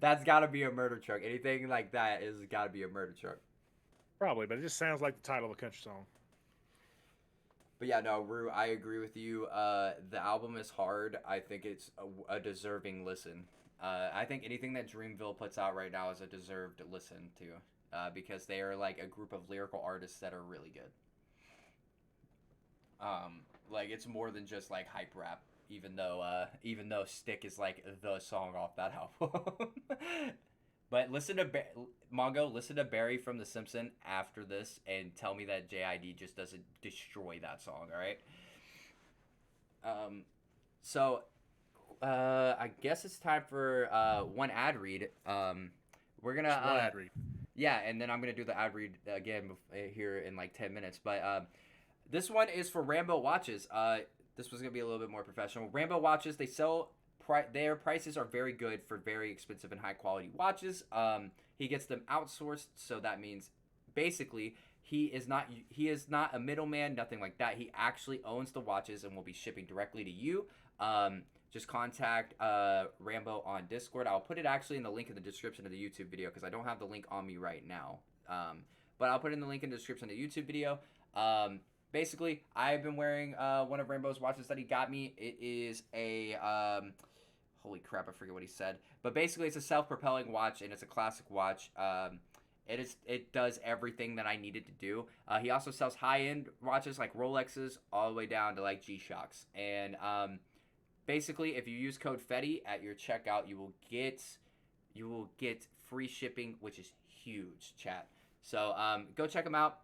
That's gotta be a murder truck. Anything like that is gotta be a murder truck. Probably, but it just sounds like the title of a country song. But yeah, no, Rue, I agree with you. The album is hard. I think it's a deserving listen. I think anything that Dreamville puts out right now is a deserved listen to, because they are like a group of lyrical artists that are really good. Like it's more than just like hype rap, even though Stick is like the song off that album. But listen to Mongo, listen to Barry from The Simpsons after this, and tell me that JID just doesn't destroy that song. All right. So, I guess it's time for one ad read. We're gonna one ad read. Yeah, and then I'm gonna do the ad read again here in like 10 minutes. But this one is for Rambo watches. This was gonna be a little bit more professional. Rambo watches, they sell. Their prices are very good for very expensive and high quality watches. He gets them outsourced, so that means basically he is not a middleman, nothing like that. He actually owns the watches and will be shipping directly to you. Just contact Rambo on Discord. I'll put it actually in the link in the description of the YouTube video because I don't have the link on me right now. But I'll put in the link in the description of the YouTube video. Basically, I've been wearing one of Rambo's watches that he got me. It is a holy crap, I forget what he said. But basically, it's a self-propelling watch, and it's a classic watch. It does everything that I needed to do. He also sells high-end watches like Rolexes all the way down to like G-Shocks. And basically, if you use code FETI at your checkout, you will get free shipping, which is huge, chat. So go check them out.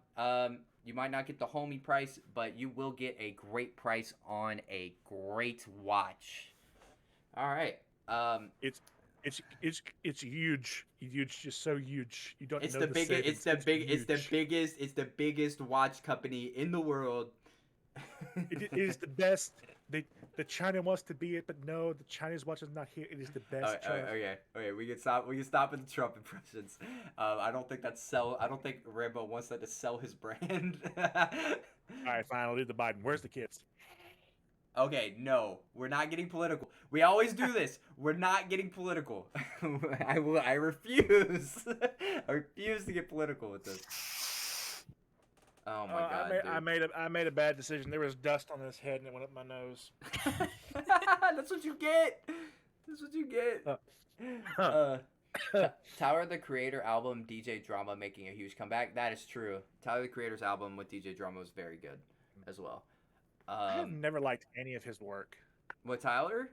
You might not get the homie price, but you will get a great price on a great watch. All right. It's huge, just so huge. You don't. It's know the biggest. It's the biggest watch company in the world. It is the best. The China wants to be it, but no, the Chinese watch is not here. It is the best. Okay. We can stop with the Trump impressions. I don't think Rambo wants that to sell his brand. All right, fine. I'll leave the Biden. Where's the kids? Okay, no, we're not getting political. We always do this. We're not getting political. I refuse. I refuse to get political with this. Oh my god! I made a bad decision. There was dust on his head and it went up my nose. That's what you get. That's what you get. Tyler the Creator album, DJ Drama making a huge comeback. That is true. Tyler the Creator's album with DJ Drama was very good as well. I have never liked any of his work. What, Tyler?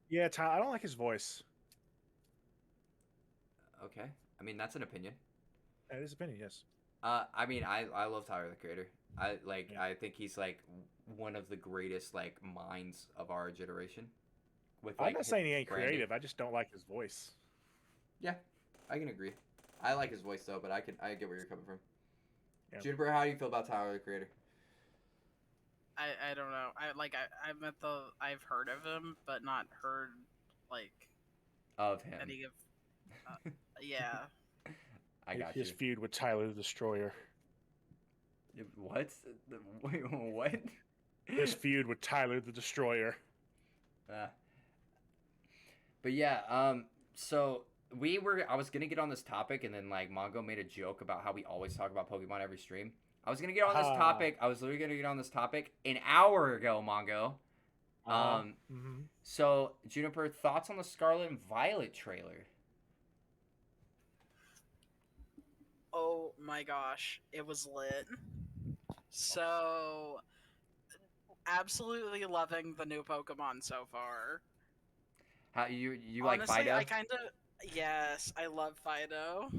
Yeah, Tyler. I don't like his voice. Okay. I mean, that's an opinion. That is opinion, yes. I mean, I love Tyler the Creator. I think he's like one of the greatest like minds of our generation. With like, I'm not saying he ain't branding. creative. I just don't like his voice. Yeah, I can agree. I like his voice though, but I get where you're coming from. Yeah. Juniper, how do you feel about Tyler the Creator? I don't know. I met I've heard of him, but not heard like Of him. any of. Uh, yeah. I got His you. feud with Tyler the Destroyer. What? Wait, what? His feud with Tyler the Destroyer. Uh, but yeah, so I was gonna get on this topic, and then like Mongo made a joke about how we always talk about Pokemon every stream. I was gonna get on this topic. I was literally gonna get on this topic an hour ago, Mongo. Um, so Juniper, thoughts on the Scarlet and Violet trailer? Oh my gosh, it was lit. So, absolutely loving the new Pokemon so far. How you like Honestly, Fido? I kind of yes, I love Fido.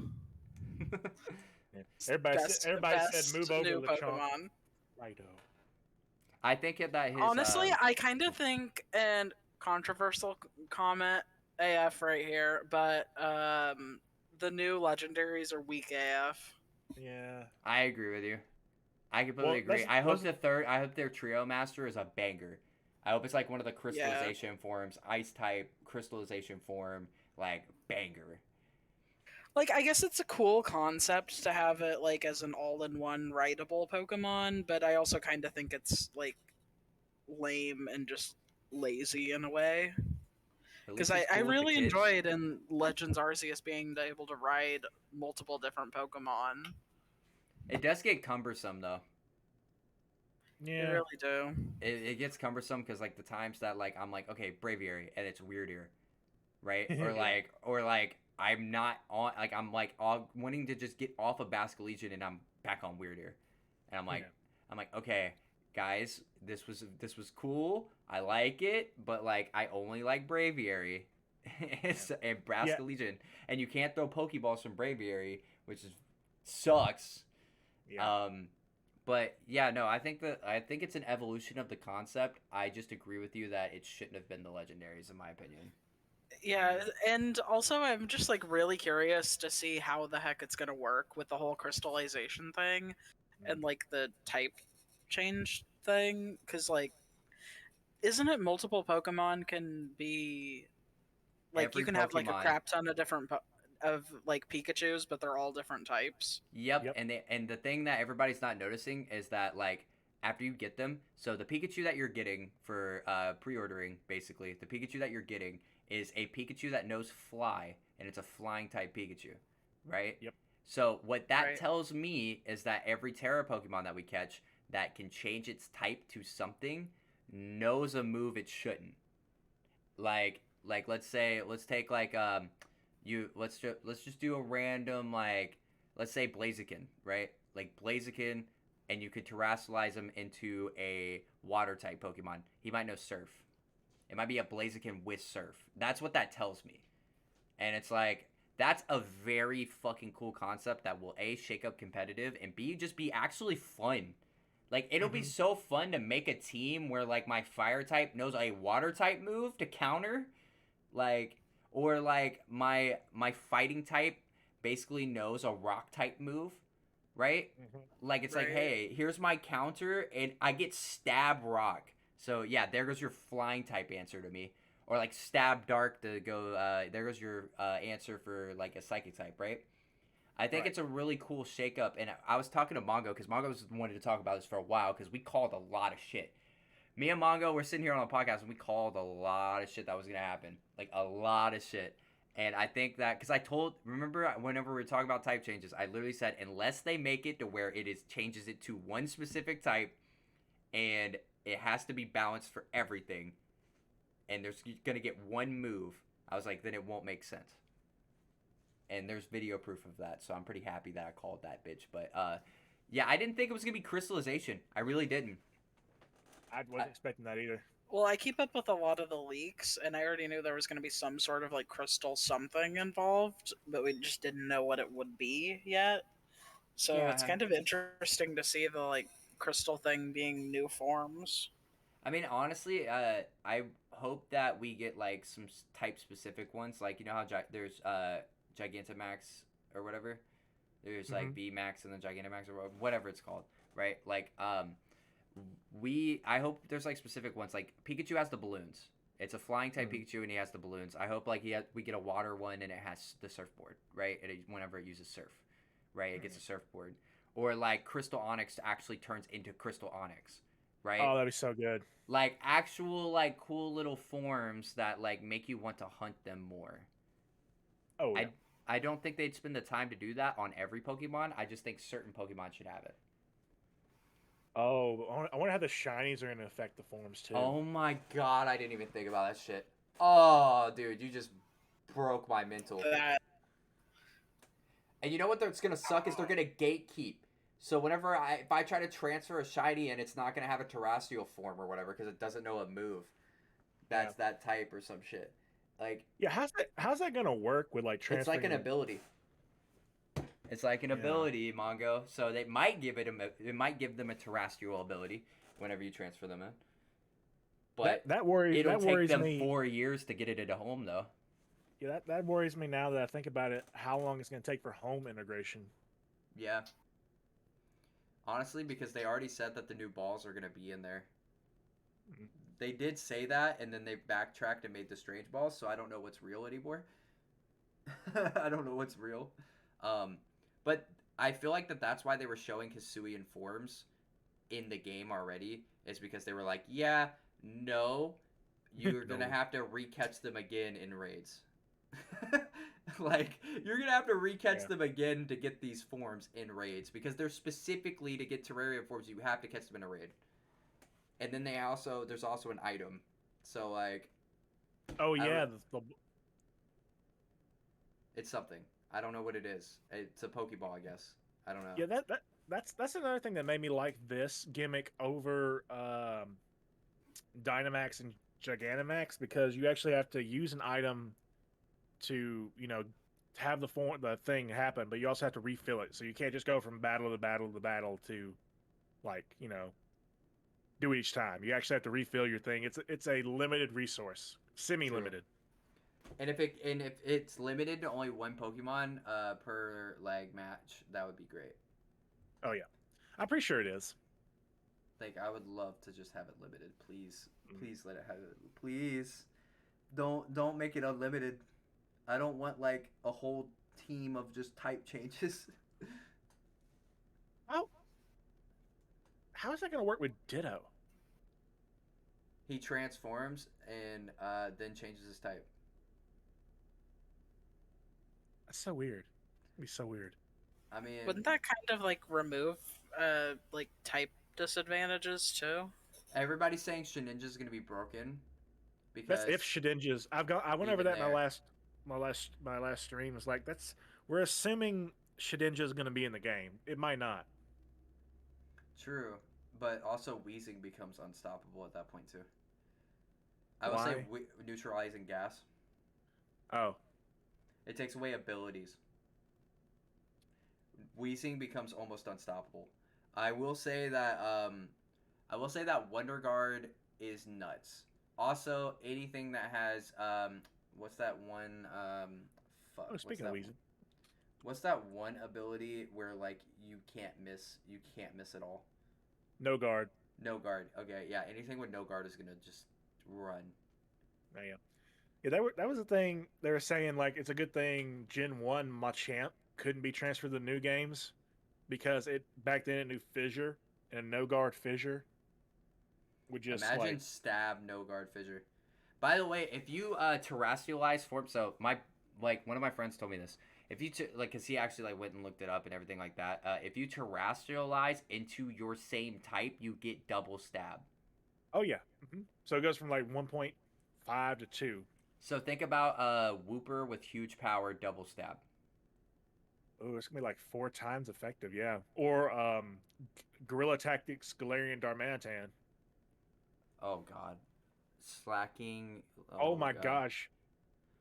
Yeah. Everybody said move over new to the chunk. Pokemon. Righto. I think that his Honestly, I kind of think, and controversial comment AF right here, but the new legendaries are weak AF. Yeah. I agree with you. I completely agree. I hope their Trio Master is a banger. I hope it's like one of the crystallization forms, ice type crystallization form, like banger. Like, I guess it's a cool concept to have it like as an all-in-one writable Pokemon, but I also kind of think it's like lame and just lazy in a way. At Because least it's I cool with the really kids. enjoyed in Legends Arceus being able to ride multiple different Pokemon. It does get cumbersome though. Yeah. They really do. It gets cumbersome because like the times that like I'm like okay Braviary and it's weirder, right? Or Yeah. like I'm not on like I'm like wanting to just get off of Basculegion and I'm back on weirder, and I'm like okay guys this was cool, I like it, but like I only like Braviary and Basculegion, and you can't throw Pokeballs from Braviary, which sucks. Yeah. But yeah, no, I think it's an evolution of the concept. I just agree with you that it shouldn't have been the legendaries, in my opinion. Yeah, and also I'm just like really curious to see how the heck it's gonna work with the whole crystallization thing and like the type change thing. Because like, isn't it multiple Pokemon can be like you Every can have like a Pokemon. crap ton of different of like Pikachu's, but they're all different types. Yep, Yep. and the thing that everybody's not noticing is that like after you get them, so the Pikachu that you're getting for pre-ordering, basically, the Pikachu that you're getting is a Pikachu that knows Fly, and it's a flying type Pikachu, right? Yep. So what that Right. tells me is that every Terra Pokemon that we catch that can change its type to something knows a move it shouldn't. Like let's take like let's just do a random like let's say Blaziken, right? Like Blaziken, and you could terrestrialize him into a water type Pokemon. He might know Surf. It might be a Blaziken with Surf. That's what that tells me. And it's like that's a very fucking cool concept that will A shake up competitive and B just be actually fun. Like it'll be so fun to make a team where like my fire type knows a water type move to counter, like or like my fighting type basically knows a rock type move, right? Like it's like, Right. hey, here's my counter and I get stab rock. So yeah, there goes your flying type answer to me. Or like stab dark to go there goes your answer for like a psychic type, right? I think Right. it's a really cool shake up, and I was talking to Mongo because Mongo was wanted to talk about this for a while because we called a lot of shit. Me and Mongo were sitting here on the podcast and we called a lot of shit that was gonna happen, like a lot of shit. And I think that because remember whenever we were talking about type changes, I literally said unless they make it to where it is changes it to one specific type, and it has to be balanced for everything, and there's gonna get one move. I was like, then it won't make sense. And there's video proof of that, so I'm pretty happy that I called that bitch. But yeah, I didn't think it was gonna be crystallization. I really didn't. I wasn't expecting that either. Well, I keep up with a lot of the leaks, and I already knew there was going to be some sort of like crystal something involved, but we just didn't know what it would be yet. So it's Yeah, kind of interesting to see the like crystal thing being new forms. I mean, honestly, I hope that we get like some type specific ones, like you know how there's Gigantamax or whatever. There's like B Max and then Gigantamax or whatever it's called, right? Like I hope there's like specific ones. Like Pikachu has the balloons. It's a flying type Pikachu, and he has the balloons. I hope like we get a water one, and it has the surfboard, right? Whenever it uses surf, right? It gets a surfboard. Or like Crystal Onyx actually turns into Crystal Onyx, right? Oh, that'd be so good. Like actual like cool little forms that like make you want to hunt them more. Oh yeah. I don't think they'd spend the time to do that on every Pokemon. I just think certain Pokemon should have it. Oh, I wonder how the shinies are going to affect the forms too. Oh my god, I didn't even think about that shit. Oh, dude, you just broke my mental. And you know what that's gonna suck is they're gonna gatekeep. So whenever if I try to transfer a shiny and it's not gonna have a terrestrial form or whatever because it doesn't know a move, that's that type or some shit. Like yeah, how's that gonna work with like transferring? It's like an ability. It's like an ability, Mongo. So they might give it might give them a terrestrial ability whenever you transfer them in. But that worries them me. 4 years to get it into home though. Yeah, that worries me now that I think about it. How long it's going to take for home integration? Yeah. Honestly, because they already said that the new balls are going to be in there. Mm-hmm. They did say that, and then they backtracked and made the strange balls, so I don't know what's real anymore. I don't know what's real. But I feel like that's why they were showing Hisuian forms in the game already, is because they were like, yeah, no, you're going to have to recatch them again in raids. Like you're gonna have to recatch them again to get these forms in raids because they're specifically to get terrarium forms you have to catch them in a raid. And then there's also an item, so like it's something I don't know what it is. It's a Pokeball, I guess. I don't know. Yeah, that's another thing that made me like this gimmick over Dynamax and Gigantamax, because you actually have to use an item to have the thing happen, but you also have to refill it. So you can't just go from battle to battle to battle to like do it each time. You actually have to refill your thing. It's a limited resource, semi-limited. And if it's limited to only one Pokemon per like match, that would be great. Oh yeah, I'm pretty sure it is. Like I would love to just have it limited. Please let it have it. Please don't make it unlimited. I don't want like a whole team of just type changes. How is that going to work with Ditto? He transforms and then changes his type. That's so weird. It'd be so weird. I mean, wouldn't that kind of like remove like type disadvantages too? Everybody's saying Shedinja is going to be broken because that's if Shedinja's. I went over that in my last stream. Was like we're assuming Shedinja is going to be in the game. It might not. True, but also Weezing becomes unstoppable at that point too. I would say neutralizing gas. Oh. It takes away abilities. Weezing becomes almost unstoppable. I will say that Wonder Guard is nuts. Also, anything that has what's that one fuck? Oh, speaking of Weezing. What's that one ability where like you can't miss at all? No guard. No guard. Okay, yeah. Anything with no guard is gonna just run. Yeah, that was the thing they were saying. Like, it's a good thing Gen 1 Machamp couldn't be transferred to the new games, because back then it knew Fissure, and no guard Fissure would just imagine stab no guard Fissure. By the way, if you terrestrialize form, so one of my friends told me this. If you because he actually like went and looked it up and everything like that. If you terrestrialize into your same type, you get double stab. Oh yeah. Mm-hmm. So it goes from like 1.5 to 2. So think about Wooper with huge power, double stab. Oh, it's gonna be like 4 times effective, yeah. Or Guerrilla Tactics Galarian Darmanitan. Oh god, slacking. Oh my gosh.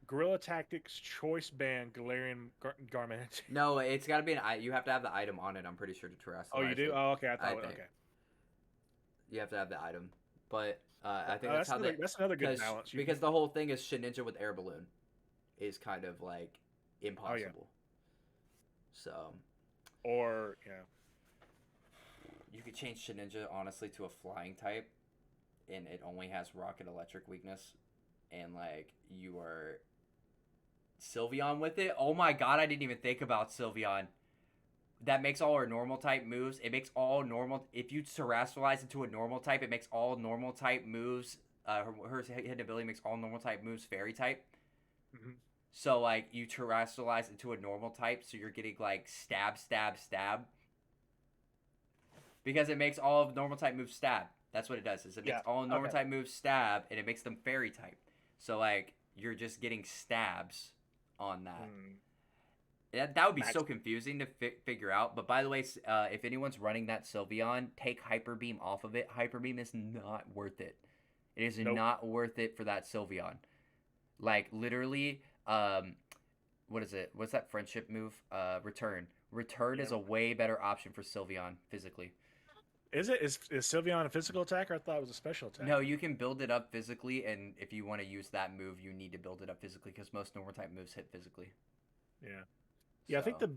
Guerrilla Tactics Choice Band Galarian Darmanitan. No, it's got to be you have to have the item on it. I'm pretty sure to terrestrialize. Oh, you do? Oh, okay. I thought okay. You have to have the item, but I think that's another good balance. Because the whole thing is Shedinja with Air Balloon is kind of like impossible. Oh, yeah. So. Or You could change Shedinja honestly to a flying type, and it only has rocket electric weakness, and like you are Sylveon with it. Oh my god, I didn't even think about Sylveon. That makes all her normal type moves. It makes all normal. If you terrestrialize into a normal type, it makes all normal type moves. Her hidden ability makes all normal type moves fairy type. Mm-hmm. So like you terrestrialize into a normal type, so you're getting like stab, stab, stab. Because it makes all of normal type moves stab. That's what it does. Is it makes all normal type moves stab, and it makes them fairy type. So like you're just getting stabs on that. That would be so confusing to figure out. But by the way, if anyone's running that Sylveon, take Hyper Beam off of it. Hyper Beam is not worth it. It is not worth it for that Sylveon. Like literally, what is it? What's that friendship move? Return. Return is a way better option for Sylveon physically. Is it? Is Sylveon a physical attacker? I thought it was a special attack. No, you can build it up physically, and if you want to use that move, you need to build it up physically because most normal type moves hit physically. Yeah. Yeah, So. I think the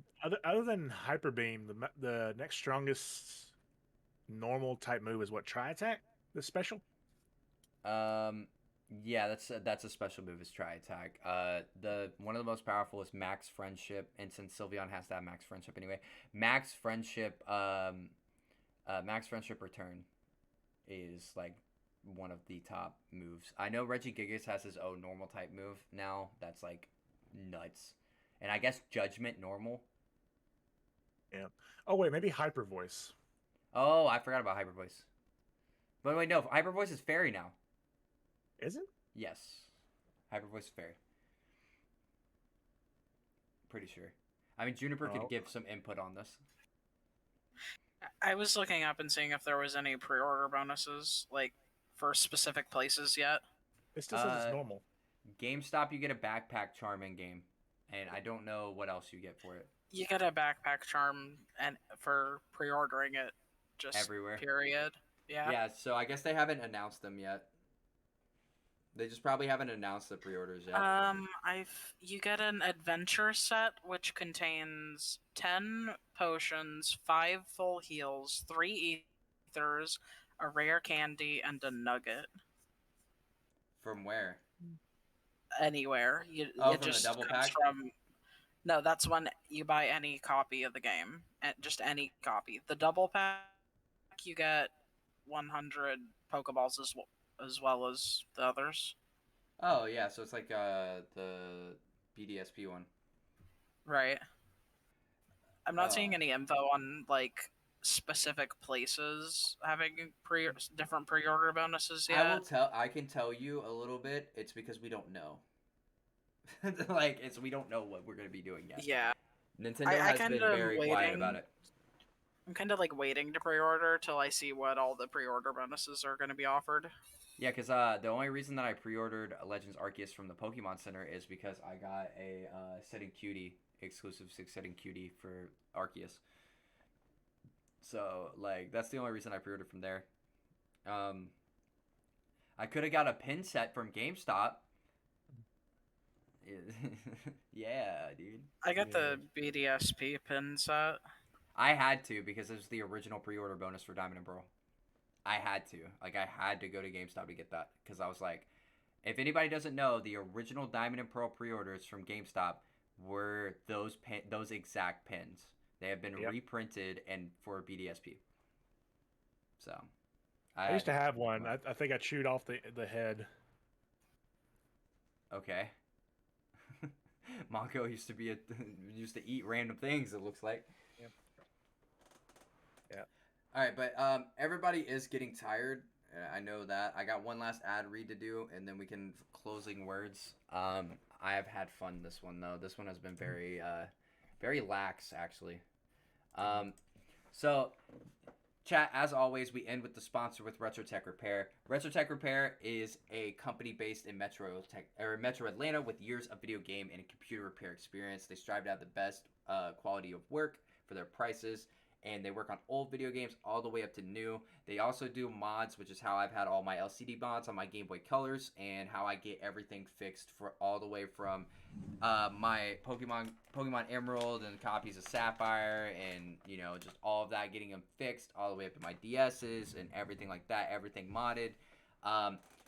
other than Hyper Beam, the next strongest normal type move is what, Tri Attack? The special? Yeah, that's a special move is Tri Attack. The one of the most powerful is Max Friendship, and since Sylveon has to have Max Friendship anyway, Max Friendship Return is like one of the top moves. I know Regigigas has his own normal type move now. That's like nuts. And I guess Judgment normal. Yeah. Oh wait, maybe Hyper Voice. Oh, I forgot about Hyper Voice. But wait, no, Hyper Voice is fairy now. Is it? Yes. Hyper Voice is fairy. Pretty sure. I mean, Juniper could give some input on this. I was looking up and seeing if there was any pre-order bonuses, like for specific places yet. It still says it's normal. GameStop, you get a backpack charm in game, and I don't know what else you get for it. You get a backpack charm and for pre-ordering it, just everywhere. Period. Yeah. Yeah. So I guess they haven't announced them yet. They just probably haven't announced the pre-orders yet. You get an adventure set which contains 10 potions, 5 full heals, 3 ethers, a rare candy, and a nugget. From where? Anywhere. From the double pack? No, that's when you buy any copy of the game. Just any copy. The double pack, you get 100 Pokeballs as well as the others. Oh, yeah, so it's like the BDSP one. Right. I'm not seeing any info on, like, specific places having different pre-order bonuses yet. I can tell you a little bit. It's because we don't know. Like, we don't know what we're going to be doing yet. Yeah. Nintendo has been very quiet about it. I'm kind of like waiting to pre-order till I see what all the pre-order bonuses are going to be offered. Yeah, because the only reason that I pre-ordered Legends Arceus from the Pokemon Center is because I got a Setting Cutie, exclusive 6-setting Cutie for Arceus. So, like, that's the only reason I pre-ordered from there. I could have got a pin set from GameStop. Yeah, dude. I got the BDSP pin set. I had to because it was the original pre-order bonus for Diamond and Pearl. I had to. Like, I had to go to GameStop to get that because I was like, if anybody doesn't know, the original Diamond and Pearl pre-orders from GameStop were those exact pins. They have been reprinted and for BDSP. So, I used to have one. I think I chewed off the head. Okay. Monko used to eat random things. It looks like. Yep. Yeah. All right, but everybody is getting tired. I know that. I got one last ad read to do, and then we can closing words. I have had fun this one though. This one has been very, very lax actually. So, chat, as always, we end with the sponsor with Retro Tech Repair. Retro Tech Repair is a company based in Metro Atlanta with years of video game and computer repair experience. They strive to have the best quality of work for their prices. and they work on old video games all the way up to new. They also do mods, which is how I've had all my LCD mods on my Game Boy Colors, and how I get everything fixed for all the way from my Pokemon Emerald and copies of Sapphire, and just all of that, getting them fixed all the way up to my DSs and everything like that, everything modded.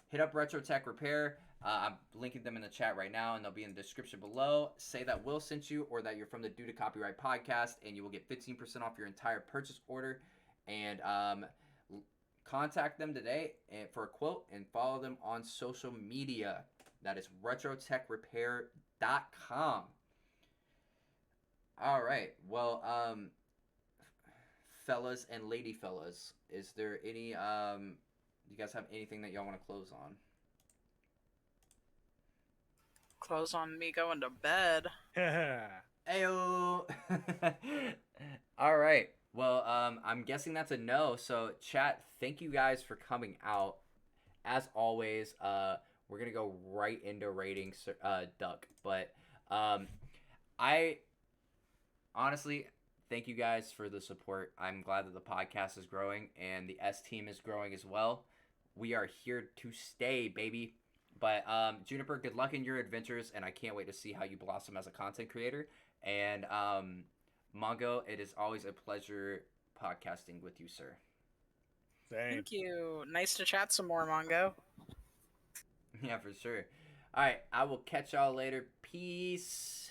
Hit up Retro Tech Repair. I'm linking them in the chat right now, and they'll be in the description below. Say that Will sent you, or that you're from the Due to Copyright podcast, and you will get 15% off your entire purchase order. And contact them today for a quote, and follow them on social media. That is retrotechrepair.com. All right. Well, fellas and lady fellas, is there any you guys have anything that y'all want to close on? Close on me going to bed. Ayo. All right. Well, I'm guessing that's a no. So, chat, thank you guys for coming out. As always, we're gonna go right into rating Duck. But I honestly thank you guys for the support. I'm glad that the podcast is growing and the S team is growing as well. We are here to stay, baby. But Juniper, good luck in your adventures, and I can't wait to see how you blossom as a content creator. And Mongo, it is always a pleasure podcasting with you, sir. Same. Thank you. Nice to chat some more, Mongo. Yeah, for sure. All right, I will catch y'all later. Peace.